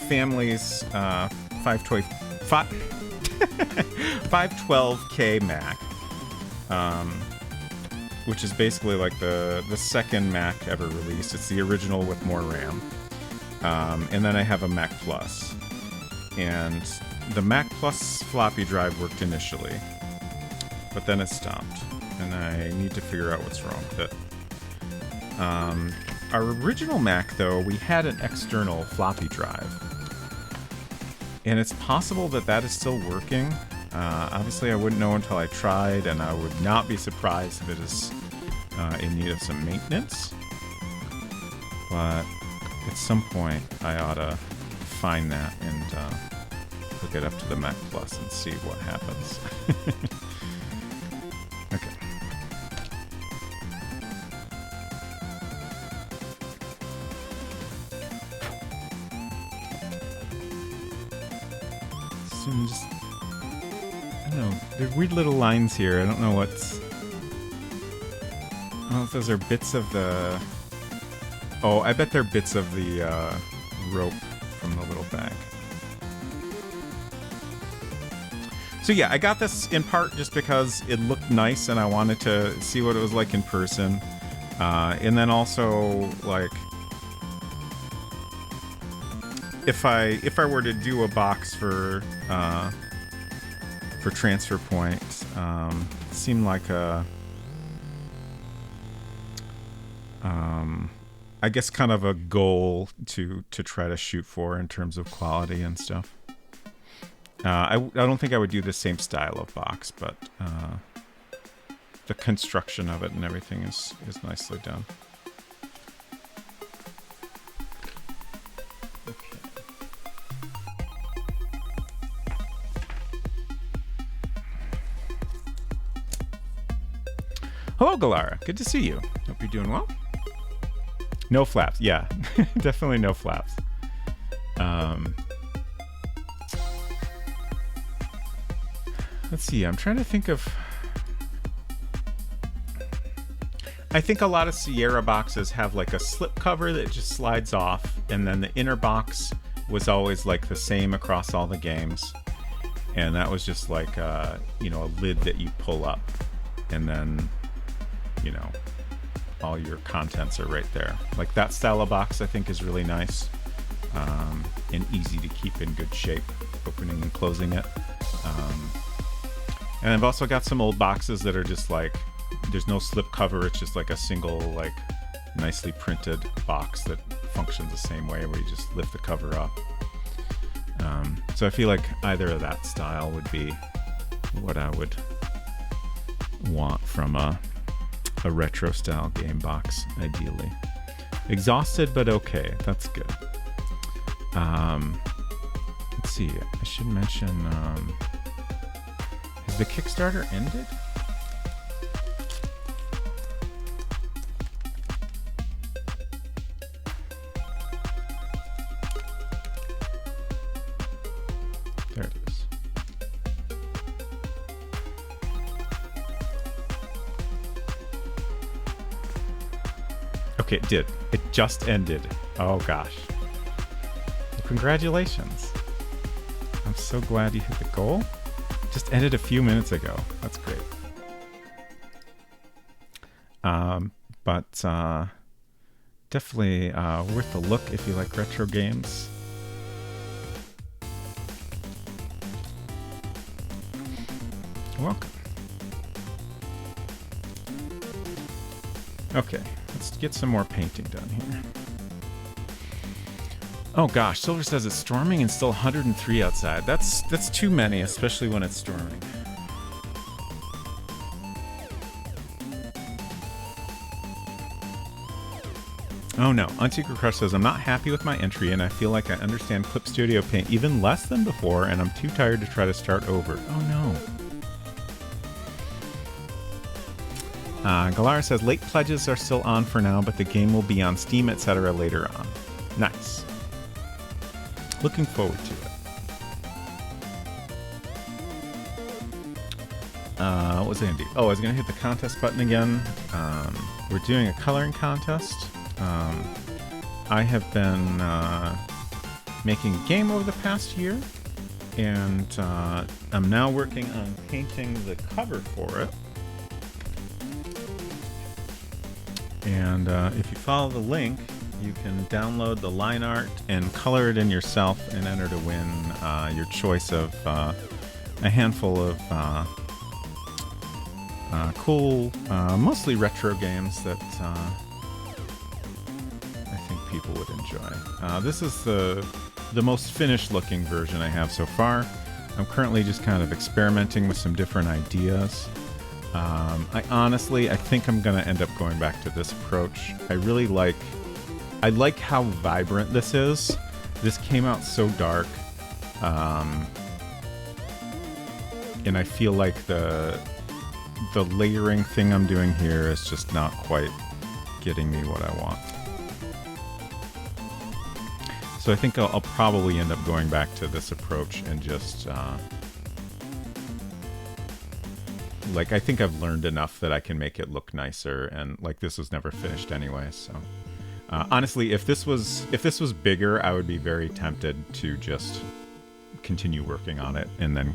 family's 512K Mac, which is basically like the second Mac ever released. It's the original with more RAM. And then I have a Mac Plus. And the Mac Plus floppy drive worked initially, but then it stopped. And I need to figure out what's wrong with it. Our original Mac, though, we had an external floppy drive. And it's possible that that is still working. Obviously, I wouldn't know until I tried, and I would not be surprised if it is in need of some maintenance. But at some point, I ought to find that and hook it up to the Mac Plus and see what happens. Okay. Just, I don't know. There are weird little lines here. I don't know what's. I don't know if those are bits of the. Oh, I bet they're bits of the rope from the little bag. So yeah, I got this in part just because it looked nice and I wanted to see what it was like in person. And then also, like, if I were to do a box for transfer points, it seemed like a I guess kind of a goal to try to shoot for in terms of quality and stuff. I don't think I would do the same style of box, but the construction of it and everything is nicely done. Hello, Galara. Good to see you. Hope you're doing well. No flaps. Yeah, definitely no flaps. Let's see. I'm trying to think of... I think a lot of Sierra boxes have like a slip cover that just slides off, and then the inner box was always like the same across all the games. And that was just like, you know, a lid that you pull up, and then, you know, all your contents are right there. Like that style of box I think is really nice, and easy to keep in good shape, opening and closing it. And I've also got some old boxes that are just like, there's no slip cover, it's just like a single, like, nicely printed box that functions the same way, where you just lift the cover up. So I feel like either of that style would be what I would want from a retro style game box, ideally. Exhausted, but okay, that's good. Let's see, I should mention, has the Kickstarter ended? There it is. Okay, it did. It just ended. Oh gosh. Well, congratulations. I'm so glad you hit the goal. Just ended a few minutes ago. That's great. But definitely worth a look if you like retro games. You're welcome. Okay, let's get some more painting done here. Oh gosh, Silver says it's storming and still 103 outside. That's too many, especially when it's storming. Oh no, Unsecret Crush says, I'm not happy with my entry and I feel like I understand Clip Studio Paint even less than before and I'm too tired to try to start over. Oh no. Galara says, late pledges are still on for now, but the game will be on Steam, etc. later on. Nice. Looking forward to it. What was I going to do? Oh, I was going to hit the contest button again. We're doing a coloring contest. I have been making a game over the past year, and I'm now working on painting the cover for it. And if you follow the link, you can download the line art and color it in yourself and enter to win your choice of a handful of cool, mostly retro games that I think people would enjoy. This is the most finished looking version I have so far. I'm currently just kind of experimenting with some different ideas. I think I'm gonna end up going back to this approach. I like how vibrant this is. This came out so dark, and I feel like the layering thing I'm doing here is just not quite getting me what I want. So I think I'll probably end up going back to this approach and just I think I've learned enough that I can make it look nicer, and like this was never finished anyway, so honestly, if this was bigger, I would be very tempted to just continue working on it and then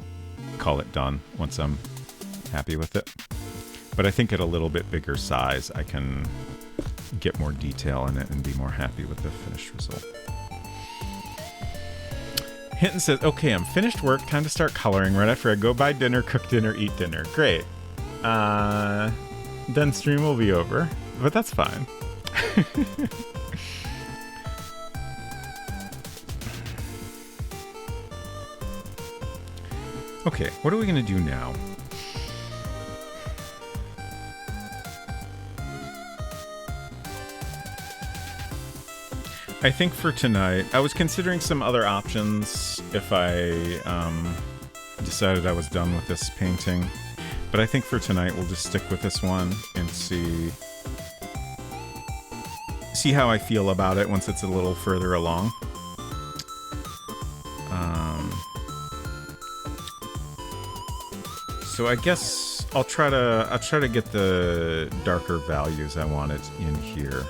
call it done once I'm happy with it. But I think at a little bit bigger size, I can get more detail in it and be more happy with the finished result. Hinton says, okay, I'm finished work. Time to start coloring right after I go buy dinner, cook dinner, eat dinner. Great. Then stream will be over, but that's fine. Okay, what are we going to do now? I think for tonight, I was considering some other options if I decided I was done with this painting. But I think for tonight, we'll just stick with this one and see how I feel about it once it's a little further along. So I guess I'll try to get the darker values I wanted in here.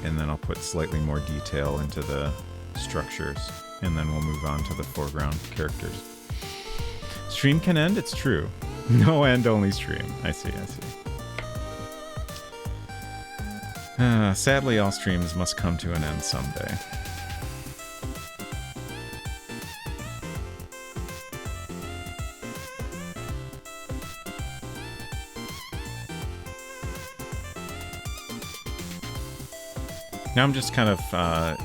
And then I'll put slightly more detail into the structures. And then we'll move on to the foreground characters. Stream can end? It's true. No end, only stream. I see. Sadly, all streams must come to an end someday. Now I'm just kind of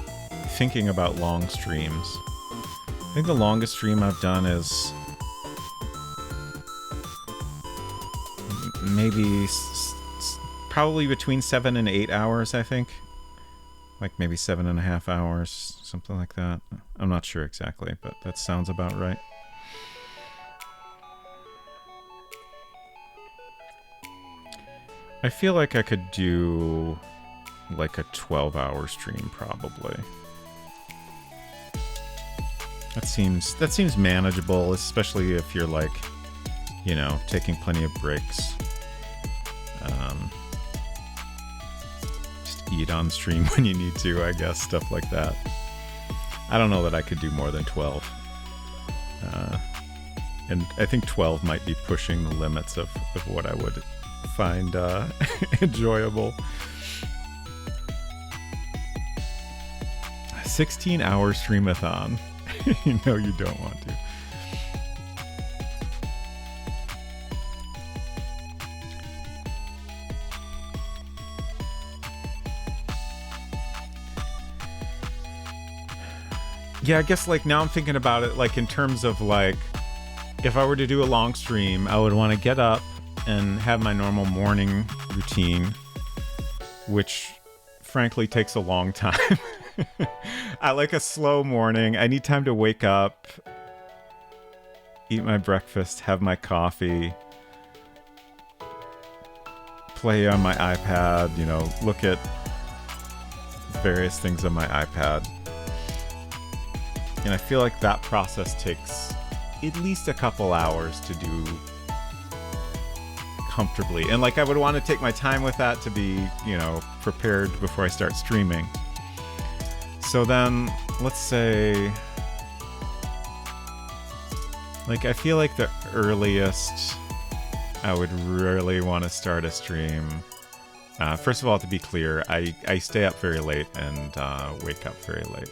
thinking about long streams. I think the longest stream I've done is maybe probably between 7 and 8 hours, I think. Like maybe 7.5 hours, something like that. I'm not sure exactly, but that sounds about right. I feel like I could do like a 12-hour stream probably. That seems manageable, especially if you're like, you know, taking plenty of breaks. Just eat on stream when you need to, I guess, stuff like that. I don't know that I could do more than 12. And I think 12 might be pushing the limits of what I would find enjoyable. 16-hour streamathon. You know you don't want to. Yeah, I guess like now I'm thinking about it like in terms of like if I were to do a long stream, I would want to get up and have my normal morning routine, which frankly takes a long time. I like a slow morning. I need time to wake up, eat my breakfast, have my coffee, play on my iPad, you know, look at various things on my iPad. And I feel like that process takes at least a couple hours to do comfortably. And like I would want to take my time with that to be, you know, prepared before I start streaming. So then, let's say, like, I feel like the earliest I would really want to start a stream, first of all, to be clear, I stay up very late and wake up very late.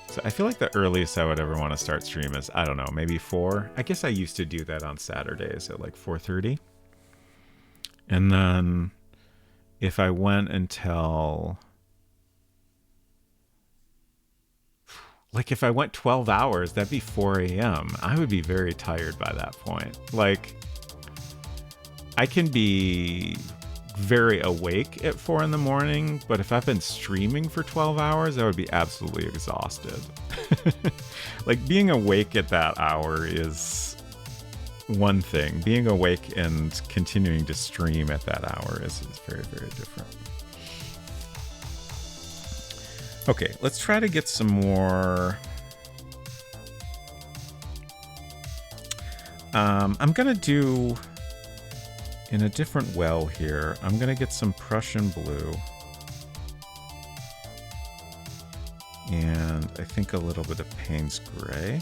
So I feel like the earliest I would ever want to start stream is, I don't know, maybe 4. I guess I used to do that on Saturdays at like 4:30. And then if I went until... Like, if I went 12 hours, that'd be 4 a.m. I would be very tired by that point. Like, I can be very awake at 4 in the morning, but if I've been streaming for 12 hours, I would be absolutely exhausted. Like, being awake at that hour is one thing. Being awake and continuing to stream at that hour is very, very different. Okay, let's try to get some more... I'm gonna do... in a different well here, I'm gonna get some Prussian blue. And I think a little bit of Payne's Gray.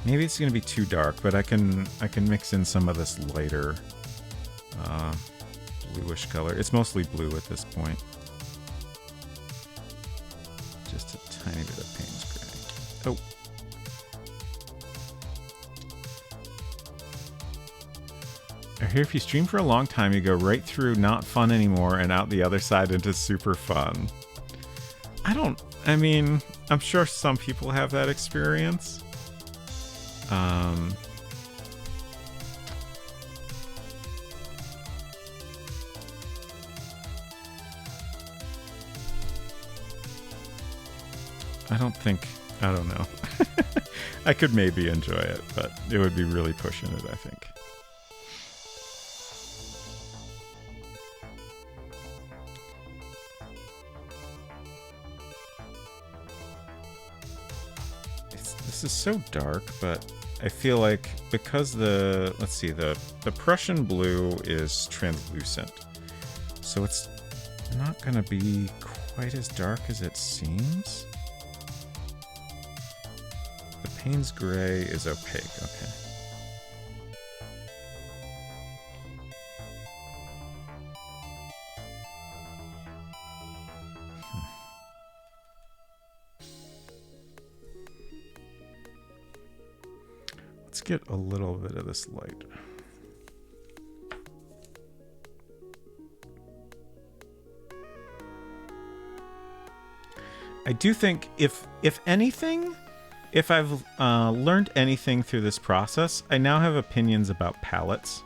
Maybe it's gonna be too dark, but I can mix in some of this lighter bluish color. It's mostly blue at this point. Just a tiny bit of Payne's Gray. Oh. I hear if you stream for a long time, you go right through not fun anymore and out the other side into super fun. I mean, I'm sure some people have that experience. I don't know. I could maybe enjoy it, but it would be really pushing it, I think. This is so dark, but I feel like because the Prussian blue is translucent, so it's not gonna be quite as dark as it seems. The Payne's Gray is opaque, okay. Let's get a little bit of this light. I do think if anything, if I've learned anything through this process, I now have opinions about palettes.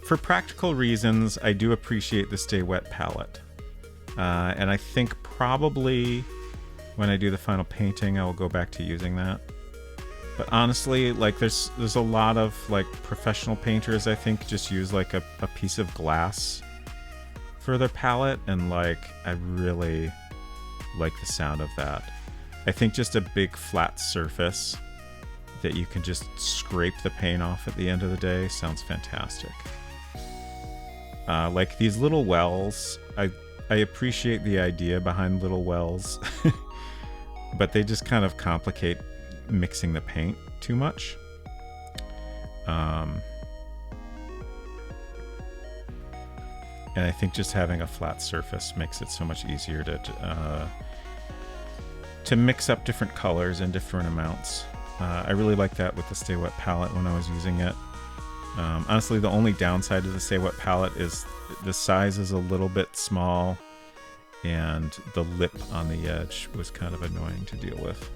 For practical reasons, I do appreciate the Stay Wet palette. And I think probably when I do the final painting, I will go back to using that. But honestly, like there's a lot of like professional painters, I think, just use like a piece of glass for their palette, and like I really like the sound of that. I think just a big flat surface that you can just scrape the paint off at the end of the day sounds fantastic. Like these little wells, I appreciate the idea behind little wells, but they just kind of complicate mixing the paint too much. And I think just having a flat surface makes it so much easier to mix up different colors in different amounts. I really like that with the Stay Wet palette when I was using it. Honestly, the only downside to the Stay Wet palette is the size is a little bit small, and the lip on the edge was kind of annoying to deal with.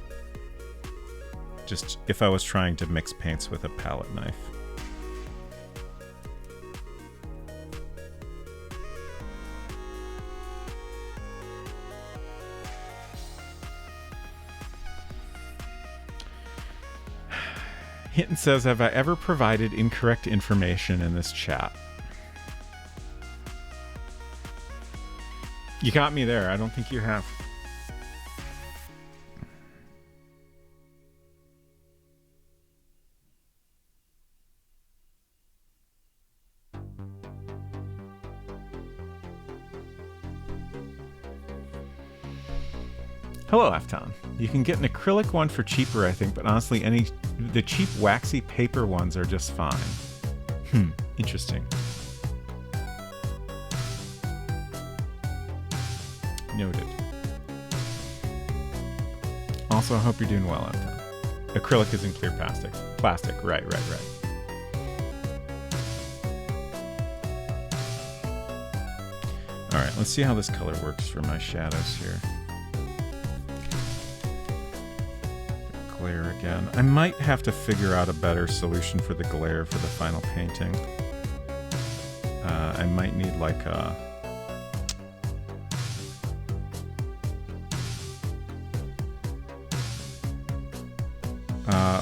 Just if I was trying to mix paints with a palette knife. Hinton says, have I ever provided incorrect information in this chat? You got me there. I don't think you have. Hello, Afton. You can get an acrylic one for cheaper, I think, but honestly, the cheap waxy paper ones are just fine. Interesting. Noted. Also, I hope you're doing well, Afton. Acrylic is in clear plastic. Plastic, right. Alright, let's see how this color works for my shadows here. Glare again. I might have to figure out a better solution for the glare for the final painting. I might need like a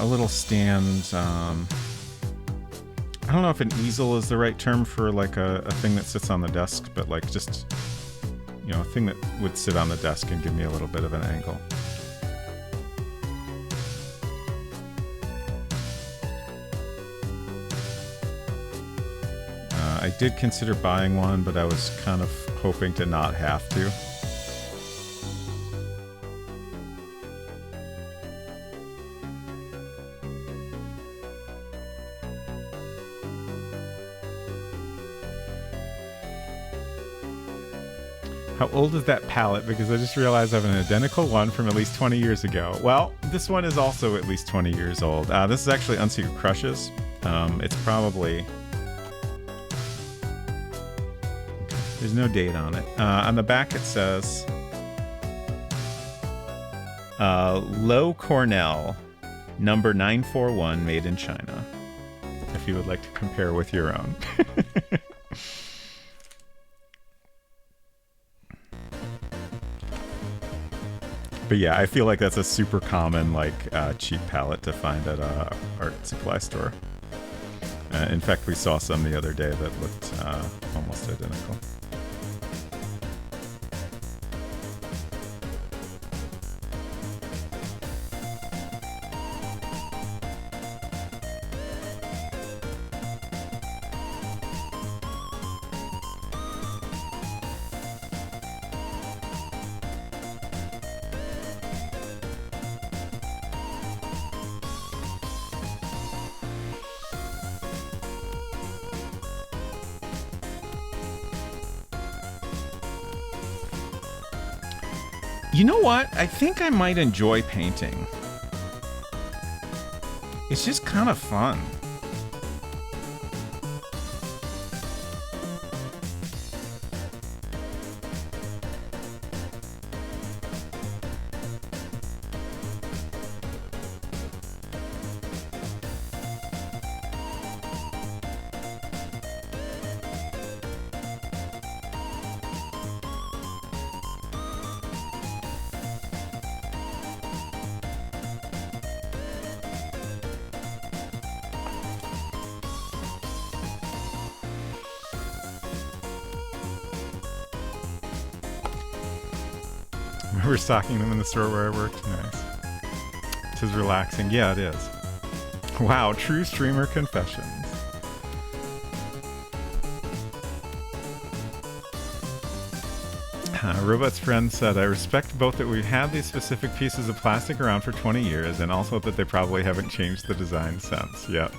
little stand. I don't know if an easel is the right term for like a thing that sits on the desk, but like just, you know, a thing that would sit on the desk and give me a little bit of an angle. I did consider buying one, but I was kind of hoping to not have to. How old is that palette? Because I just realized I have an identical one from at least 20 years ago. Well, this one is also at least 20 years old. This is actually Unsecret Crushes. It's probably... There's no date on it. On the back it says... Low Cornell, number 941, made in China. If you would like to compare with your own. But yeah, I feel like that's a super common, like, cheap palette to find at a art supply store. In fact, we saw some the other day that looked almost identical. You know what? I think I might enjoy painting. It's just kind of fun. We're stocking them in the store where I worked. Nice. This is relaxing. Yeah, it is. Wow, true streamer confessions. Robot's friend said, I respect both that we've had these specific pieces of plastic around for 20 years and also that they probably haven't changed the design since. Yep.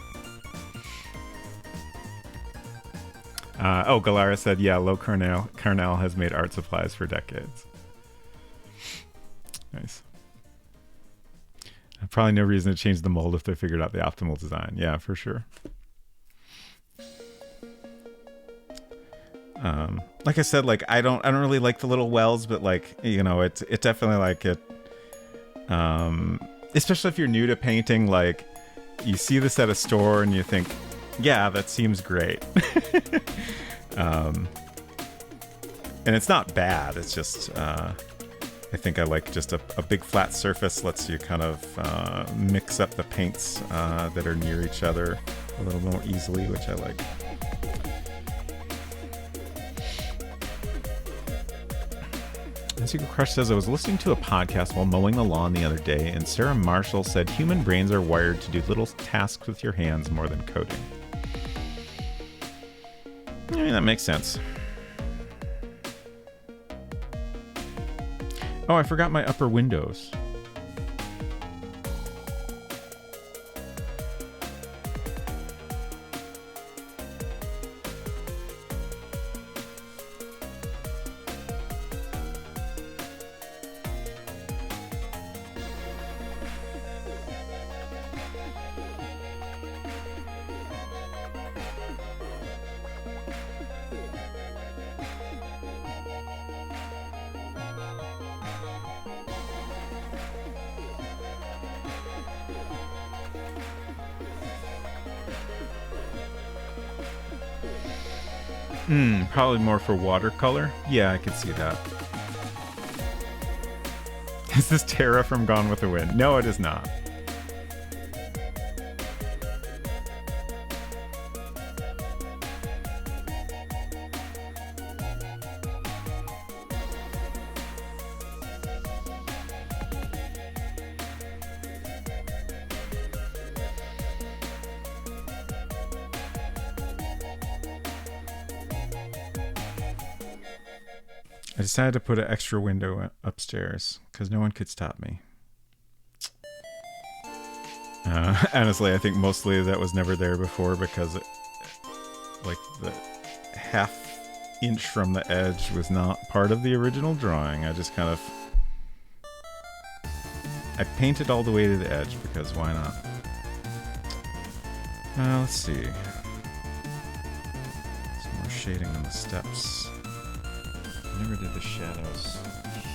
Galara said, yeah, Low Cornell has made art supplies for decades. Nice. Probably no reason to change the mold if they figured out the optimal design. Yeah, for sure. Like I said, like I don't really like the little wells, but like, you know, it definitely like it. Especially if you're new to painting, like you see this at a store and you think, yeah, that seems great. And it's not bad. It's just, I think I like just a big flat surface lets you kind of mix up the paints that are near each other a little more easily, which I like. Secret Crush says, I was listening to a podcast while mowing the lawn the other day, and Sarah Marshall said human brains are wired to do little tasks with your hands more than coding. I mean, that makes sense. Oh, I forgot my upper windows. Probably more for watercolor. Yeah, I could see that. Is this Tara from Gone with the Wind? No, it is not. I decided to put an extra window upstairs because no one could stop me. Honestly, I think mostly that was never there before because like the half inch from the edge was not part of the original drawing. I just kind of... I painted all the way to the edge because why not? Let's see. Some more shading on the steps. I never did the shadows here.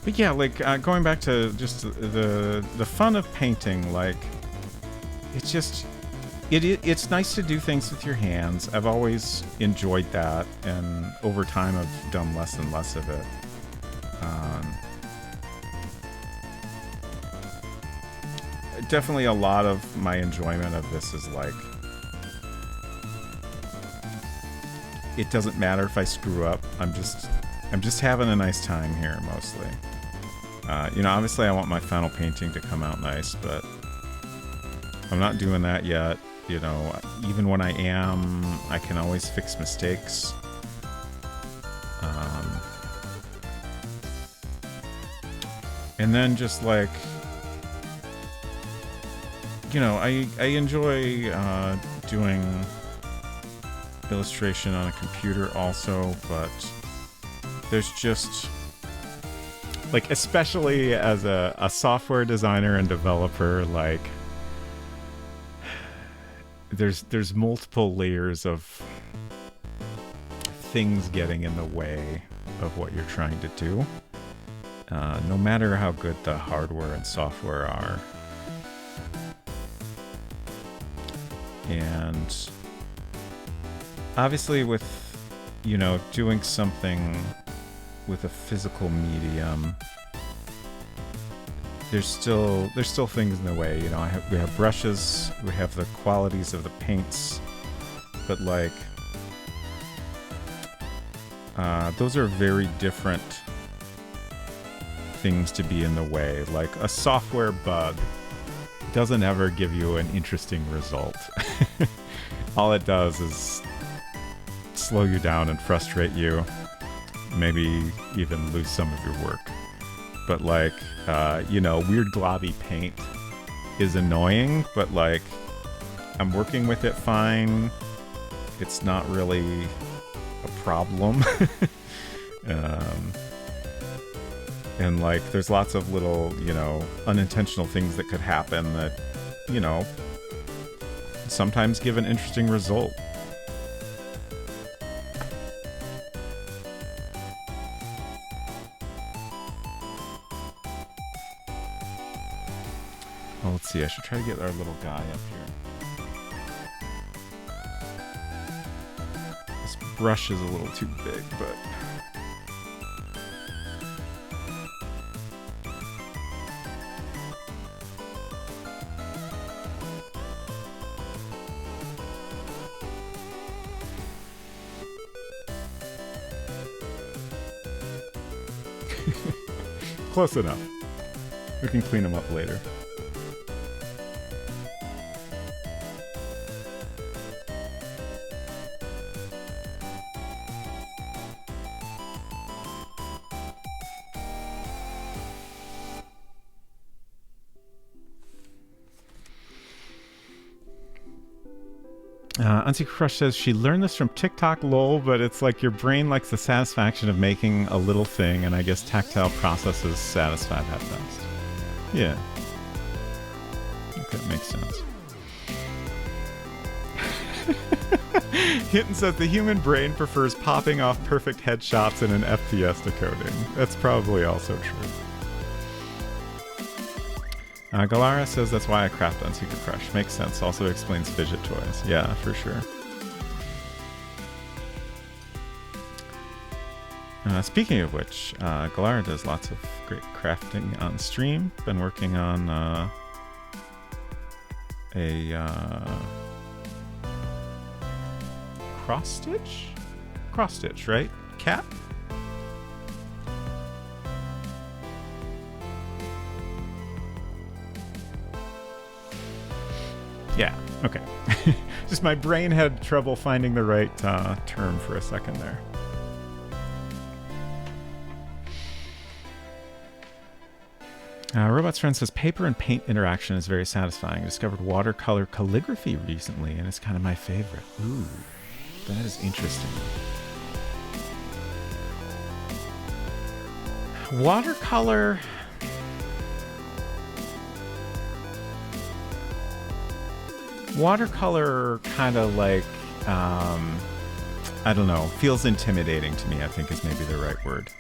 But yeah, like going back to just the fun of painting, like it's just it's nice to do things with your hands. I've always enjoyed that, and over time I've done less and less of it. Definitely a lot of my enjoyment of this is like, it doesn't matter if I screw up. I'm just having a nice time here mostly. You know, obviously I want my final painting to come out nice, but I'm not doing that yet. You know, even when I am, I can always fix mistakes. And then just like, you know, I enjoy doing illustration on a computer also, but there's just like, especially as a software designer and developer, like there's multiple layers of things getting in the way of what you're trying to do, no matter how good the hardware and software are. And obviously with, you know, doing something with a physical medium, there's still things in the way. You know, we have brushes, we have the qualities of the paints, but like those are very different things to be in the way. Like a software bug doesn't ever give you an interesting result. All it does is slow you down and frustrate you, maybe even lose some of your work. But like, you know, weird globby paint is annoying, but like, I'm working with it fine. It's not really a problem. And like, there's lots of little, you know, unintentional things that could happen that, you know, sometimes give an interesting result. Well, let's see, I should try to get our little guy up here. This brush is a little too big, but... Close enough. We can clean them up later. Unsecret Crush says she learned this from TikTok, lol, but it's like your brain likes the satisfaction of making a little thing, and I guess tactile processes satisfy that best. Yeah. I think that makes sense. Hinton says the human brain prefers popping off perfect headshots in an FPS decoding. That's probably also true. Galara says that's why I craft Unsecret Crush. Makes sense. Also explains fidget toys. Yeah, for sure. Speaking of which, Galara does lots of great crafting on stream. Been working on a cross stitch, right? Cap? Yeah, okay. Just my brain had trouble finding the right term for a second there. Robot's friend says paper and paint interaction is very satisfying. I discovered watercolor calligraphy recently, and it's kind of my favorite. Ooh, that is interesting. Watercolor. Watercolor kind of like, I don't know, feels intimidating to me, I think is maybe the right word.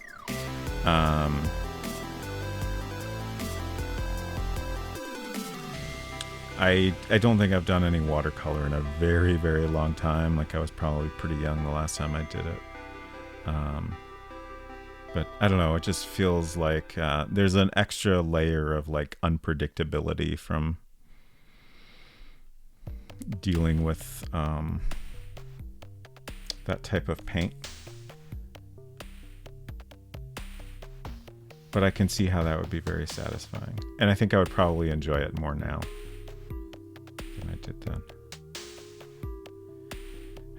I don't think I've done any watercolor in a very, very long time. Like I was probably pretty young the last time I did it. But I don't know, it just feels like there's an extra layer of like unpredictability from dealing with that type of paint. But I can see how that would be very satisfying. And I think I would probably enjoy it more now than I did then.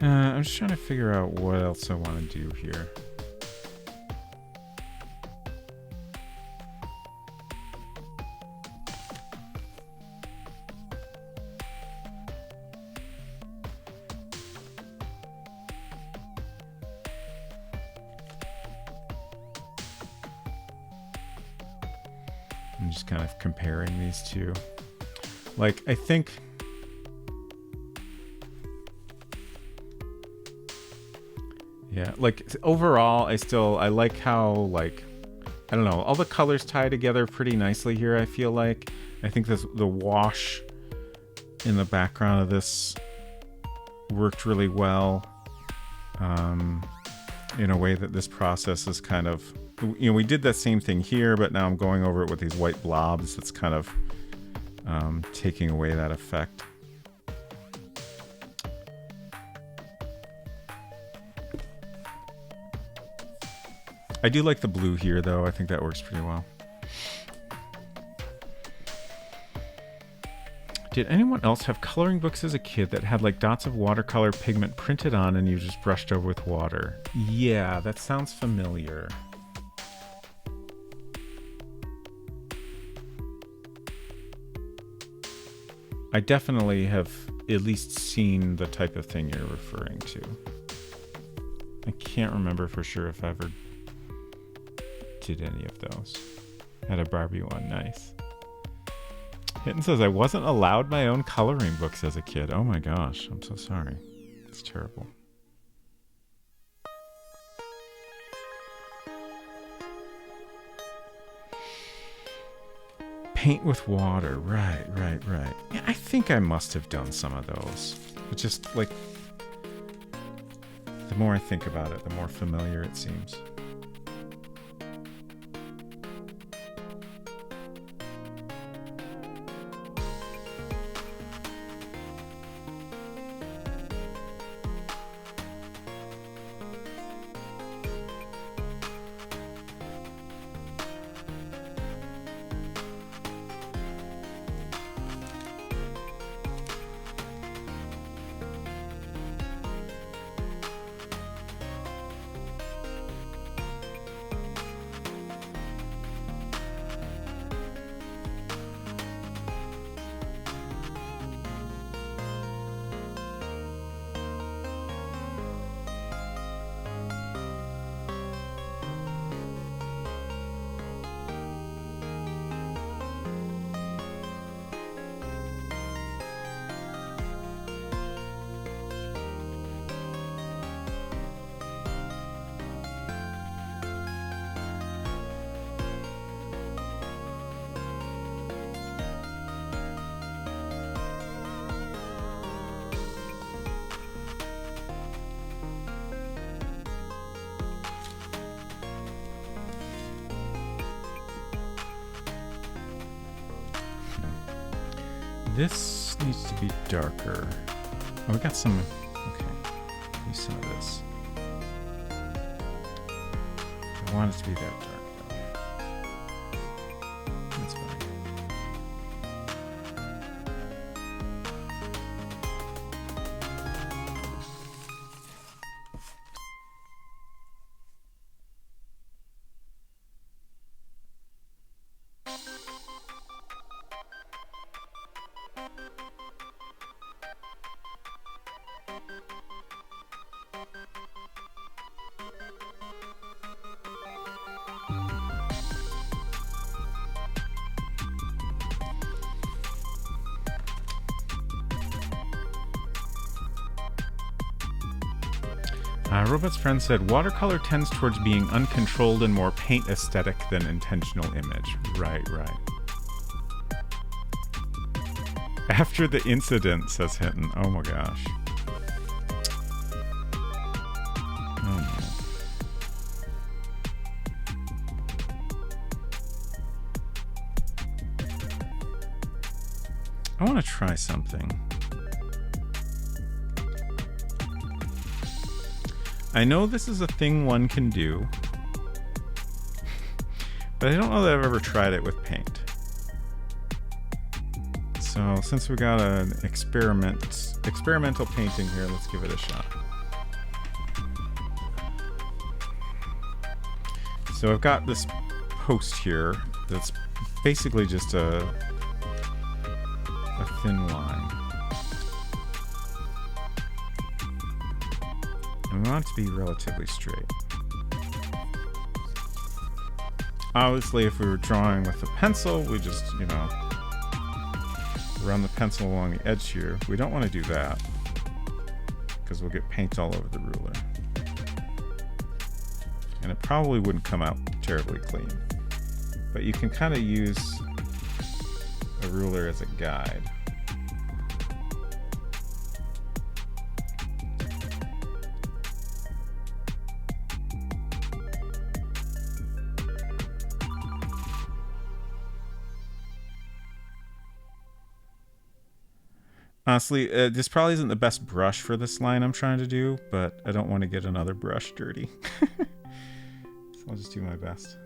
I'm just trying to figure out what else I want to do here. I'm just kind of comparing these two. Like, I think yeah, like overall I like how, like, I don't know, all the colors tie together pretty nicely here. I feel like I think the wash in the background of this worked really well, in a way that this process is kind of, you know, we did that same thing here, but now I'm going over it with these white blobs. It's kind of taking away that effect. I do like the blue here, though. I think that works pretty well. Did anyone else have coloring books as a kid that had like dots of watercolor pigment printed on and you just brushed over with water? Yeah, that sounds familiar. I definitely have at least seen the type of thing you're referring to. I can't remember for sure if I ever did any of those. Had a Barbie one, nice. Hinton says, I wasn't allowed my own coloring books as a kid. Oh my gosh, I'm so sorry. It's terrible. Paint with water, right. Yeah, I think I must have done some of those. It's just like, the more I think about it, the more familiar it seems. This needs to be darker. Oh, we got some. Okay, use some of this. I want it to be that dark, though. That's fine. Robot's friend said, watercolor tends towards being uncontrolled and more paint aesthetic than intentional image. Right, right. After the incident, says Hinton. Oh my gosh. Oh no. I want to try something. I know this is a thing one can do, but I don't know that I've ever tried it with paint. So since we got an experimental painting here, let's give it a shot. So I've got this post here that's basically just a thin line. And we want it to be relatively straight. Obviously, if we were drawing with a pencil, we just, you know, run the pencil along the edge here. We don't want to do that because we'll get paint all over the ruler. And it probably wouldn't come out terribly clean. But you can kind of use a ruler as a guide. Honestly, this probably isn't the best brush for this line I'm trying to do, but I don't want to get another brush dirty. So I'll just do my best.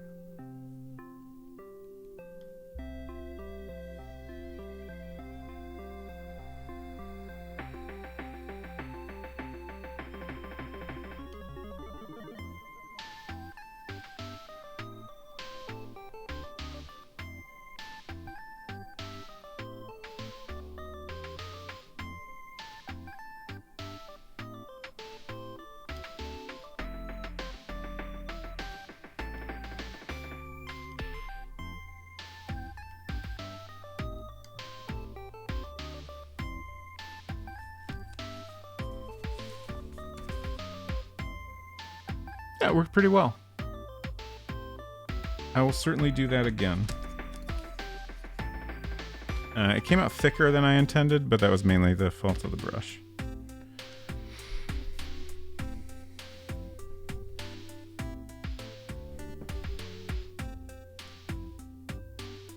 That worked pretty well. I will certainly do that again. It came out thicker than I intended, but that was mainly the fault of the brush.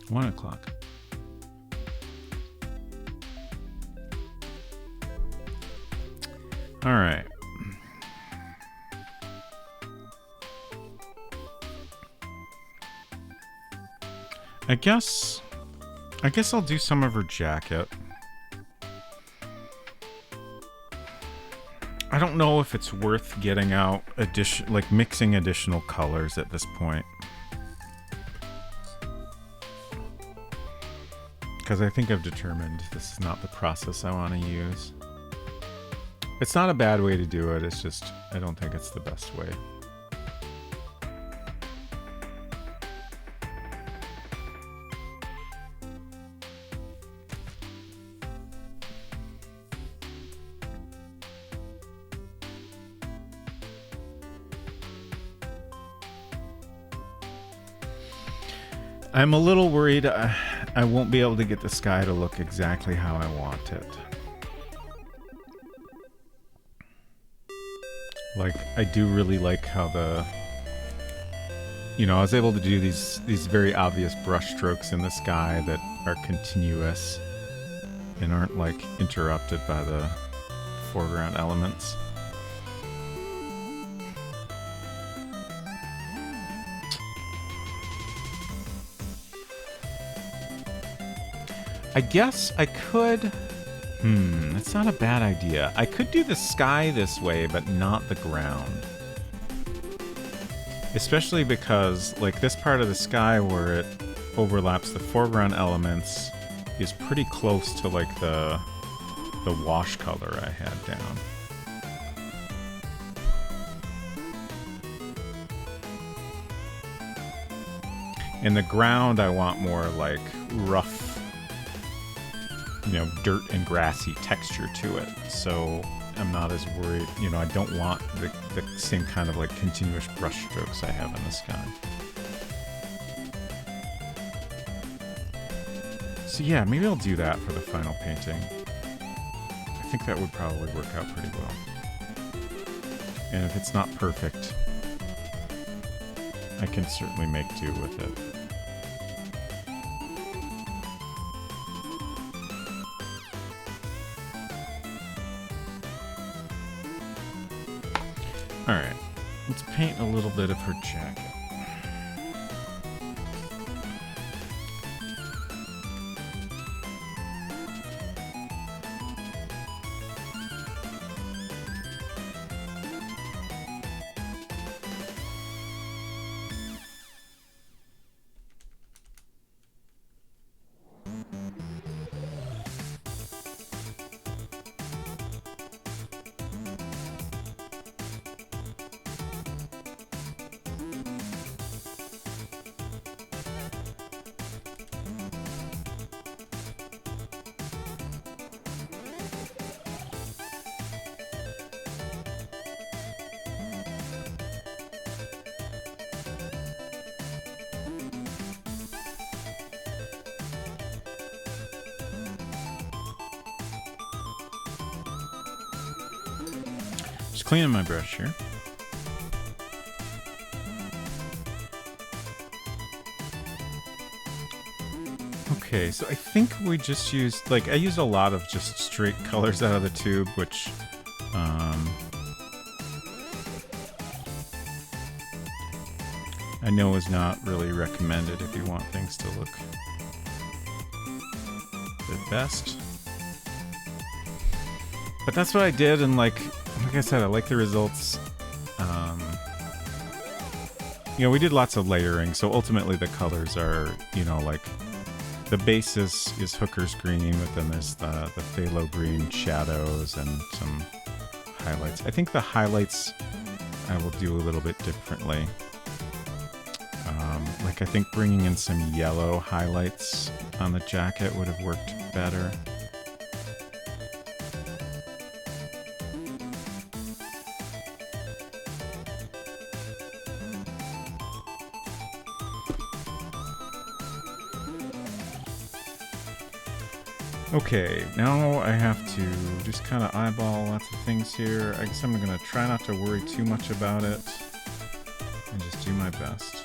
One o'clock. All right. I guess I'll do some of her jacket. I don't know if it's worth getting out mixing additional colors at this point. Because I think I've determined this is not the process I want to use. It's not a bad way to do it, it's just I don't think it's the best way. I'm a little worried I won't be able to get the sky to look exactly how I want it. Like, I do really like how I was able to do these very obvious brush strokes in the sky that are continuous. and aren't like interrupted by the foreground elements. I guess I could... that's not a bad idea. I could do the sky this way, but not the ground. Especially because, like, this part of the sky where it overlaps the foreground elements is pretty close to, like, the wash color I had down. In the ground, I want more, like, rough, you know, dirt and grassy texture to it. So I'm not as worried, you know, I don't want the same kind of, like, continuous brush strokes I have in the sky. So yeah, maybe I'll do that for the final painting. I think that would probably work out pretty well. And if it's not perfect, I can certainly make do with it. Alright, let's paint a little bit of her jacket. Just cleaning my brush here. Okay, so I think we just used, like, I used a lot of just straight colors out of the tube, which, I know is not really recommended if you want things to look the best. But that's what I did, and like I said, I like the results. You know, we did lots of layering, so ultimately the colors are, you know, like, the basis is Hooker's green, but then there's the phthalo green shadows and some highlights. I think the highlights I will do a little bit differently. Like, I think bringing in some yellow highlights on the jacket would have worked better. Okay, now I have to just kind of eyeball lots of things here. I guess I'm going to try not to worry too much about it and just do my best.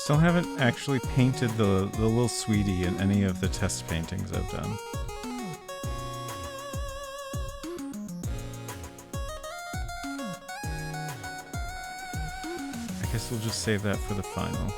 still haven't actually painted the little sweetie in any of the test paintings I've done. I guess we'll just save that for the final.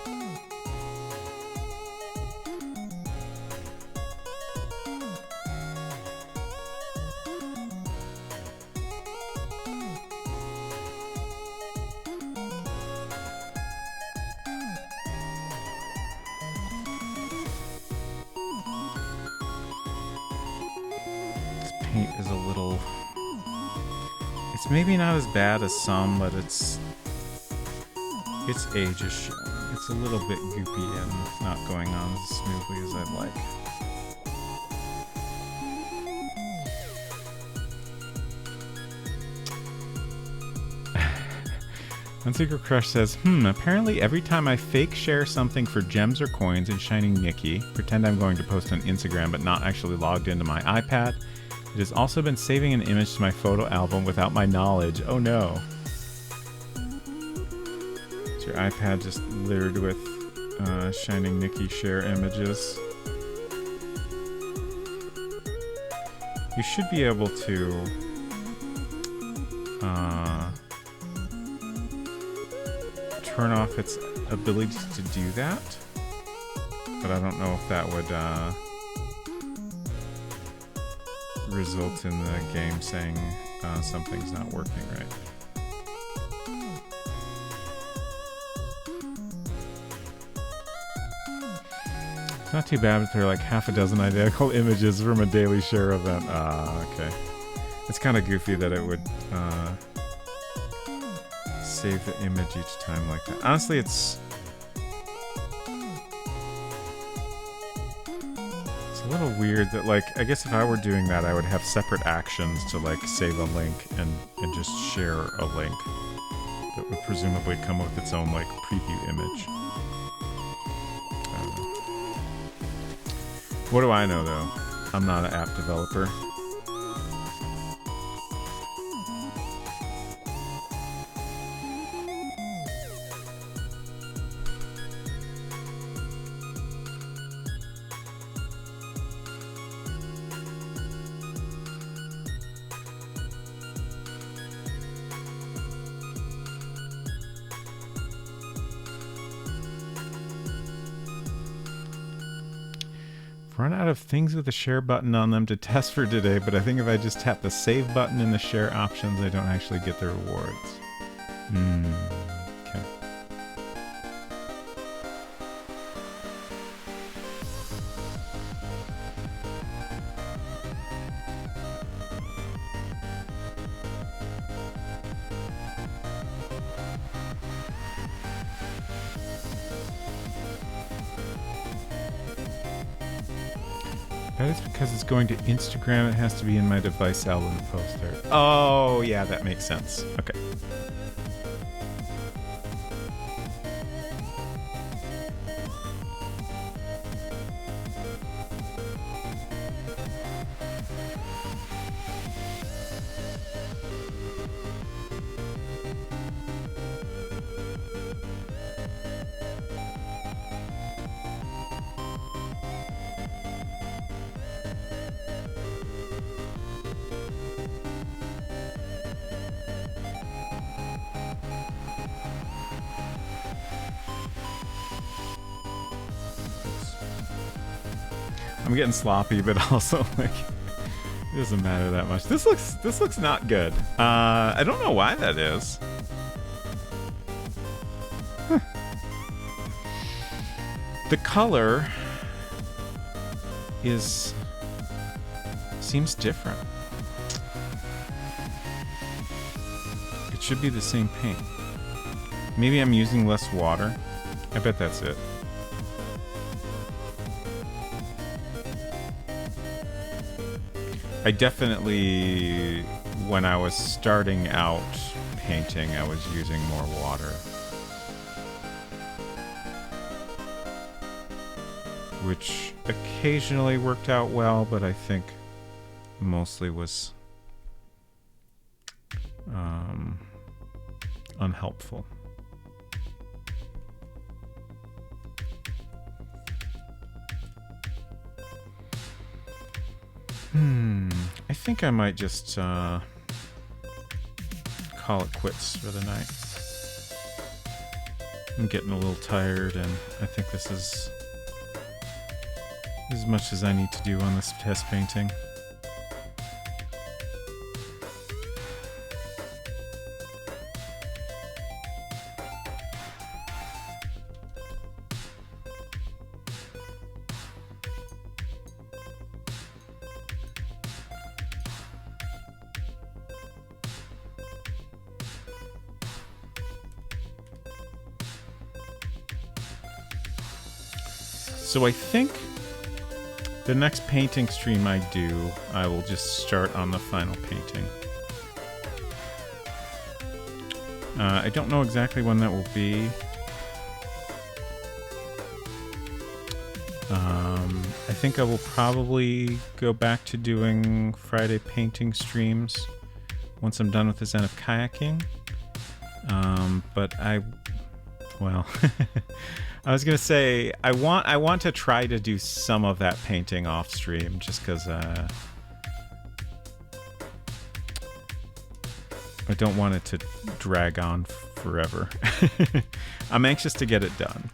Maybe not as bad as some, but its age is showing. It's a little bit goopy and not going on as smoothly as I'd like. Unsecret Crush says, apparently every time I fake share something for gems or coins in Shining Nikki, pretend I'm going to post on Instagram but not actually logged into my iPad, it has also been saving an image to my photo album without my knowledge. Oh no. Is your iPad just littered with Shining Nikki share images? You should be able to turn off its ability to do that, but I don't know if that would result in the game saying something's not working right. It's not too bad if there are like half a dozen identical images from a daily share event. Okay. It's kind of goofy that it would save the image each time like that. Honestly, it's a little weird that, like, I guess if I were doing that, I would have separate actions to, like, save a link and just share a link that would presumably come with its own, like, preview image. I don't know. What do I know, though? I'm not an app developer. Run out of things with the share button on them to test for today, but I think if I just tap the save button in the share options, I don't actually get the rewards. Okay. That is because it's going to Instagram. It has to be in my device album to post there. Oh, yeah, that makes sense. Okay. I'm getting sloppy, but also like it doesn't matter that much. This looks not good. I don't know why that is. Huh. The color seems different. It should be the same paint. Maybe I'm using less water. I bet that's it. I definitely, when I was starting out painting, I was using more water. Which occasionally worked out well, but I think mostly was unhelpful. I think I might just call it quits for the night. I'm getting a little tired, and I think this is as much as I need to do on this test painting. So I think the next painting stream I do, I will just start on the final painting. I don't know exactly when that will be. I think I will probably go back to doing Friday painting streams once I'm done with the Zen of Kayaking. But well, I was gonna say I want to try to do some of that painting off stream, just because I don't want it to drag on forever. I'm anxious to get it done.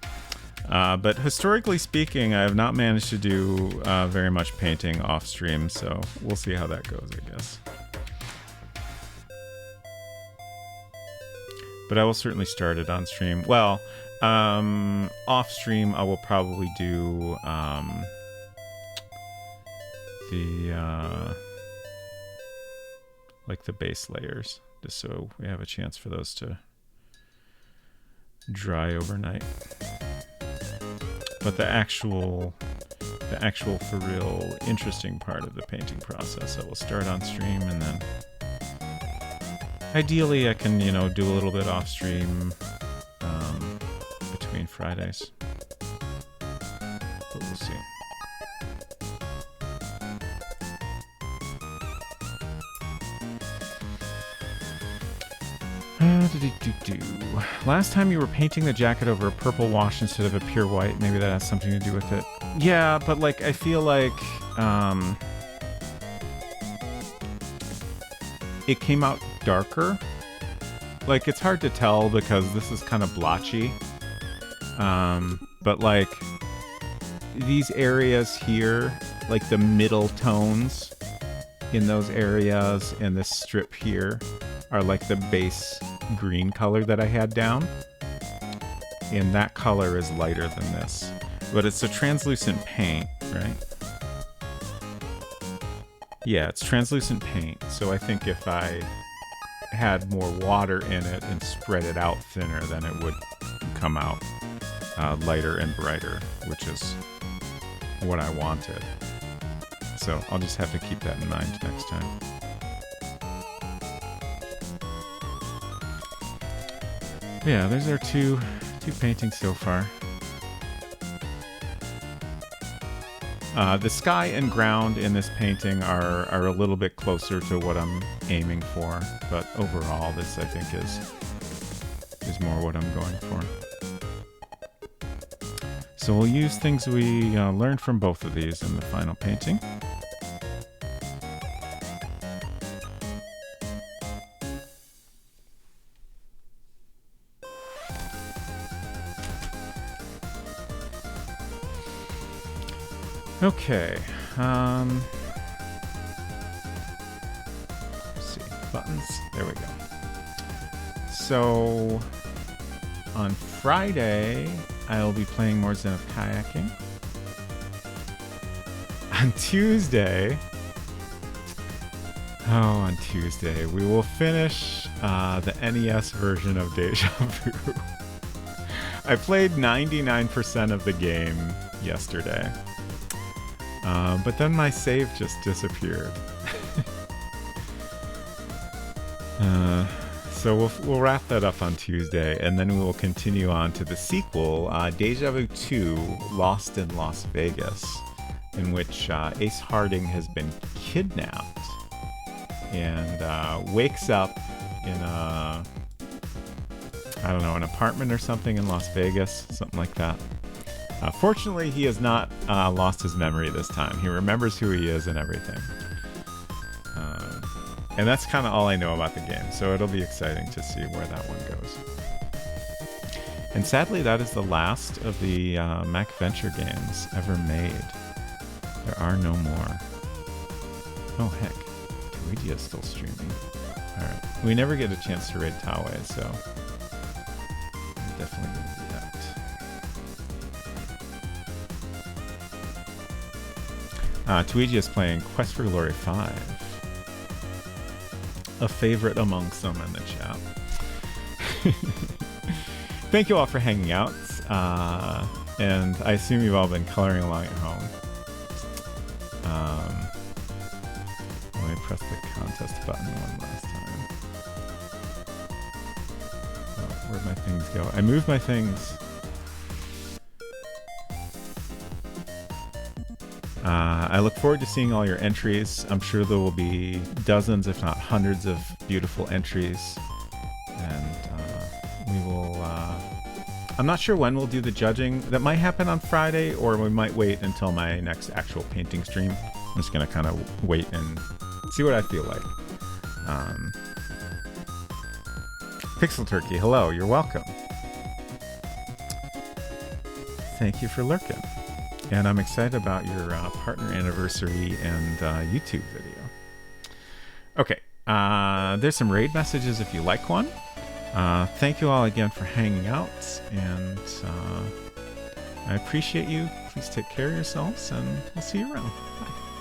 But historically speaking, I have not managed to do very much painting off stream, so we'll see how that goes, I guess. But I will certainly start it on stream. Well, off stream, I will probably do the base layers, just so we have a chance for those to dry overnight. But the actual for real interesting part of the painting process, I will start on stream, and then ideally I can, do a little bit off stream between Fridays. But we'll see. Last time you were painting the jacket over a purple wash instead of a pure white. Maybe that has something to do with it. Yeah, but I feel like it came out darker. It's hard to tell because this is kind of blotchy. But these areas here, the middle tones in those areas and this strip here are the base green color that I had down. And that color is lighter than this. But it's a translucent paint, right? Yeah, it's translucent paint. So I think if I had more water in it and spread it out thinner, then it would come out lighter and brighter, which is what I wanted. So I'll just have to keep that in mind next time. Yeah, those are two paintings so far. The sky and ground in this painting are a little bit closer to what I'm aiming for, but overall this I think is more what I'm going for. So we'll use things we learned from both of these in the final painting. Okay, let's see, buttons, there we go. So, on Friday, I'll be playing more Zen of Kayaking. On Tuesday, we will finish the NES version of Deja Vu. I played 99% of the game yesterday. But then my save just disappeared. So we'll wrap that up on Tuesday, and then we will continue on to the sequel, Deja Vu 2, Lost in Las Vegas, in which Ace Harding has been kidnapped and wakes up in an apartment or something in Las Vegas, something like that. Fortunately, he has not lost his memory this time. He remembers who he is and everything. And that's kind of all I know about the game, so it'll be exciting to see where that one goes. And sadly, that is the last of the Mac Venture games ever made. There are no more. Oh, heck. Luigi is still streaming. Alright. We never get a chance to raid Tawe, so I'm definitely going to do that. Tuigi is playing Quest for Glory 5. A favorite among some in the chat. Thank you all for hanging out. And I assume you've all been coloring along at home. Let me press the contest button one last time. Oh, where'd my things go? I moved my things. I look forward to seeing all your entries. I'm sure there will be dozens, if not hundreds, of beautiful entries. And we will... I'm not sure when we'll do the judging. That might happen on Friday, or we might wait until my next actual painting stream. I'm just going to kind of wait and see what I feel like. Pixel Turkey, hello, you're welcome. Thank you for lurking. And I'm excited about your partner anniversary and YouTube video. Okay, there's some raid messages if you like one. Thank you all again for hanging out, and I appreciate you. Please take care of yourselves, and we'll see you around. Bye.